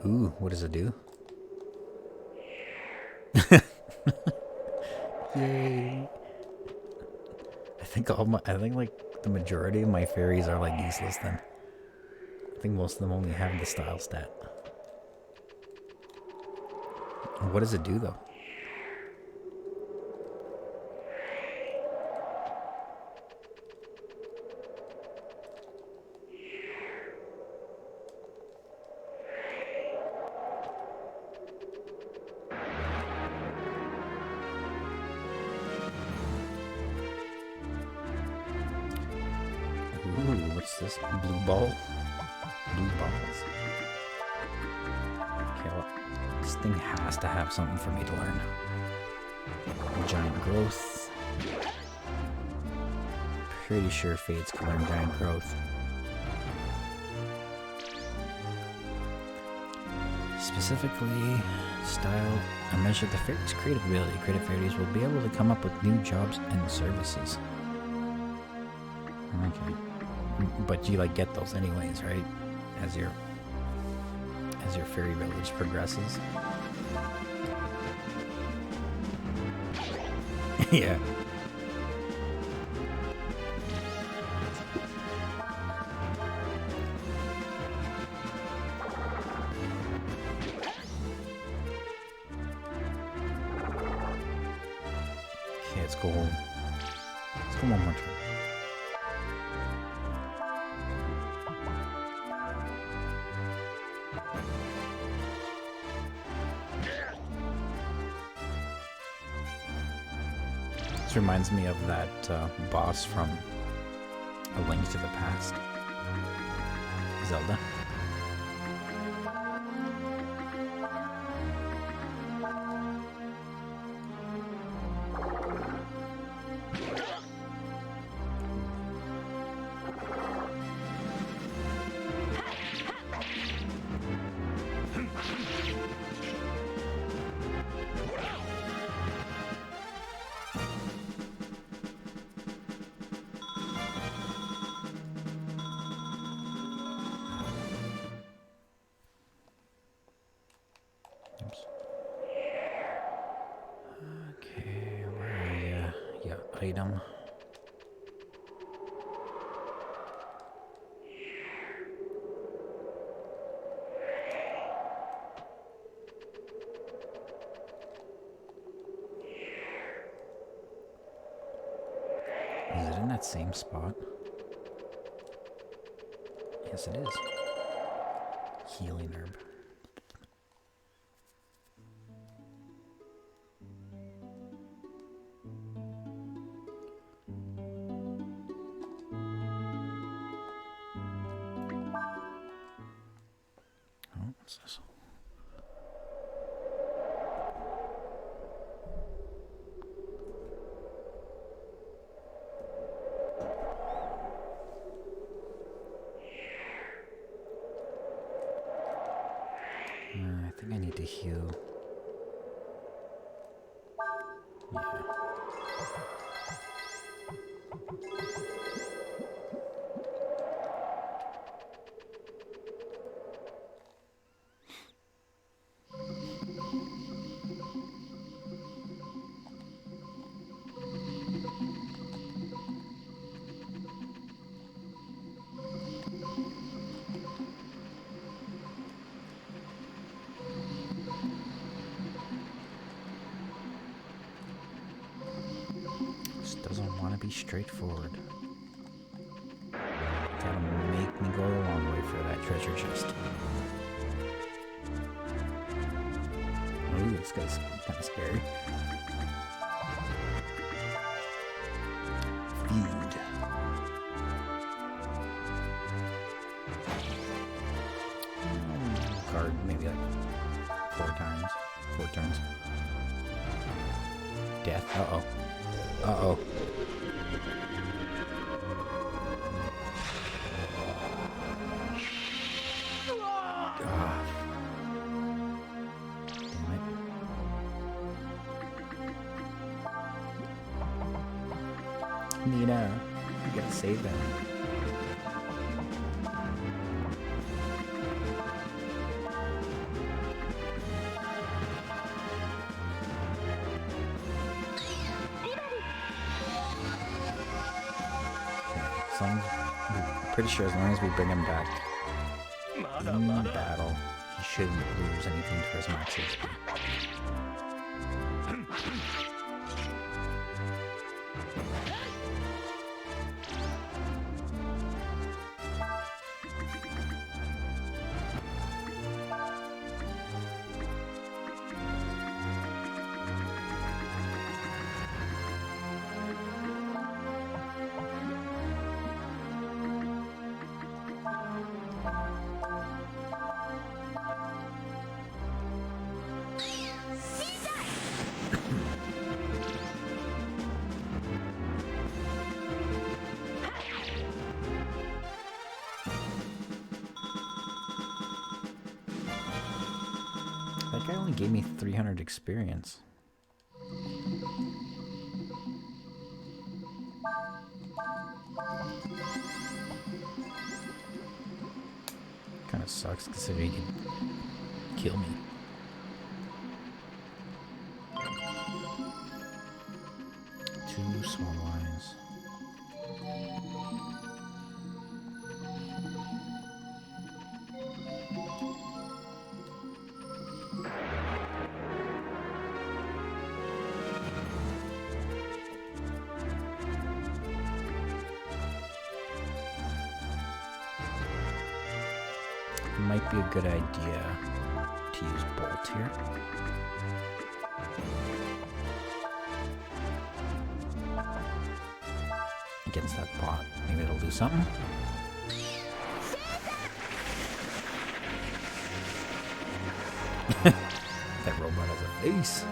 Ooh, what does it do? Yay! I think like the majority of my fairies are like useless then. I think most of them only have the style stat. What does it do though? Ooh, what's this? Blue ball? Blue balls. Okay, well, this thing has to have something for me to learn. Giant growth. Pretty sure Fates can learn giant growth. Specifically, style, I measured the fairies' creative ability. Creative fairies will be able to come up with new jobs and services. Okay. But you like get those anyways, right? As your fairy village progresses. Yeah. Okay, let's go home. Let's go one more time. This reminds me of that boss from A Link to the Past. Zelda. Okay, where are you? Yeah, item. Is it in that same spot? Yes, it is. Healing herb. Oh, what's this? I think I need to heal. Yeah. Doesn't want to be straightforward. Gotta make me go a long way for that treasure chest. This guy's kind of scary. Feud. Card maybe like 4 turns. Death. Uh-oh. Uh-oh. Nina, you gotta save them. I'm pretty sure as long as we bring him back in battle, he shouldn't lose anything for his max HP. That guy only gave me 300 experience. Kind of sucks considering he can kill me. Two small lines. Might be a good idea to use bolt here. Against that bot. Maybe it'll do something. That robot has a face.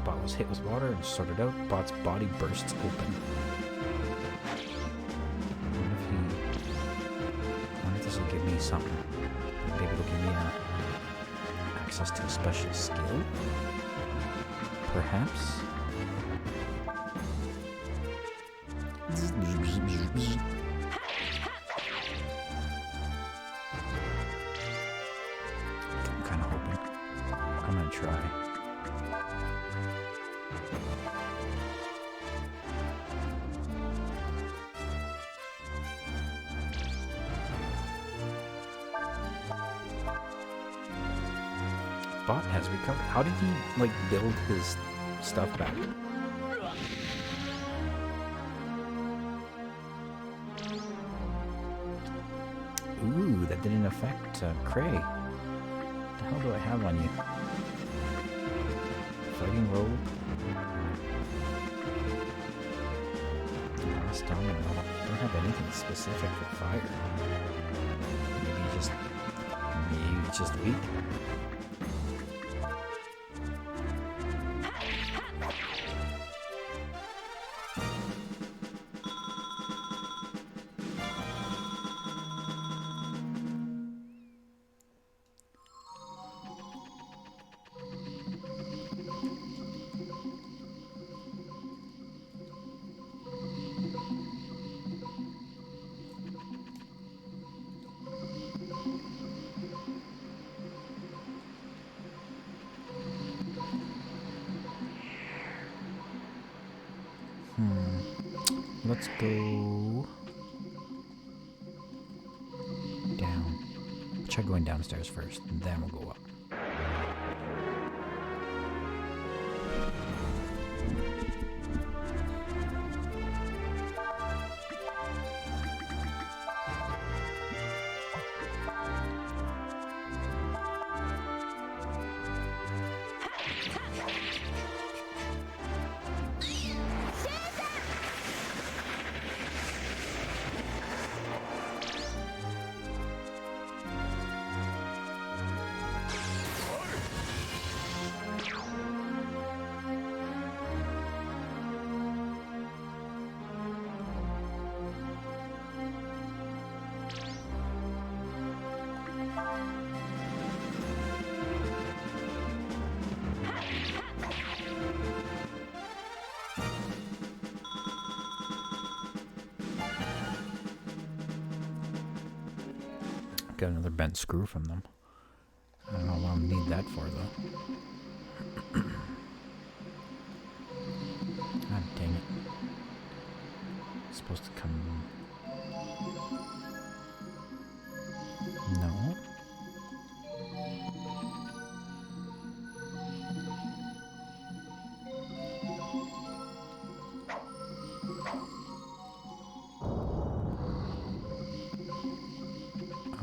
Bot was hit with water and sorted out. Bot's body bursts open. I wonder if this will give me something. Maybe it'll give me access to a special skill? Perhaps? I'm kind of hoping. I'm gonna try. Bot has recovered. How did he, like, build his stuff back? Ooh, that didn't affect Cray. What the hell do I have on you? Fighting roll. Stamina. I don't have anything specific for fire. Maybe it's just weak. Let's go down. Try going downstairs first, and then we'll go up. Got another bent screw from them. I don't know what I'll need that for, though. God dang it. It's supposed to come... No.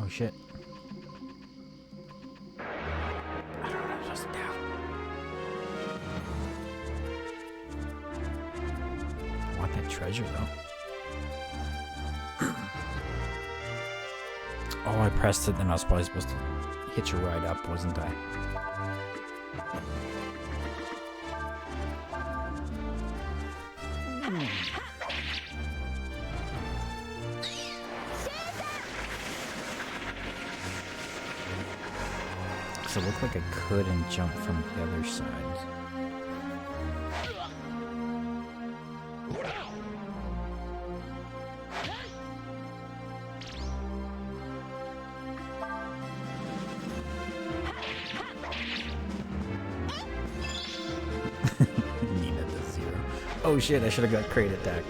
Oh shit. I don't know, just down. I want that treasure though. Oh, I pressed it, then I was probably supposed to hitch a ride up, wasn't I? So it looked like I couldn't jump from the other side. Nina does 0. Oh shit, I should have got crate attack.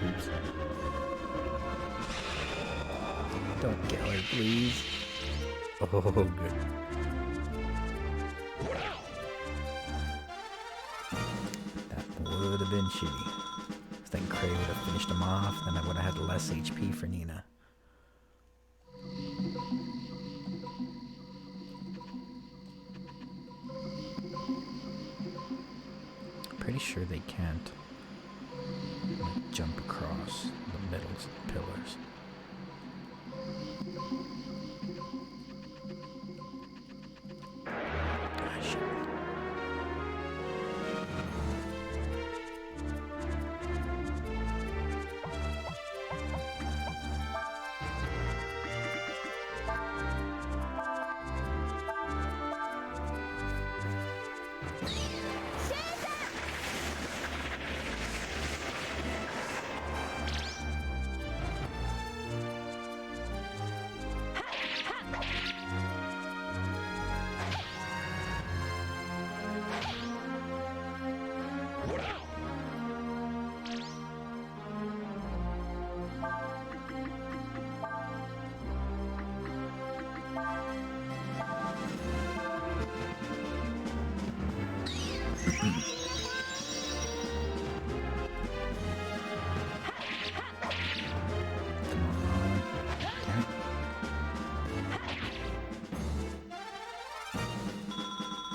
Oops. Don't kill her, please. Oh, good. That would have been shitty. If then Cray would have finished him off, then I would have had less HP for Nina. Pretty sure they can't jump across the middle pillars.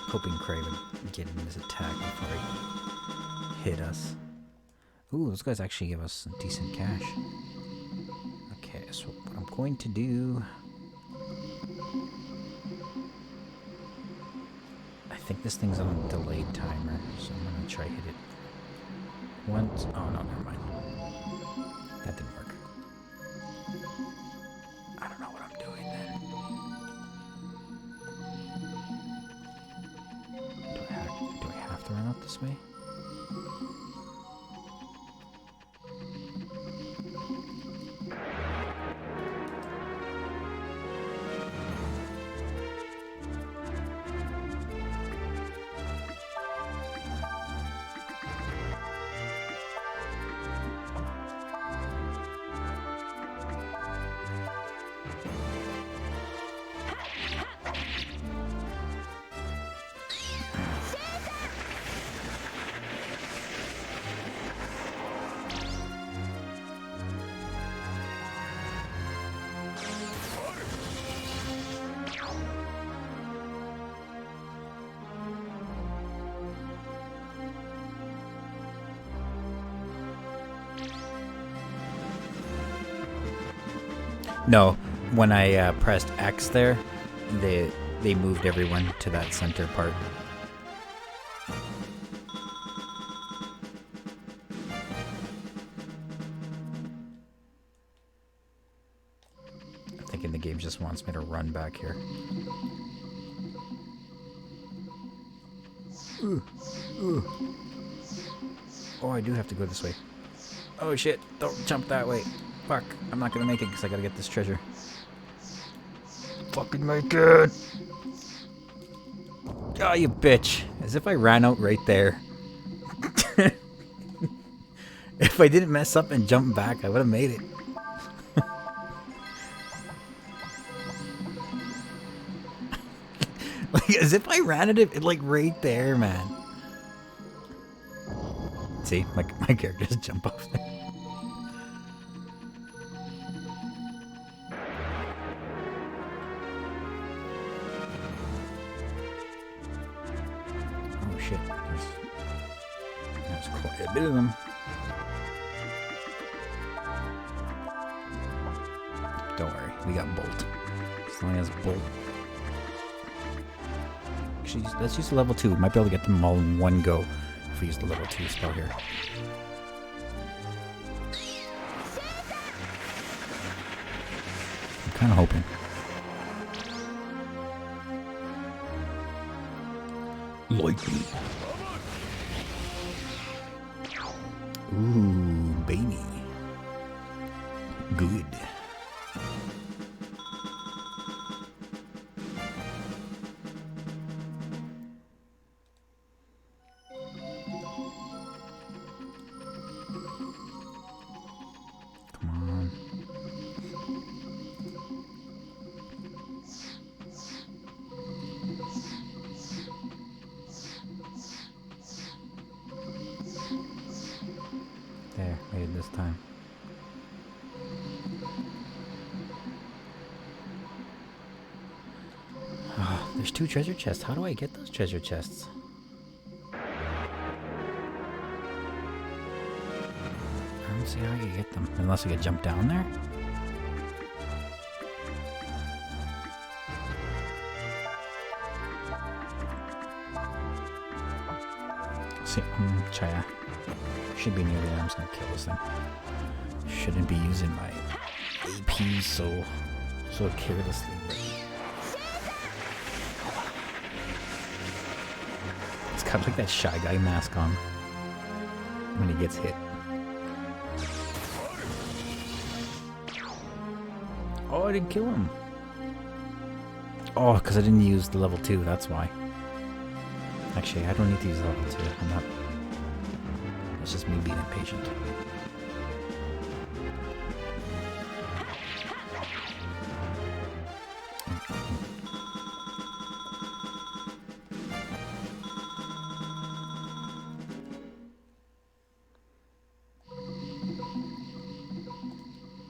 Hoping Cray would get in his attack before he hit us. Ooh, those guys actually give us decent cash. Okay, so what I'm going to do... I think this thing's on a delayed timer, so I'm going to try hit it once. Oh, no, never mind. That didn't work. I don't know what I'm doing then. Do I have to run up this way? No, when I pressed X there, they moved everyone to that center part. I'm thinking the game just wants me to run back here. Oh, I do have to go this way. Oh shit, don't jump that way. Fuck, I'm not gonna make it because I gotta get this treasure. fucking make it! Oh, you bitch. As if I ran out right there. If I didn't mess up and jump back, I would have made it. Like, as if I ran at it, like, right there, man. See, my character just jump off there. Oh, shit. There's quite a bit of them. Don't worry, we got Bolt. As long as Bolt. Actually, let's use the level 2. We might be able to get them all in one go if we use the level 2 spell here. I'm kind of hoping. Lightning. Ooh, baby. Good. There, made it this time. Oh, there's 2 treasure chests. How do I get those treasure chests? I don't see how I can get them. Unless I could jump down there? See, Chaya. Should be near there. I'm just gonna kill this thing. Shouldn't be using my AP so carelessly. It's got like that Shy Guy mask on when he gets hit. Oh, I didn't kill him. Oh, because I didn't use the level 2. That's why. Actually, I don't need to use level 2. I'm not. It's just me being impatient.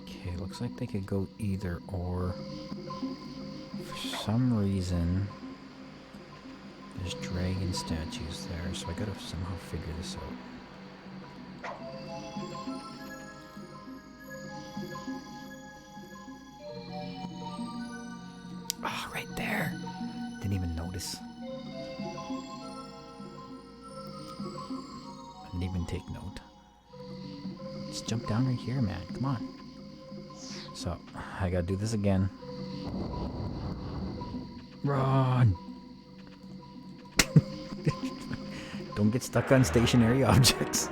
Okay, looks like they could go either or. For some reason, there's dragon statues there, so I gotta somehow figure this out. Oh, right there. Didn't even notice. I didn't even take note. Just jump down right here, man. Come on. So, I gotta do this again. Run! Don't get stuck on stationary objects.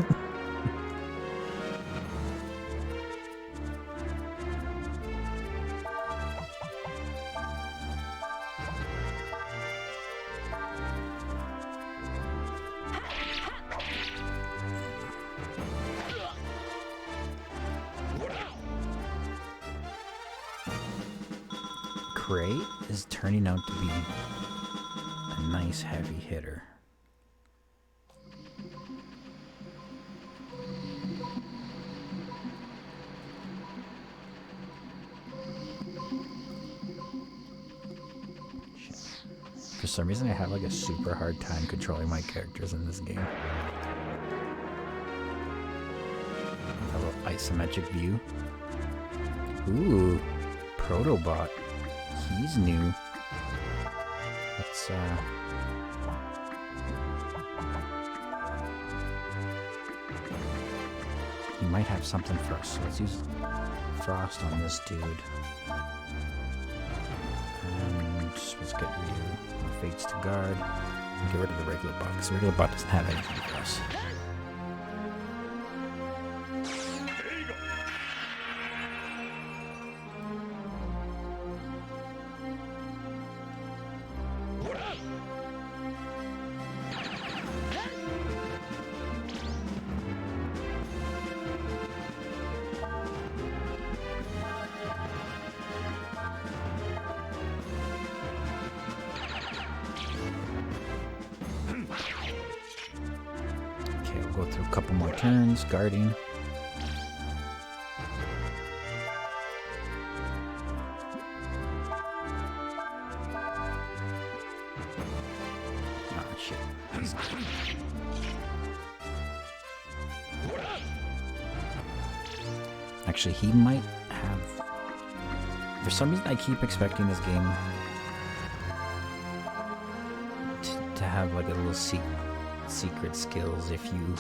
Crate is turning out to be a nice heavy hitter. For some reason I have like a super hard time controlling my characters in this game. A little isometric view. Ooh, Protobot. He's new. Let's he might have something for us, so let's use Frost on this dude. And let's get rid of Fates to Guard and get rid of the regular bot, because the regular bot doesn't have anything for us. go through a couple more turns, guarding. Oh, shit. Actually, he might have... For some reason, I keep expecting this game to have like a little secret skills if you...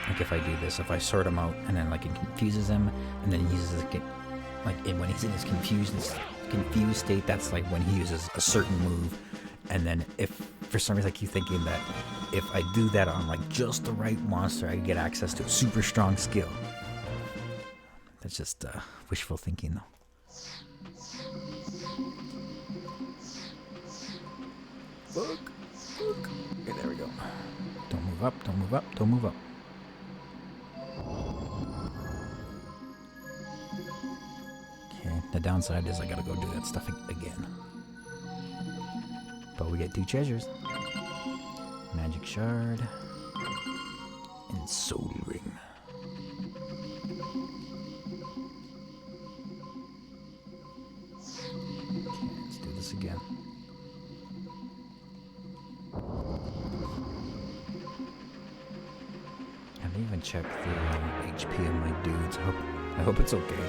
Like if I do this, if I sort him out and then like it confuses him and then he uses it, like when he's in his confused state, that's like when he uses a certain move. And then if for some reason I keep thinking that if I do that on like just the right monster, I get access to a super strong skill. That's just wishful thinking though. Look. Okay, there we go. Don't move up, don't move up, don't move up. Okay, the downside is I gotta go do that stuff again. But we get 2 treasures. Magic shard. And soul ring. Okay, let's do this again. I haven't even checked the HP of my dudes. I hope it's okay.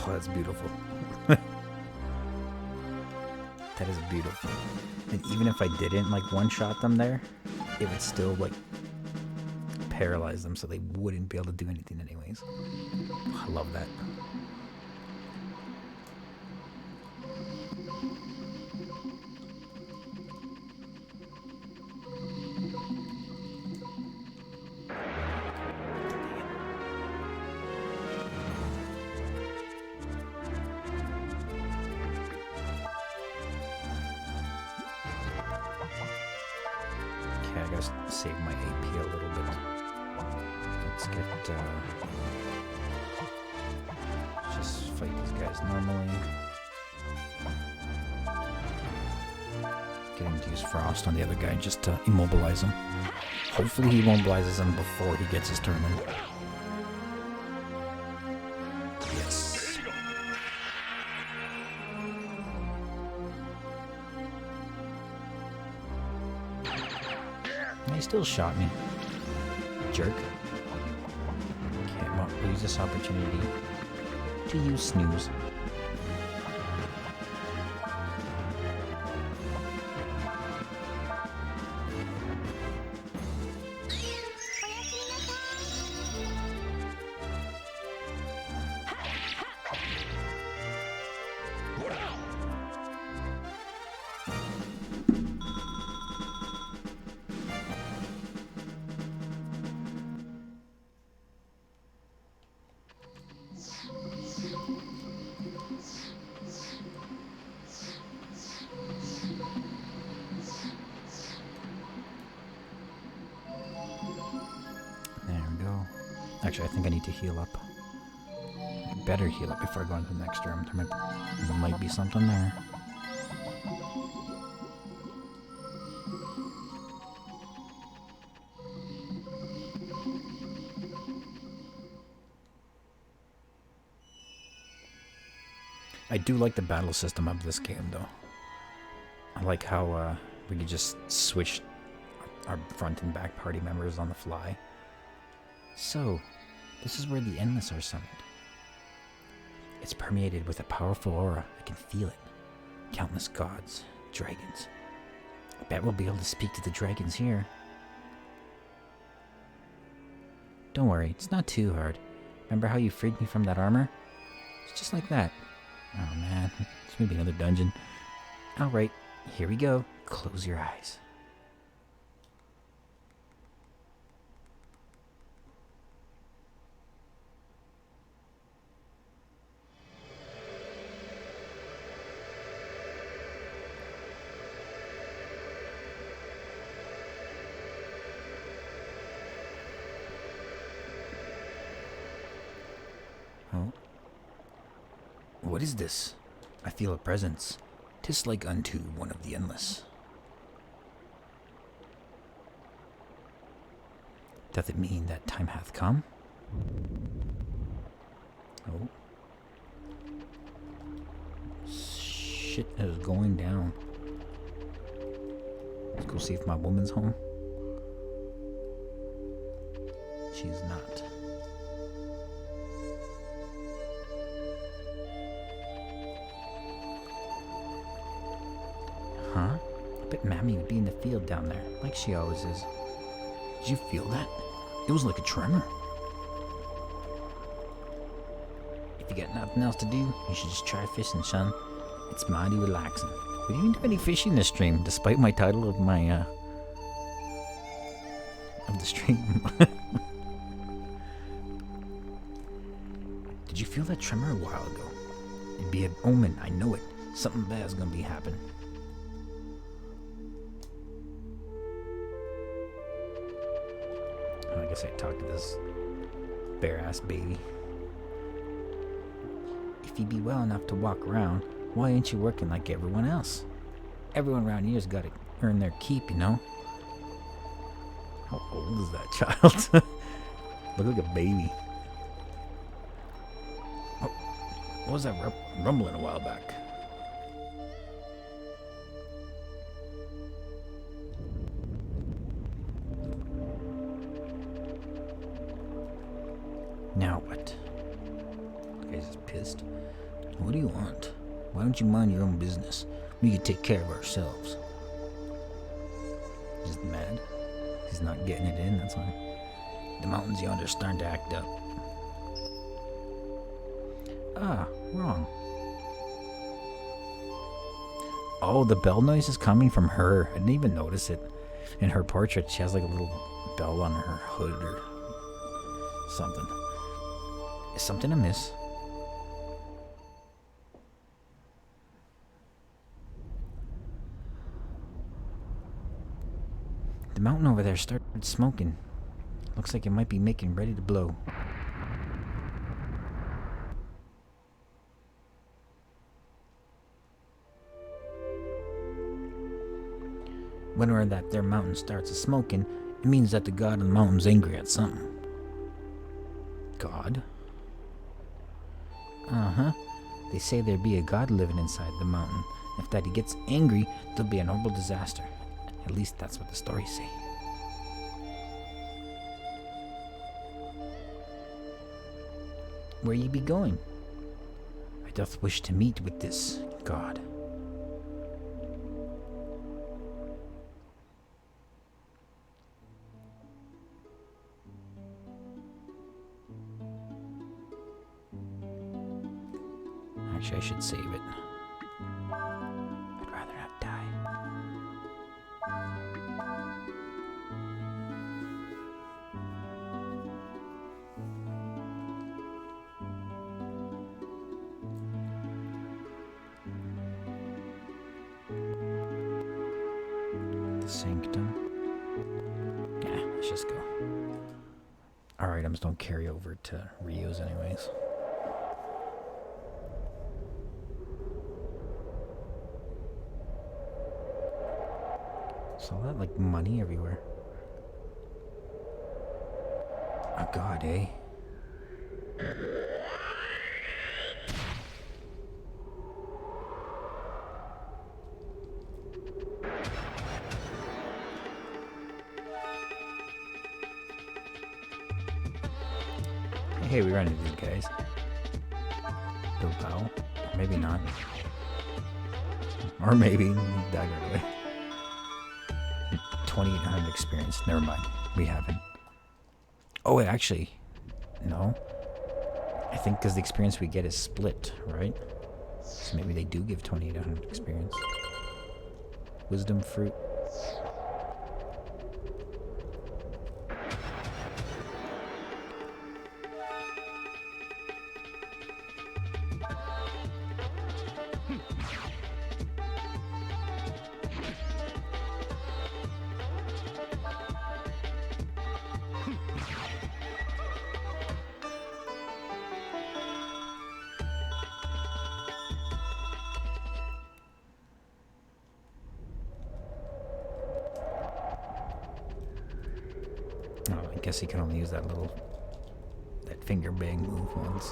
Oh, that's beautiful. That is beautiful. And even if I didn't like one-shot them there, it would still like paralyze them so they wouldn't be able to do anything anyways. I love that. Okay, I gotta save my AP a little bit. Let's get, just fight these guys normally. Get him to use Frost on the other guy just to immobilize him. Hopefully he immobilizes him before he gets his turn in. Yes. He still shot me. Jerk. Okay, well, we'll use this opportunity to use snooze. Actually, I think I need to heal up. I better heal up before I go into the next room. There might be something there. I do like the battle system of this game, though. I like how we can just switch our front and back party members on the fly. So, this is where the Endless are summoned. It's permeated with a powerful aura. I can feel it. Countless gods, dragons. I bet we'll be able to speak to the dragons here. Don't worry, it's not too hard. Remember how you freed me from that armor? It's just like that. Oh man, it's gonna be another dungeon. Alright, here we go. Close your eyes. Oh. What is this? I feel a presence. 'Tis like unto one of the endless. Doth it mean that time hath come? Oh. Shit is going down. Let's go see if my woman's home. She's not. Huh? I bet Mammy would be in the field down there, like she always is. Did you feel that? It was like a tremor. If you got nothing else to do, you should just try fishing, son. It's mighty relaxing. We didn't do any fishing this stream, despite my title of my, of the stream. Did you feel that tremor a while ago? It'd be an omen, I know it. Something bad's gonna be happening. I guess I talked to this bare-ass baby. If you be well enough to walk around, why ain't you working like everyone else? Everyone around here's got to earn their keep, you know? How old is that child? Look like a baby. Oh, what was that rumbling a while back? Now what? The guy's just pissed. What do you want? Why don't you mind your own business? We can take care of ourselves. Just mad. He's not getting it in, that's why. The mountains yonder are starting to act up. Ah, wrong. Oh, the bell noise is coming from her. I didn't even notice it. In her portrait, she has like a little bell on her hood or something. Is something amiss? The mountain over there started smoking. Looks like it might be making ready to blow. Whenever that their mountain starts smoking, it means that the god of the mountain's angry at something. God? Uh-huh. They say there be a god living inside the mountain. If that he gets angry, there'll be an horrible disaster. At least that's what the stories say. Where ye be going? I doth wish to meet with this god. Actually, I should save it. I'd rather not die. The sanctum. Yeah, let's just go. Our items don't carry over to Rio's anyways. Saw that like money everywhere. Oh god, eh? Hey, we run into these guys. Bilbao. Maybe not. Or maybe he died right away. 2800 experience. Never mind. We haven't. Oh, wait, actually. No. I think because the experience we get is split, right? So maybe they do give 2800 experience. wisdom fruit. Oh, I guess he can only use that finger bang move once.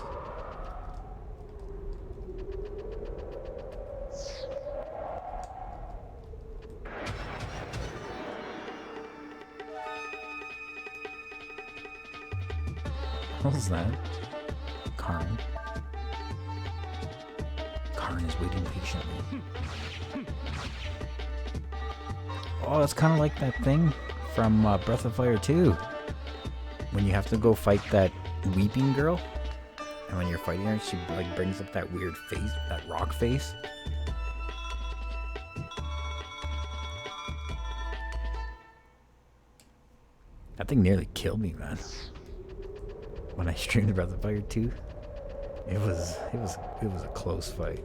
What was that? Karn. Karn is waiting patiently. Oh, it's kind of like that thing from Breath of Fire 2. When you have to go fight that weeping girl, and when you're fighting her, she like brings up that weird face, that rock face. That thing nearly killed me, man. When I streamed Breath of Fire 2, it was a close fight.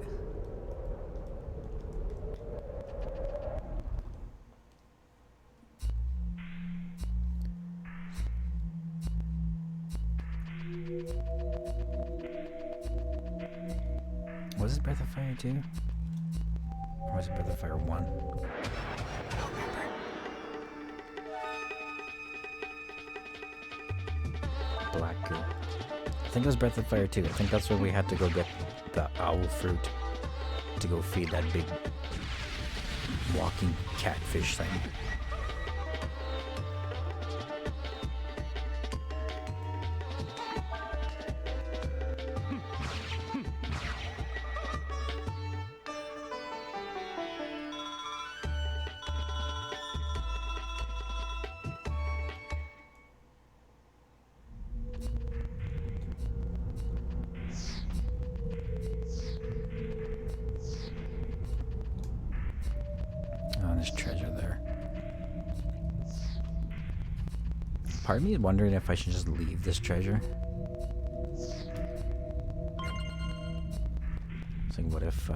Was it Breath of Fire 2? Or was it Breath of Fire 1? I don't remember. Black goo. I think it was Breath of Fire 2. I think that's where we had to go get the owl fruit to go feed that big walking catfish thing. There's treasure there. Part of me is wondering if I should just leave this treasure. It's like, what if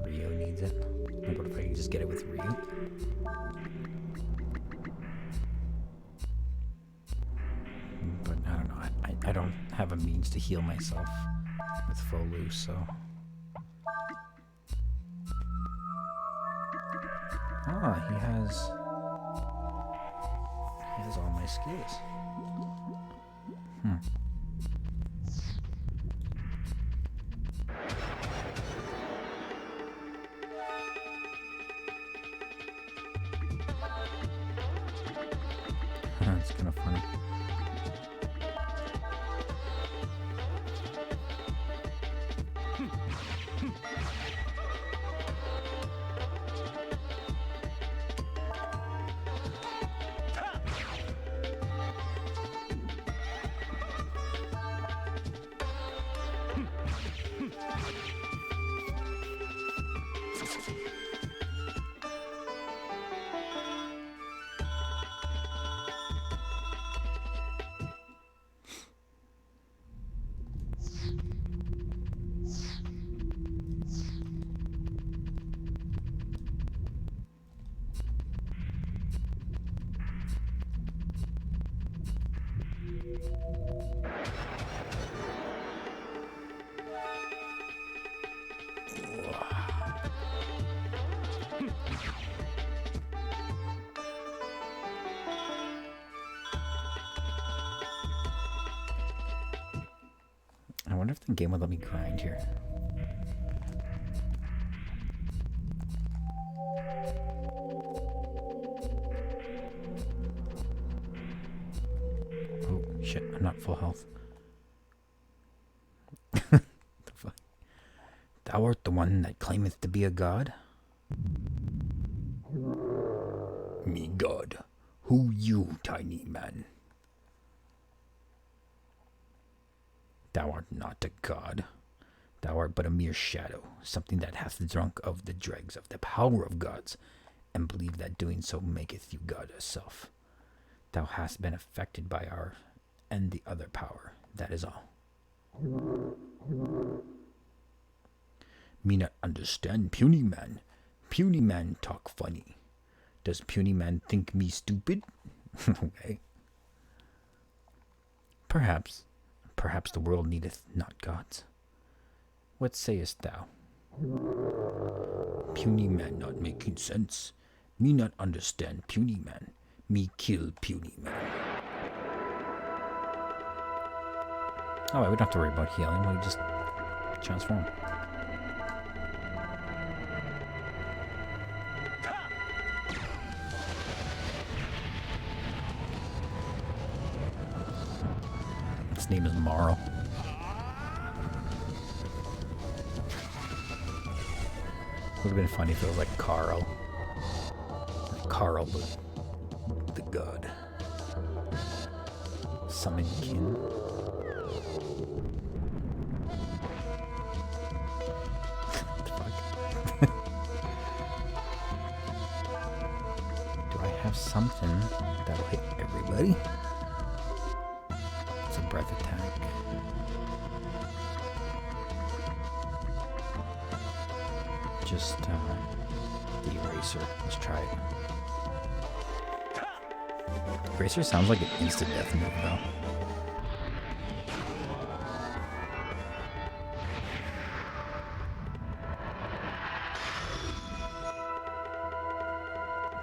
Rio needs it? Like, what if I can just get it with Rio? But I don't know. I don't have a means to heal myself with full loose, so. Ah, he has all my skills. It's kind of funny. I wonder if the game will let me grind here. Oh shit, I'm not full health. The fuck? Thou art the one that claimeth to be a god? Me god. Who you, tiny man? Thou art not a god. Thou art but a mere shadow, something that hath drunk of the dregs of the power of gods, and believe that doing so maketh you God herself. Thou hast been affected by our and the other power, that is all. Me not understand puny man. Puny man talk funny. Does puny man think me stupid? Okay. Perhaps the world needeth not gods. What sayest thou? Puny man not making sense. Me not understand puny man. Me kill puny man. Oh, we don't have to worry about healing. We just transform. His name is Marl. Would have been funny if it was like Carl. Carl, the god. Summon kin. Do I have something that'll hit everybody? It's a breath attack. Just the eraser. Let's try it. Eraser sounds like an instant death move though.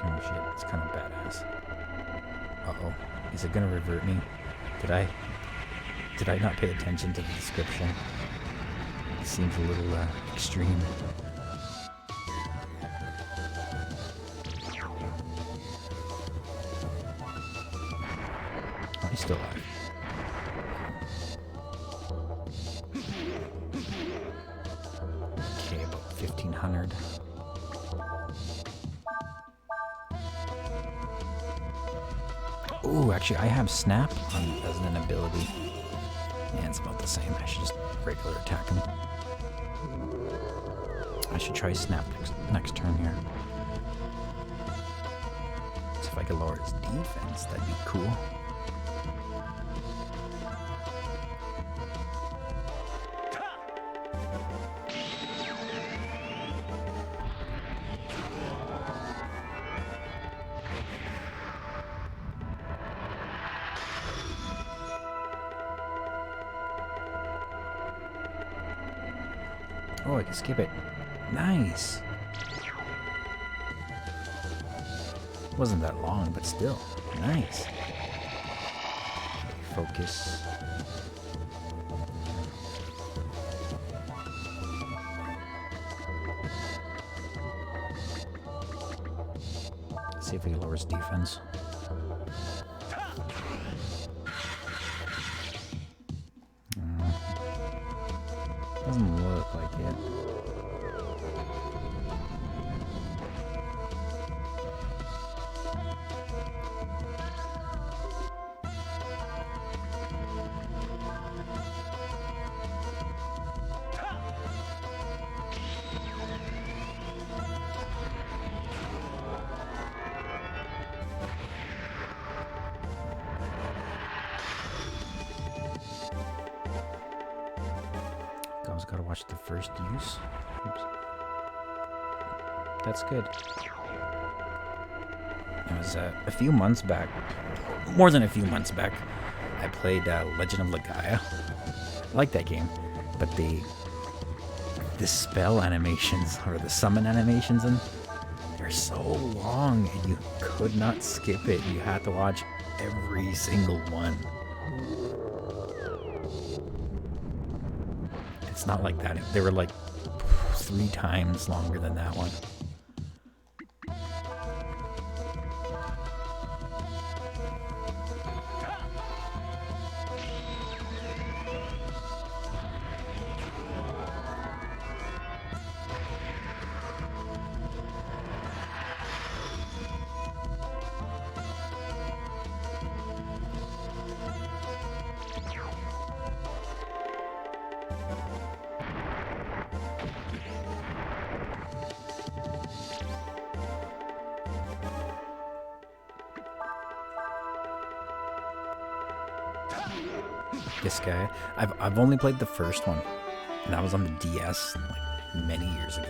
Oh shit, it's kind of badass. Uh-oh. Is it gonna revert me? Did I not pay attention to the description? It seems a little extreme. Oh, he's still alive. Okay, about 1,500. Ooh, actually, I have Snap as an ability. Yeah, it's about the same. I should just regular attack him. I should try Snap next turn here. So if I could lower his defense, that'd be cool. Oh, I can skip it. Nice. Wasn't that long, but still. Nice. Okay, focus. Let's see if we can lower his defense. Doesn't look like it. Always gotta watch the first use. Oops. That's good. It was a few months back, more than a few months back, I played Legend of Legaia. I like that game, but the spell animations, or the summon animations, they're so long, and you could not skip it. You had to watch every single one. It's not like that. They were like 3 times longer than that one. This guy, I've only played the first one, and that was on the DS like many years ago.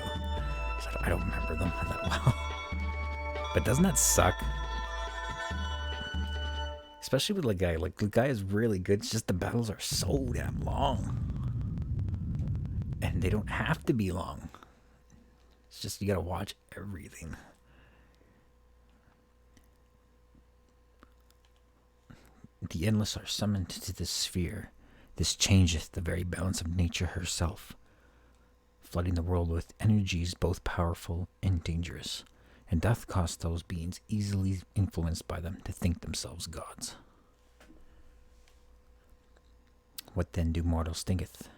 So I don't remember them that well. But doesn't that suck? Especially with the guy. Like, the guy is really good. It's just the battles are so damn long. And they don't have to be long. It's just you gotta watch everything. The endless are summoned to this sphere. This changeth the very balance of nature herself, flooding the world with energies both powerful and dangerous, and doth cause those beings easily influenced by them to think themselves gods. What then do mortals thinketh?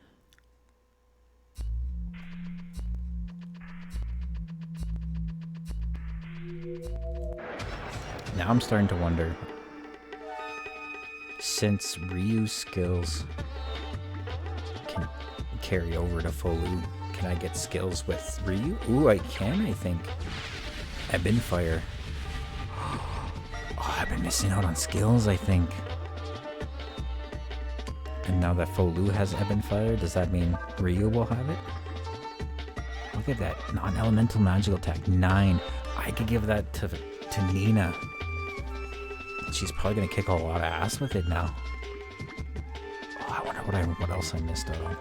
Now I'm starting to wonder, since Ryu's skills can carry over to Folu, can I get skills with Ryu? Ooh, I can, I think. Ebon Fire. Oh, I've been missing out on skills, I think. And now that Folu has Ebon Fire, does that mean Ryu will have it? Look at that. Non-elemental magical attack. 9. I could give that to Nina. She's probably going to kick a lot of ass with it now. Oh, I wonder what else I missed out on.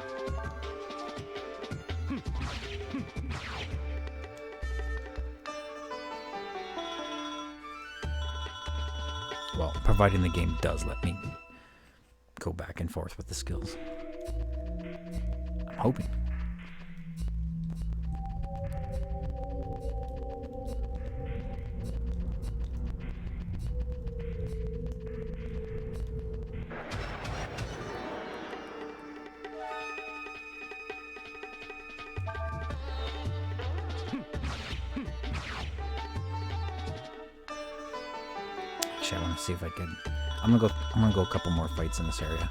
Well, providing the game does let me go back and forth with the skills. I'm hoping. Actually, I want to see if I can. I'm gonna go a couple more fights in this area,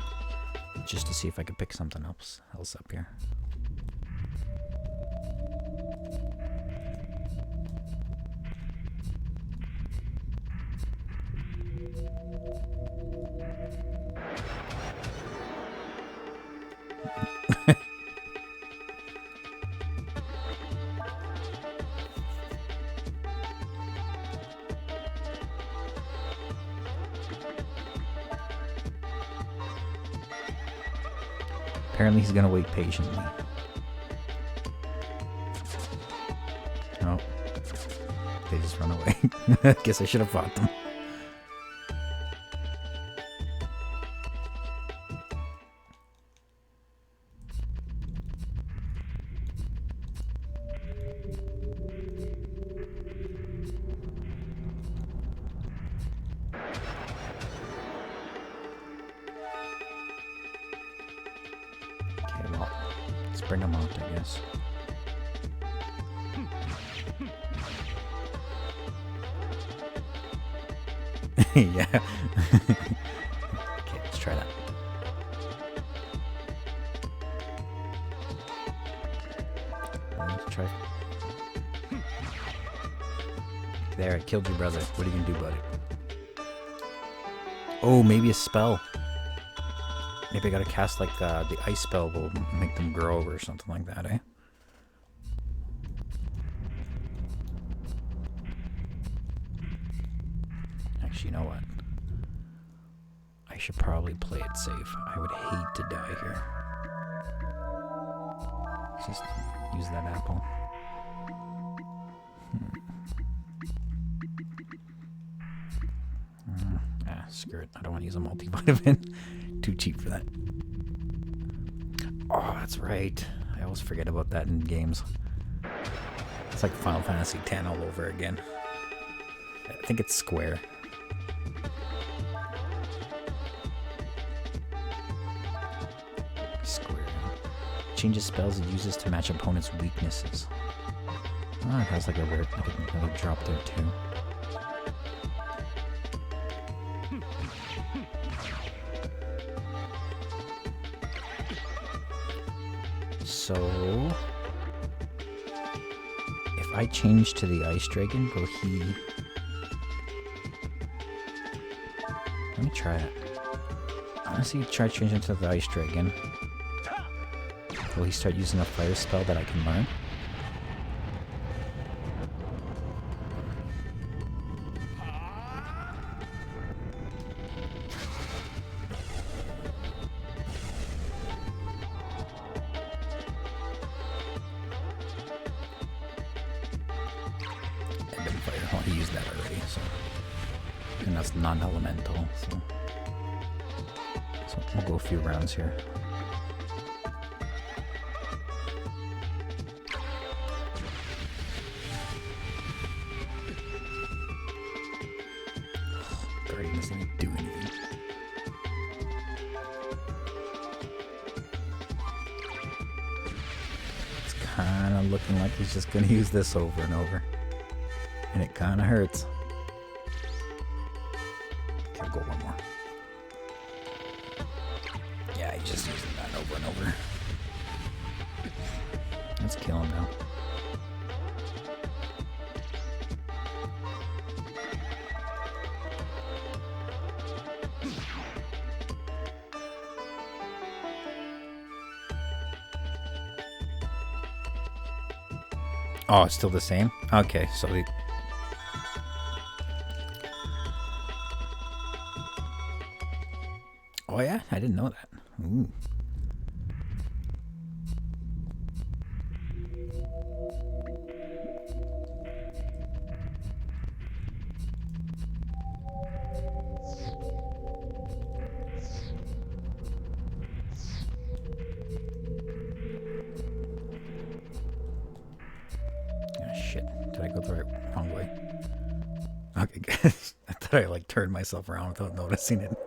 just to see if I can pick something else up here. Apparently he's gonna wait patiently. Oh. They just run away. I guess I should have fought them. Let's bring them out, I guess. Yeah. Okay, let's try that. Let's try. There, I killed your brother. What are you gonna do about it? Oh, maybe a spell. Maybe I gotta cast like the ice spell will make them grow over or something like that, eh? Actually, you know what? I should probably play it safe. I would hate to die here. Just use that apple. Screw it. I don't want to use a multivitamin. Too cheap for that. Oh, that's right. I always forget about that in games. It's like Final Fantasy X all over again. I think it's square. Square. Changes spells it uses to match opponents' weaknesses. Oh, it has like a weird, another drop there too. So, if I change to the Ice Dragon, will he... Let me try it. Honestly, try changing to the value straight again. Will he start using a fire spell that I can learn? I've been fire. Oh, he used that already, so. And that's non-elemental, so we'll go a few rounds here. Guardian doesn't even do anything. It's kind of looking like he's just going to use this over and over. And it kind of hurts. Okay, I'll go one more. Yeah, he's just using that over and over. Let's kill him now. Oh, it's still the same? Okay, so we... Oh yeah? I didn't know that. Ooh. Shit, did I go the wrong way? Okay, good. I thought I like turned myself around without noticing it.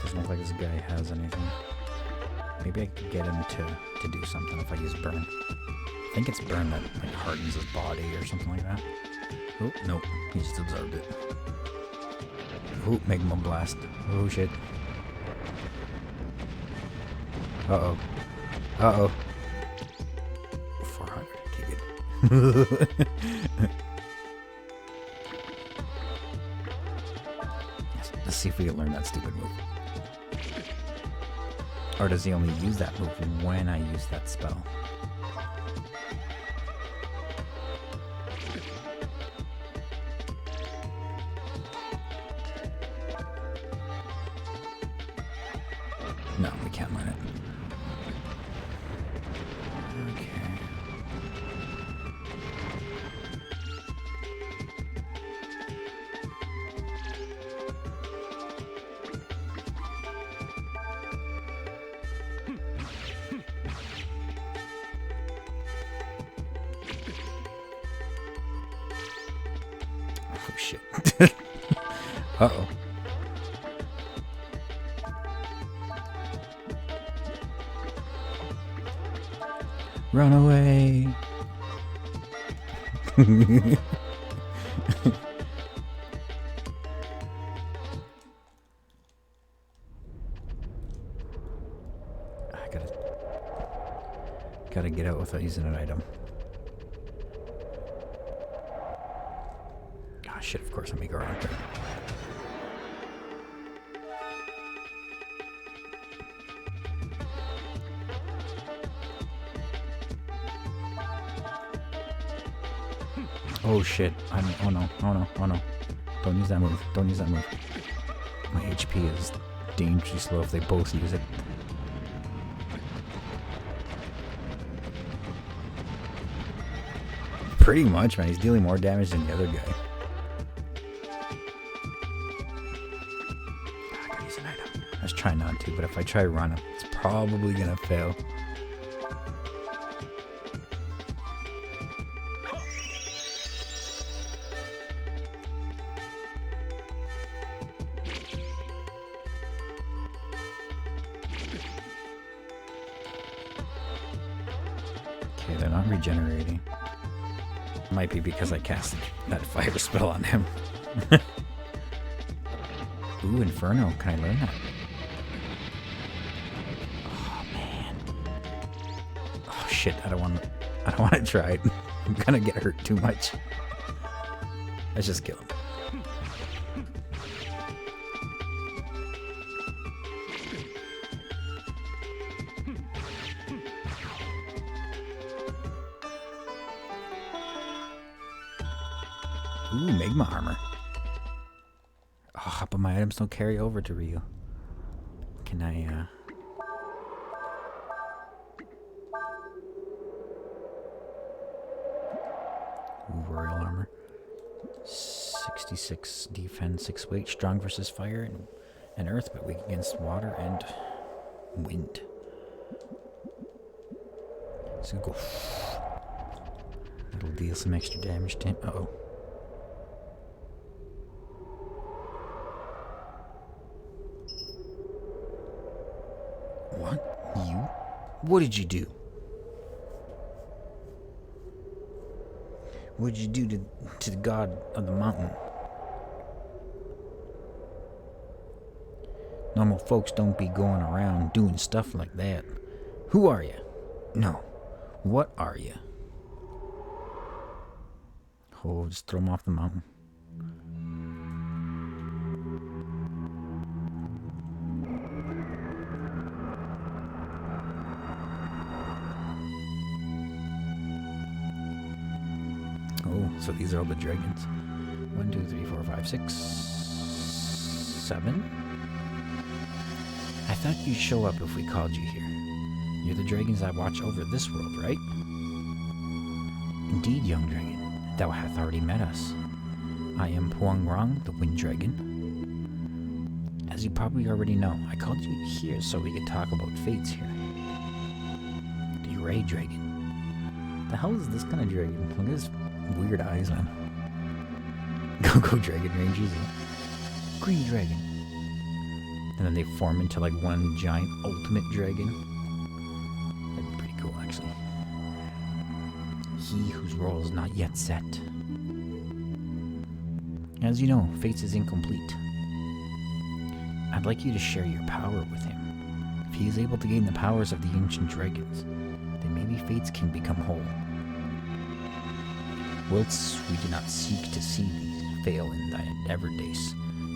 Doesn't look like this guy has anything. Maybe I could get him to do something if I use burn. I think it's burn that like hardens his body or something like that. Oh, nope. He just absorbed it. Oh, Magma Blast. Oh, shit. Uh-oh. Uh-oh. 400. Okay, good. Let's see if we can learn that stupid move. Or does he only use that move when I use that spell? No, we can't learn it. Okay. Oh shit. Uh-oh. Run away. I gotta get out without using an item. Ah, shit, of course, let me go around there. Oh shit, oh no, oh no, oh no. Don't use that move, don't use that move. My HP is dangerously low if they both use it. Pretty much, man, he's dealing more damage than the other guy. I gotta use an item. Let's try not to, but if I try run, it's probably gonna fail. not regenerating. Might be because I cast that fire spell on him. Ooh, Inferno. Can I learn that? Oh, man. Oh, shit. I don't want to try it. I'm gonna get hurt too much. Let's just kill him. Ooh, Magma armor. Oh, but my items don't carry over to Ryu. Can I, Ooh, Royal armor. 66 defense, 6 weight, strong versus fire and earth, but weak against water and wind. So go. It'll deal some extra damage to him. Uh-oh. What? You? What did you do? What did you do to the god of the mountain? Normal folks don't be going around doing stuff like that. Who are you? No. What are you? Oh, just throw him off the mountain. Oh, so these are all the dragons. 1, 2, 3, 4, 5, 6, 7. I thought you'd show up if we called you here. You're the dragons that watch over this world, right? Indeed, young dragon, thou hast already met us. I am Puangrong, the wind dragon. As you probably already know, I called you here so we could talk about fates here. The Ray dragon. The hell is this kind of dragon? Look at his weird eyes on. Go dragon rangers. Green dragon. And then they form into like one giant ultimate dragon. That'd be pretty cool, actually. He whose role is not yet set. As you know, Fates is incomplete. I'd like you to share your power with him. If he is able to gain the powers of the ancient dragons, then maybe Fates can become whole. Whilst we do not seek to see thee fail in thine endeavor, Deis,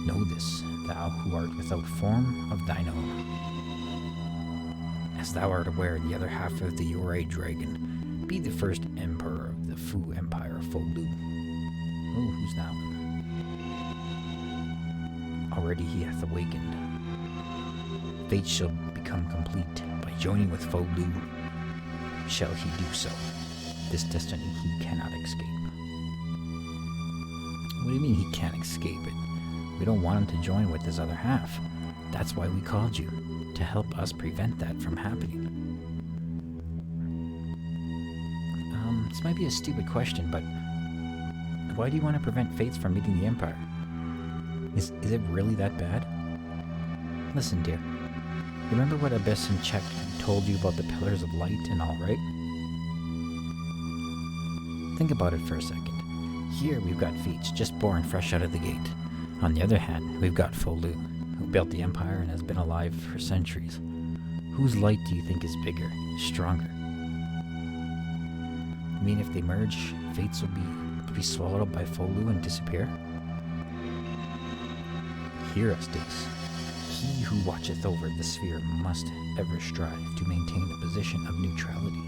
know this, thou who art without form of thine own. As thou art aware, the other half of the Yurei dragon be the first emperor of the Fu Empire of Folu. Oh, who's that one? Already he hath awakened. Fate shall become complete. By joining with Folu, shall he do so. This destiny he cannot escape. What do you mean he can't escape it? We don't want him to join with his other half. That's why we called you, to help us prevent that from happening. This might be a stupid question, but why do you want to prevent Fates from meeting the Empire? Is it really that bad? Listen, dear. Remember what Abyss and Chek told you about the Pillars of Light and all, right? Think about it for a second. Here we've got Fates, just born fresh out of the gate. On the other hand, we've got Folu, who built the Empire and has been alive for centuries. Whose light do you think is bigger, stronger? I mean, if they merge, Fates will be swallowed up by Folu and disappear? Hear us, Deis. He who watcheth over the sphere must ever strive to maintain a position of neutrality.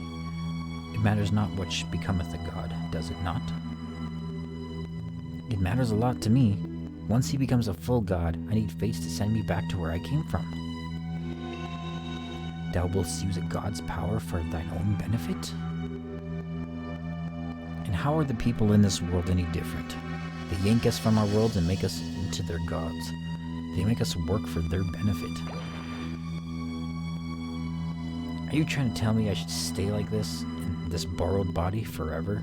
It matters not what becometh a god, does it not? It matters a lot to me. Once he becomes a full god, I need Fates to send me back to where I came from. Thou wilt use a god's power for thine own benefit? And how are the people in this world any different? They yank us from our worlds and make us into their gods. They make us work for their benefit. Are you trying to tell me I should stay like this, in this borrowed body, forever?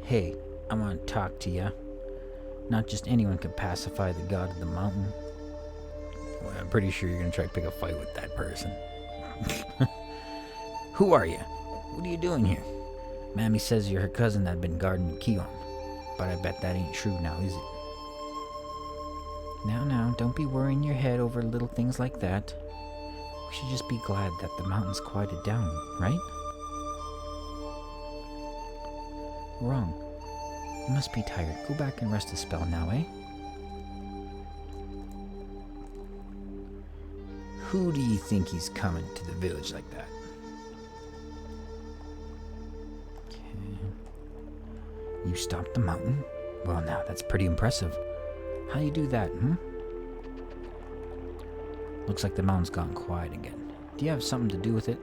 Hey, I want to talk to ya. Not just anyone can pacify the god of the mountain. Well, I'm pretty sure you're gonna try to pick a fight with that person. Who are you? What are you doing here? Mammy says you're her cousin that had been guarding Keon. But I bet that ain't true now, is it? Now, don't be worrying your head over little things like that. We should just be glad that the mountain's quieted down, right? Wrong. You must be tired. Go back and rest a spell now, eh? Who do you think he's coming to the village like that? Okay. You stopped the mountain? Well, now, that's pretty impressive. How you do that, Looks like the mountain's gone quiet again. Do you have something to do with it?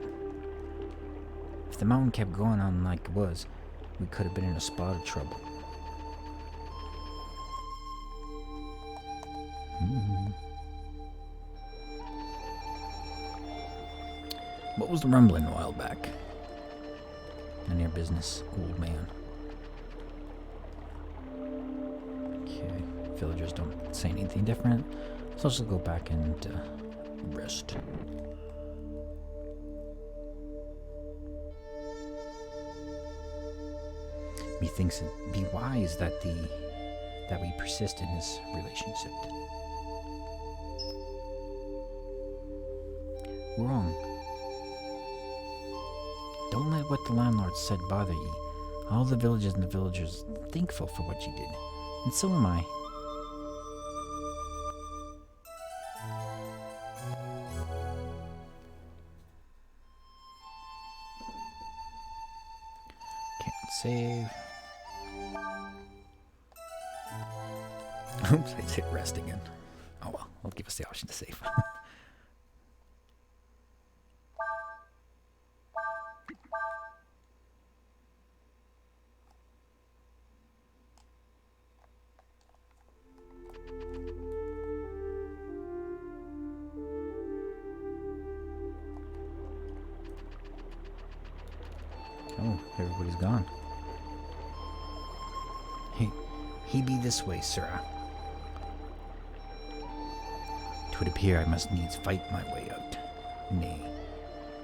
If the mountain kept going on like it was, we could have been in a spot of trouble. What was the rumbling a while back? None of your business, old man. Okay, villagers don't say anything different, so I'll just go back and rest. Methinks it be wise that we persist in this relationship. Wrong. Don't let what the landlord said bother you. All the villages and the villagers are thankful for what you did, and so am I. Can't save. Oops, I just hit rest again. Oh well, I'll give us the option to save. Oh, everybody's gone. He be this way, sirrah. 'Twould appear I must needs fight my way out. Nay,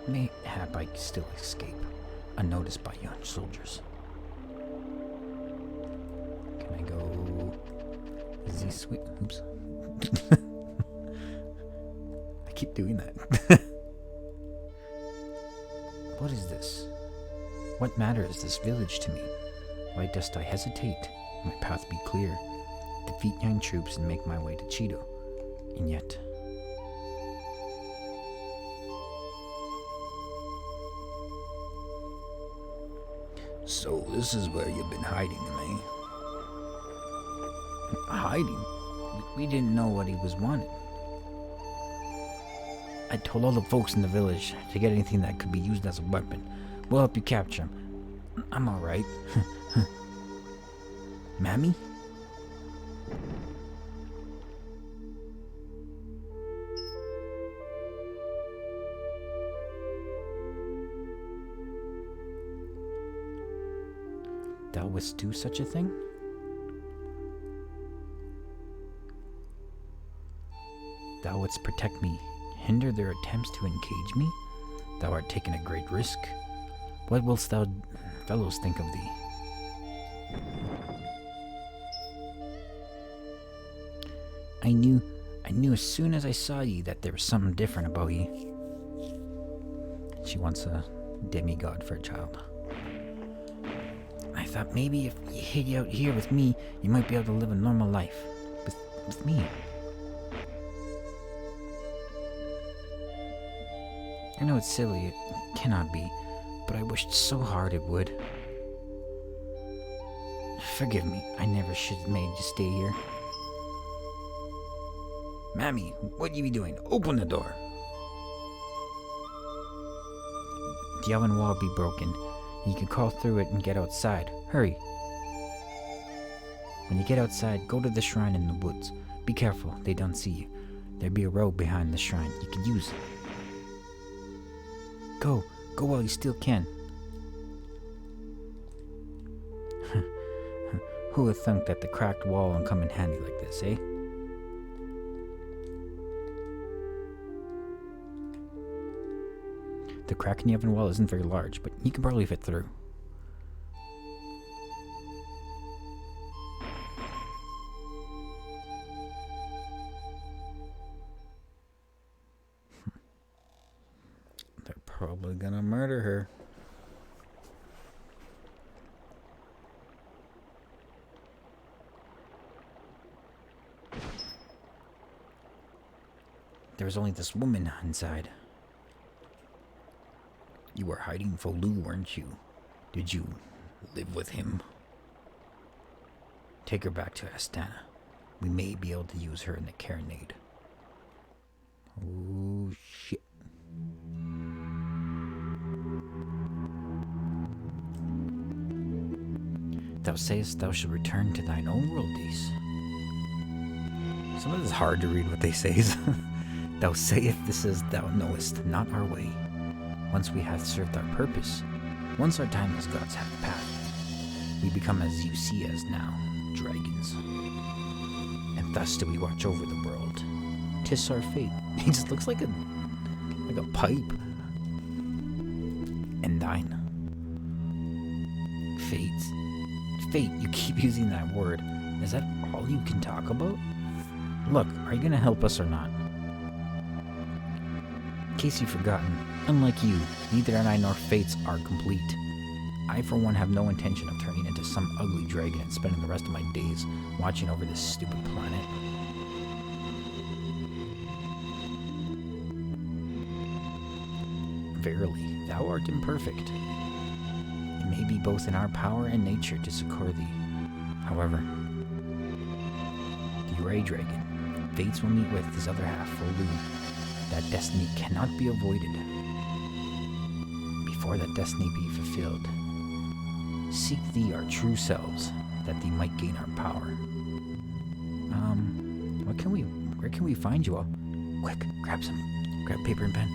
mayhap I still escape, unnoticed by yon soldiers. Can I go... Is he sweet? Oops. I keep doing that. What is this? What matter is this village to me? Why dost I hesitate? My path be clear. Defeat young troops and make my way to Cheeto. And yet... So this is where you've been hiding, eh? Hiding? We didn't know what he was wanted. I told all the folks in the village to get anything that could be used as a weapon. We'll help you capture him. I'm alright. Mammy? Thou wouldst do such a thing? Thou wouldst protect me, hinder their attempts to engage me? Thou art taking a great risk. What wilt thou fellows think of thee? I knew as soon as I saw ye that there was something different about ye. She wants a demigod for a child. I thought maybe if you hid out here with me, you might be able to live a normal life. With me. I know it's silly, it cannot be, but I wished so hard it would. Forgive me, I never should have made you stay here. Mammy, what you be doing? Open the door. The oven wall be broken. You can crawl through it and get outside. Hurry. When you get outside, go to the shrine in the woods. Be careful, they don't see you. There'll be a robe behind the shrine. You can use it. Go while you still can. Who would think that the cracked wall would come in handy like this, eh? The crack in the oven wall isn't very large, but you can probably fit through. They're probably gonna murder her. There was only this woman inside. You were hiding Folu, weren't you? Did you live with him? Take her back to Astana. We may be able to use her in the Carronade. Oh, shit. Thou sayest thou shalt return to thine own world, Deis. Some of it is hard to read what they say. Thou sayest this as thou knowest not our way. Once we have served our purpose, once our time as gods have passed, we become as you see us now, dragons. And thus do we watch over the world. 'Tis our fate. He just looks like a pipe. And thine. Fate, you keep using that word. Is that all you can talk about? Look, are you gonna help us or not? In case you've forgotten, unlike you, neither I nor Fates are complete. I, for one, have no intention of turning into some ugly dragon and spending the rest of my days watching over this stupid planet. Verily, thou art imperfect. It may be both in our power and nature to succor thee. However, the Ray Dragon, Fates will meet with his other half, Folu. That destiny cannot be avoided. Before that destiny be fulfilled, seek thee our true selves, that thee might gain our power. Where can we find you all? Quick, grab paper and pen.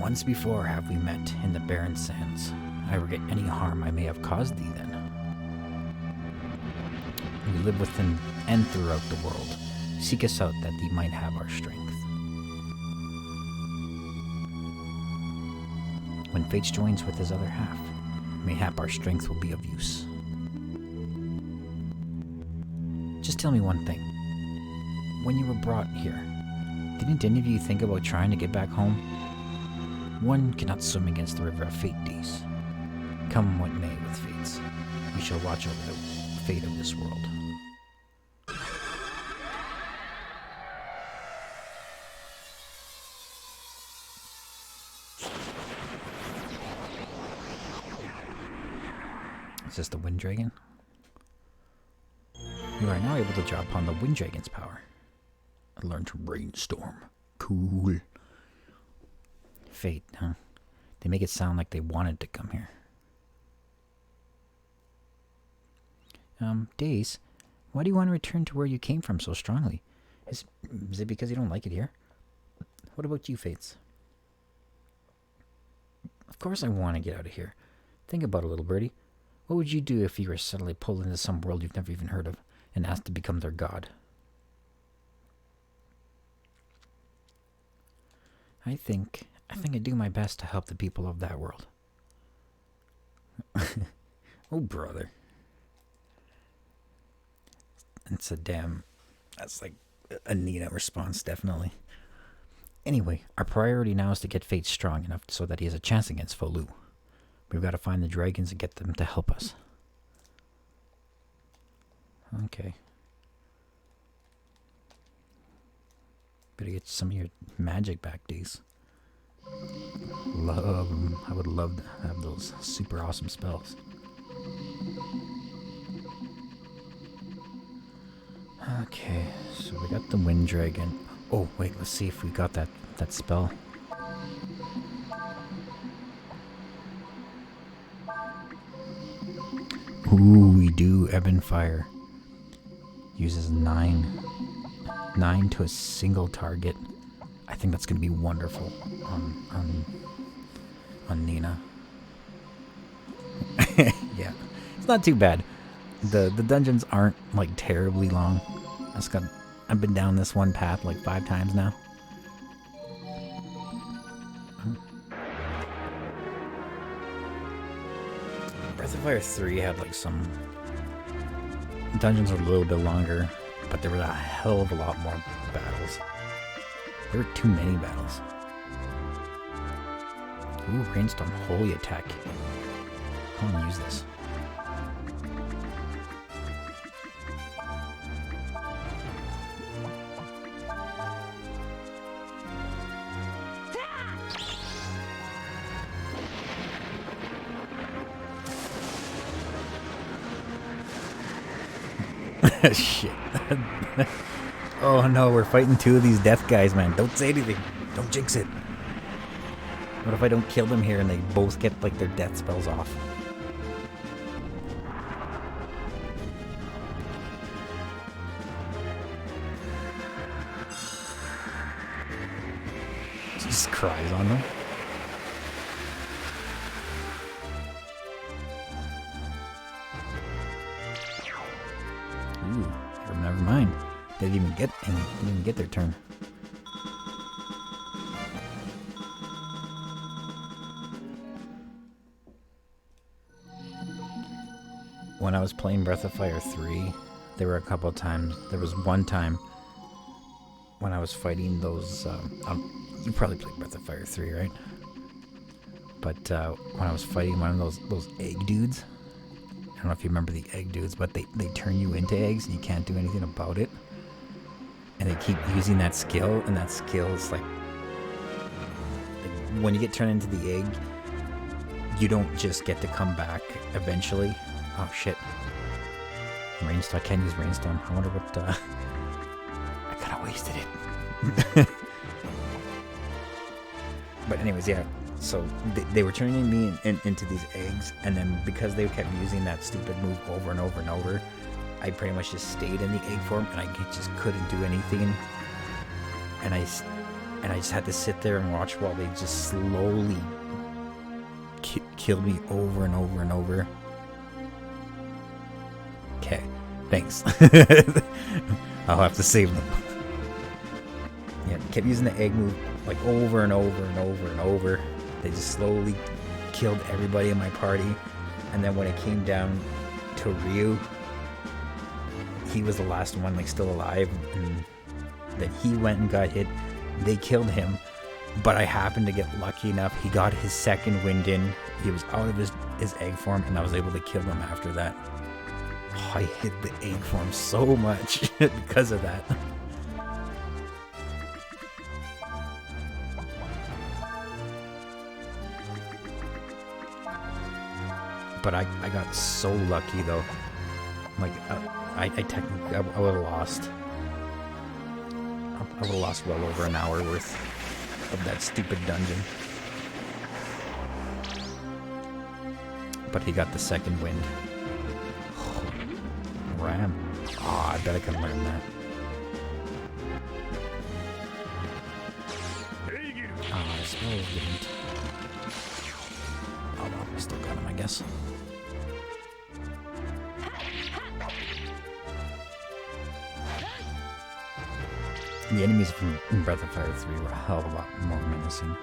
Once before have we met in the barren sands. I regret any harm I may have caused thee then. We live within and throughout the world. Seek us out that thee might have our strength. When Fate joins with his other half, mayhap our strength will be of use. Just tell me one thing. When you were brought here, didn't any of you think about trying to get back home? One cannot swim against the river of fate, Deis. Come what may with fates, we shall watch over the fate of this world. Is this the Wind Dragon? You are now able to draw upon the Wind Dragon's power. I learned to brainstorm. Cool. Fate, huh? They make it sound like they wanted to come here. Deis, why do you want to return to where you came from so strongly? Is it because you don't like it here? What about you, Fates? Of course I want to get out of here. Think about it, little birdie. What would you do if you were suddenly pulled into some world you've never even heard of and asked to become their god? I think I'd do my best to help the people of that world. Oh, brother. That's like a Nina response, definitely. Anyway, our priority now is to get Fate strong enough so that he has a chance against Folu. We've got to find the dragons and get them to help us. Okay. Better get some of your magic back, Deis. I would love to have those super awesome spells. Okay, so we got the Wind Dragon. Oh, wait, let's see if we got that spell. Ooh, we do. Ebon Fire. Uses 9 to a single target. I think that's going to be wonderful on Nina. Yeah, it's not too bad. The dungeons aren't like terribly long. I've been down this one path like 5 times now. Breath of Fire 3 had like some dungeons were a little bit longer, but there was a hell of a lot more battles. There were too many battles. Ooh, Rainstorm Holy Attack. I want to use this. Shit. Oh no, we're fighting 2 of these death guys, man. Don't say anything. Don't jinx it. What if I don't kill them here and they both get like their death spells off? Just cries on them. Ooh, never mind. They didn't even get their turn. When I was playing Breath of Fire 3, there were a couple of times. There was one time when I was fighting those. You probably played Breath of Fire 3, right? But when I was fighting one of those egg dudes, I don't know if you remember the egg dudes, but they turn you into eggs and you can't do anything about it. And they keep using that skill, and that skill is like when you get turned into the egg, you don't just get to come back eventually. Oh shit. Rainstorm. I can't use Rainstorm. I wonder what I kinda wasted it. But anyways, yeah. So they were turning me into these eggs, and then because they kept using that stupid move over and over and over, I pretty much just stayed in the egg form, and I just couldn't do anything. And I just had to sit there and watch while they just slowly killed me over and over and over. Okay, thanks. I'll have to save them. Yeah, kept using the egg move like over and over and over and over. They just slowly killed everybody in my party. And then when it came down to Ryu, he was the last one like still alive. And then he went and got hit. They killed him. But I happened to get lucky enough. He got his second wind in. He was out of his egg form, and I was able to kill him after that. Oh, I hit the egg form so much because of that. But I got so lucky though. Like I technically I would have lost. I would have lost well over an hour worth of that stupid dungeon. But he got the second wind. Oh, Ram. Oh, I bet I can learn that. I suppose I didn't. Oh well, I still got him, I guess. The enemies from Breath of Fire 3 were a hell of a lot more menacing.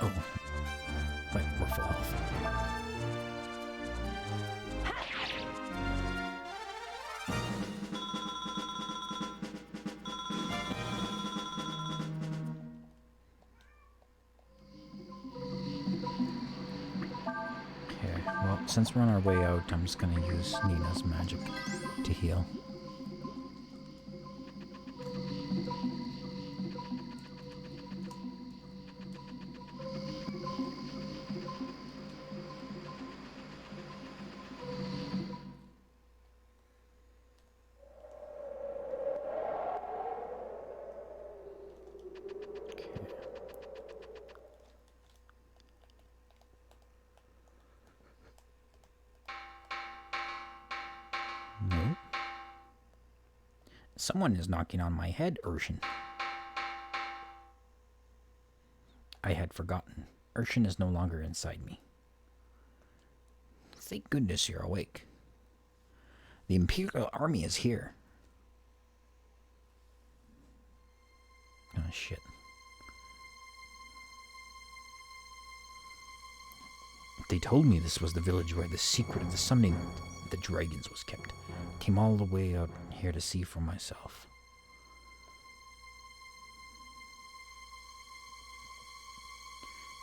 Oh, wait, we're full health. Well, since we're on our way out, I'm just gonna use Nina's magic to heal. No. Someone is knocking on my head, Ershin. I had forgotten. Ershin is no longer inside me. Thank goodness you're awake. The Imperial Army is here. Oh, shit. They told me this was the village where the secret of the summoning the dragons was kept. Came all the way out here to see for myself.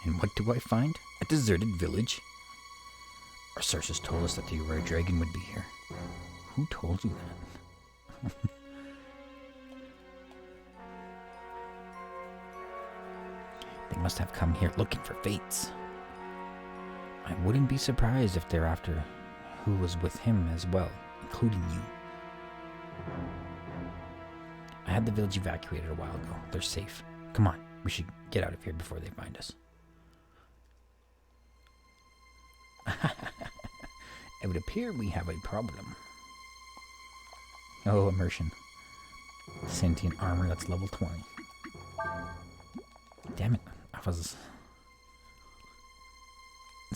And what do I find? A deserted village. Our sources told us that the rare dragon would be here. Who told you that? They must have come here looking for fates. I wouldn't be surprised if they're after who was with him as well, including you. I had the village evacuated a while ago. They're safe. Come on, we should get out of here before they find us. It would appear we have a problem. Oh, immersion. Sentient armor that's level 20. Damn it. It's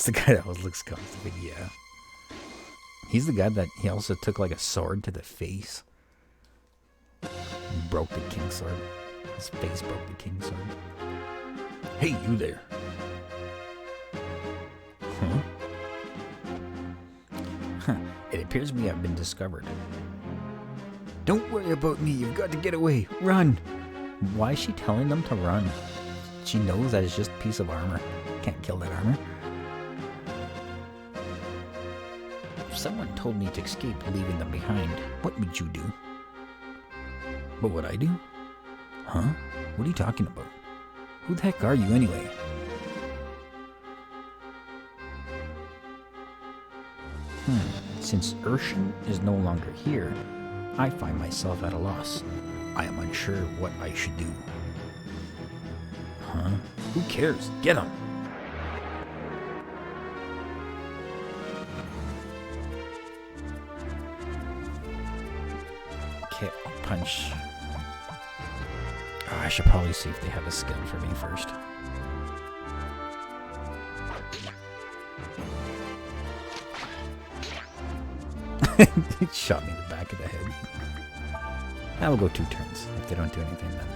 the guy that always looks comfortable, yeah. He's the guy that he also took like a sword to the face. And broke the king's sword. His face broke the king's sword. Hey, you there. Huh? It appears we have been discovered. Don't worry about me. You've got to get away. Run. Why is she telling them to run? She knows that it's just a piece of armor. Can't kill that armor. If someone told me to escape, leaving them behind, what would you do? What would I do? Huh? What are you talking about? Who the heck are you anyway? Since Ershin is no longer here, I find myself at a loss. I am unsure what I should do. Huh? Who cares? Get him! Okay, I'll punch. Oh, I should probably see if they have a skill for me first. It shot me in the back of the head. I will go 2 turns if they don't do anything then.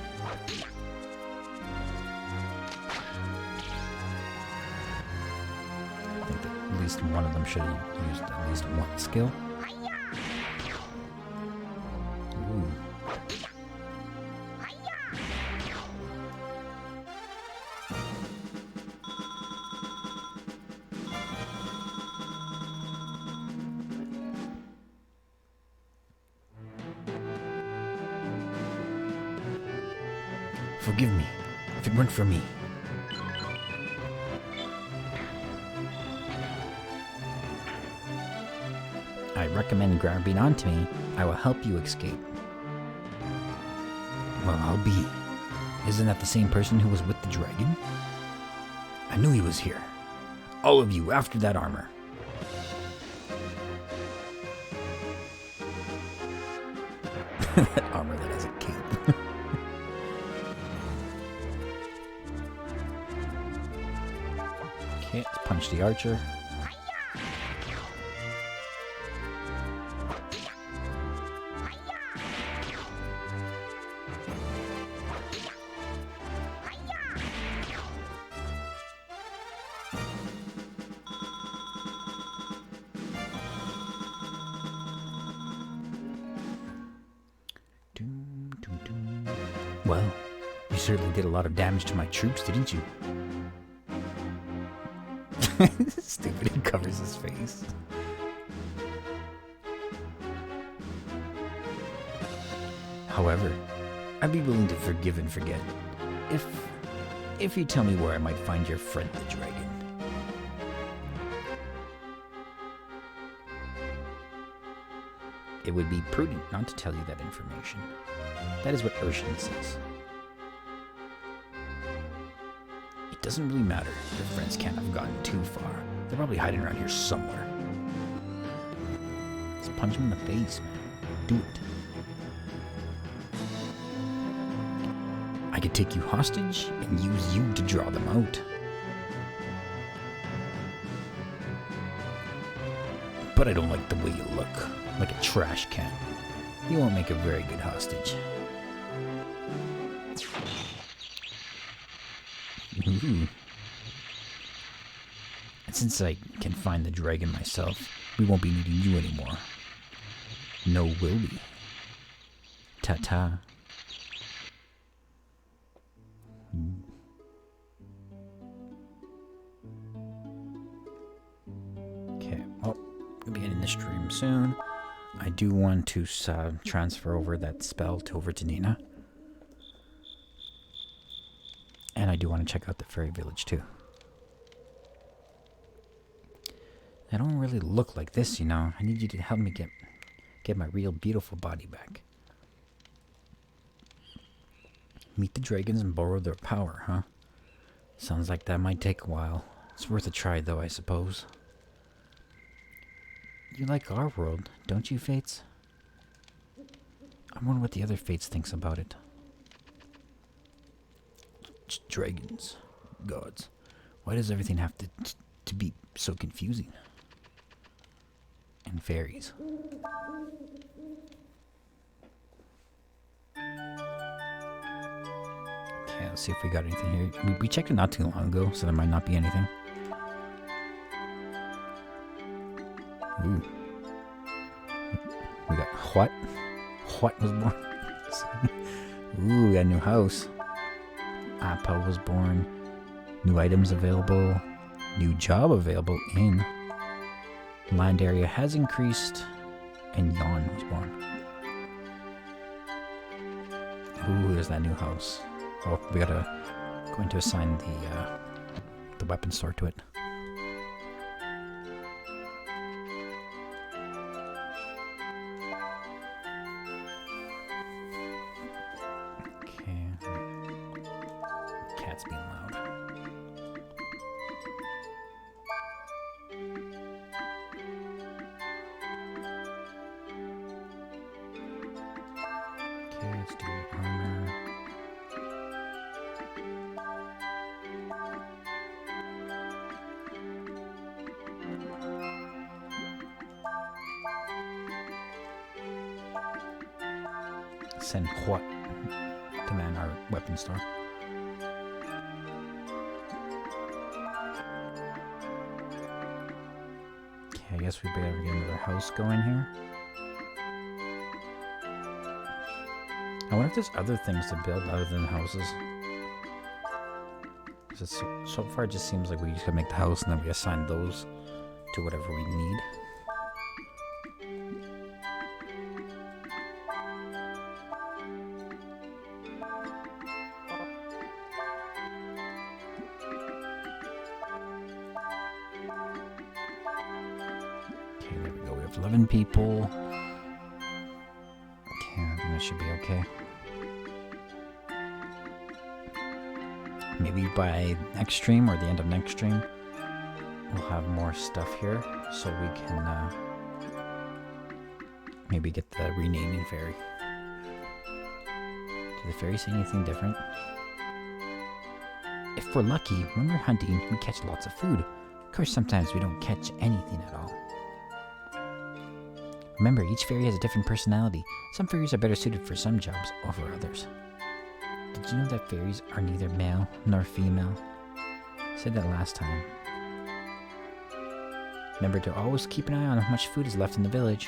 I think that at least one of them should have used at least one skill. Ooh. Forgive me, if it weren't for me. I recommend grabbing onto me. I will help you escape. Well, I'll be. Isn't that the same person who was with the dragon? I knew he was here. All of you, after that armor. That armor that has a cape. Okay, let's punch the archer. Well, you certainly did a lot of damage to my troops, didn't you? Stupid, he covers his face. However, I'd be willing to forgive and forget if you tell me where I might find your friend the dragon. It would be prudent not to tell you that information. That is what Ershin says. It doesn't really matter. Your friends can't have gotten too far. They're probably hiding around here somewhere. Let's punch him in the face, man. Do it. I could take you hostage and use you to draw them out. But I don't like the way you look, like a trash can. You won't make a very good hostage. Ooh. And since I can find the dragon myself, we won't be needing you anymore. No will be. Ta-ta. Okay, well, we'll be ending the stream soon. I do want to transfer over that spell over to Nina. And I do want to check out the fairy village too. I don't really look like this, you know. I need you to help me get my real beautiful body back. Meet the dragons and borrow their power, huh? Sounds like that might take a while. It's worth a try though, I suppose. You like our world, don't you, Fates? I wonder what the other Fates thinks about it. Dragons, gods. Why does everything have to be so confusing? And fairies. Okay, let's see if we got anything here. We checked it not too long ago, so there might not be anything. Ooh. We got what? What was born? Ooh, we got a new house. Apple was born. New items available. New job available in. Land area has increased. And Yawn was born. Ooh, there's that new house. Oh, we gotta going to assign the weapon store to it. Okay. Cat's being loud. Okay, let's do armor. Send what to man our weapon store. Okay, I guess we better get another house going here. I wonder if there's other things to build other than houses. Because so far it just seems like we just gotta make the house and then we assign those to whatever we need. Okay, there we go. We have 11 people. Okay, I think that should be okay. Maybe by next stream or the end of next stream, we'll have more stuff here so we can maybe get the renaming fairy. Do the fairies say anything different? If we're lucky, when we're hunting, we catch lots of food. Of course, sometimes we don't catch anything at all. Remember, each fairy has a different personality. Some fairies are better suited for some jobs over others. Did you know that fairies are neither male nor female? I said that last time. Remember to always keep an eye on how much food is left in the village.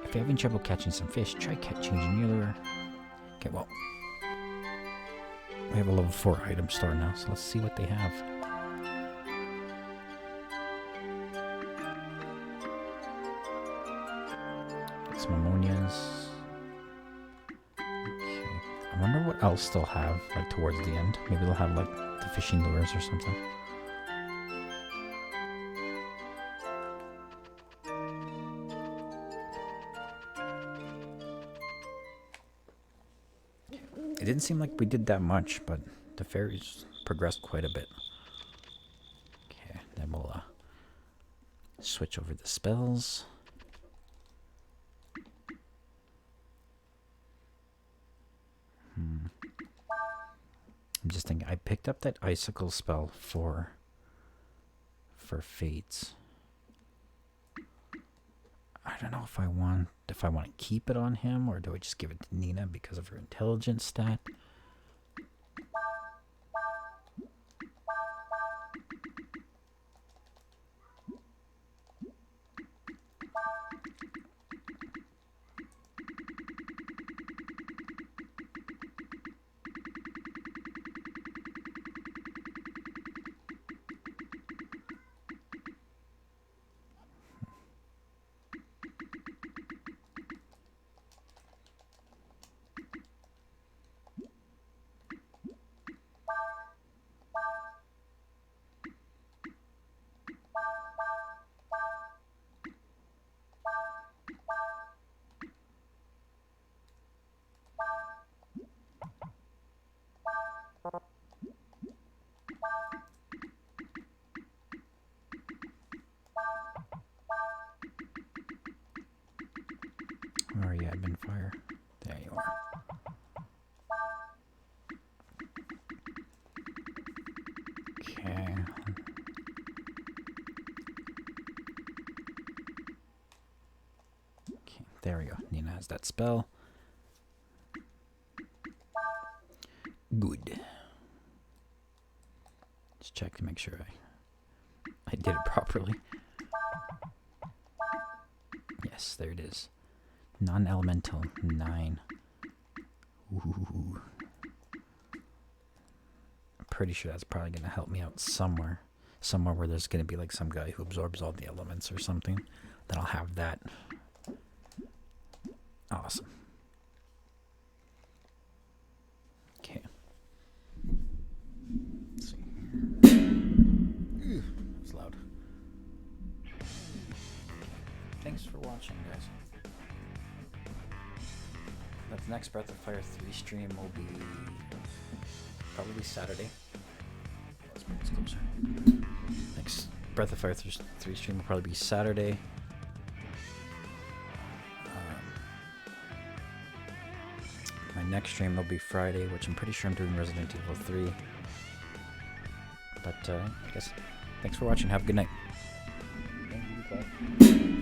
If you're having trouble catching some fish, try changing your lure. Okay, well, we have a level 4 item store now, so let's see what they have. Get some ammonias. I wonder what else they'll have, like, towards the end. Maybe they'll have, like, the fishing lures or something. It didn't seem like we did that much, but the fairies progressed quite a bit. Okay, then we'll switch over the spells. interesting. I picked up that icicle spell for Fates. I don't know if I want to keep it on him, or do I just give it to Nina because of her intelligence stat? Where are you, admin fire? There you are. Okay. Okay, there we go. Nina has that spell. Good. Just check to make sure I did it properly. Yes, there it is. Non-elemental 9. Ooh. I'm pretty sure that's probably going to help me out somewhere. Somewhere where there's going to be like some guy who absorbs all the elements or something. Then I'll have that. Awesome. Okay. Let's see. Ew, it's loud. Thanks for watching, guys. The next Breath of Fire 3 stream will be probably Saturday. Let's bring this closer. Next Breath of Fire 3 stream will probably be Saturday. My next stream will be Friday, which I'm pretty sure I'm doing Resident Evil 3. But I guess thanks for watching. Have a good night. Thank you, bye.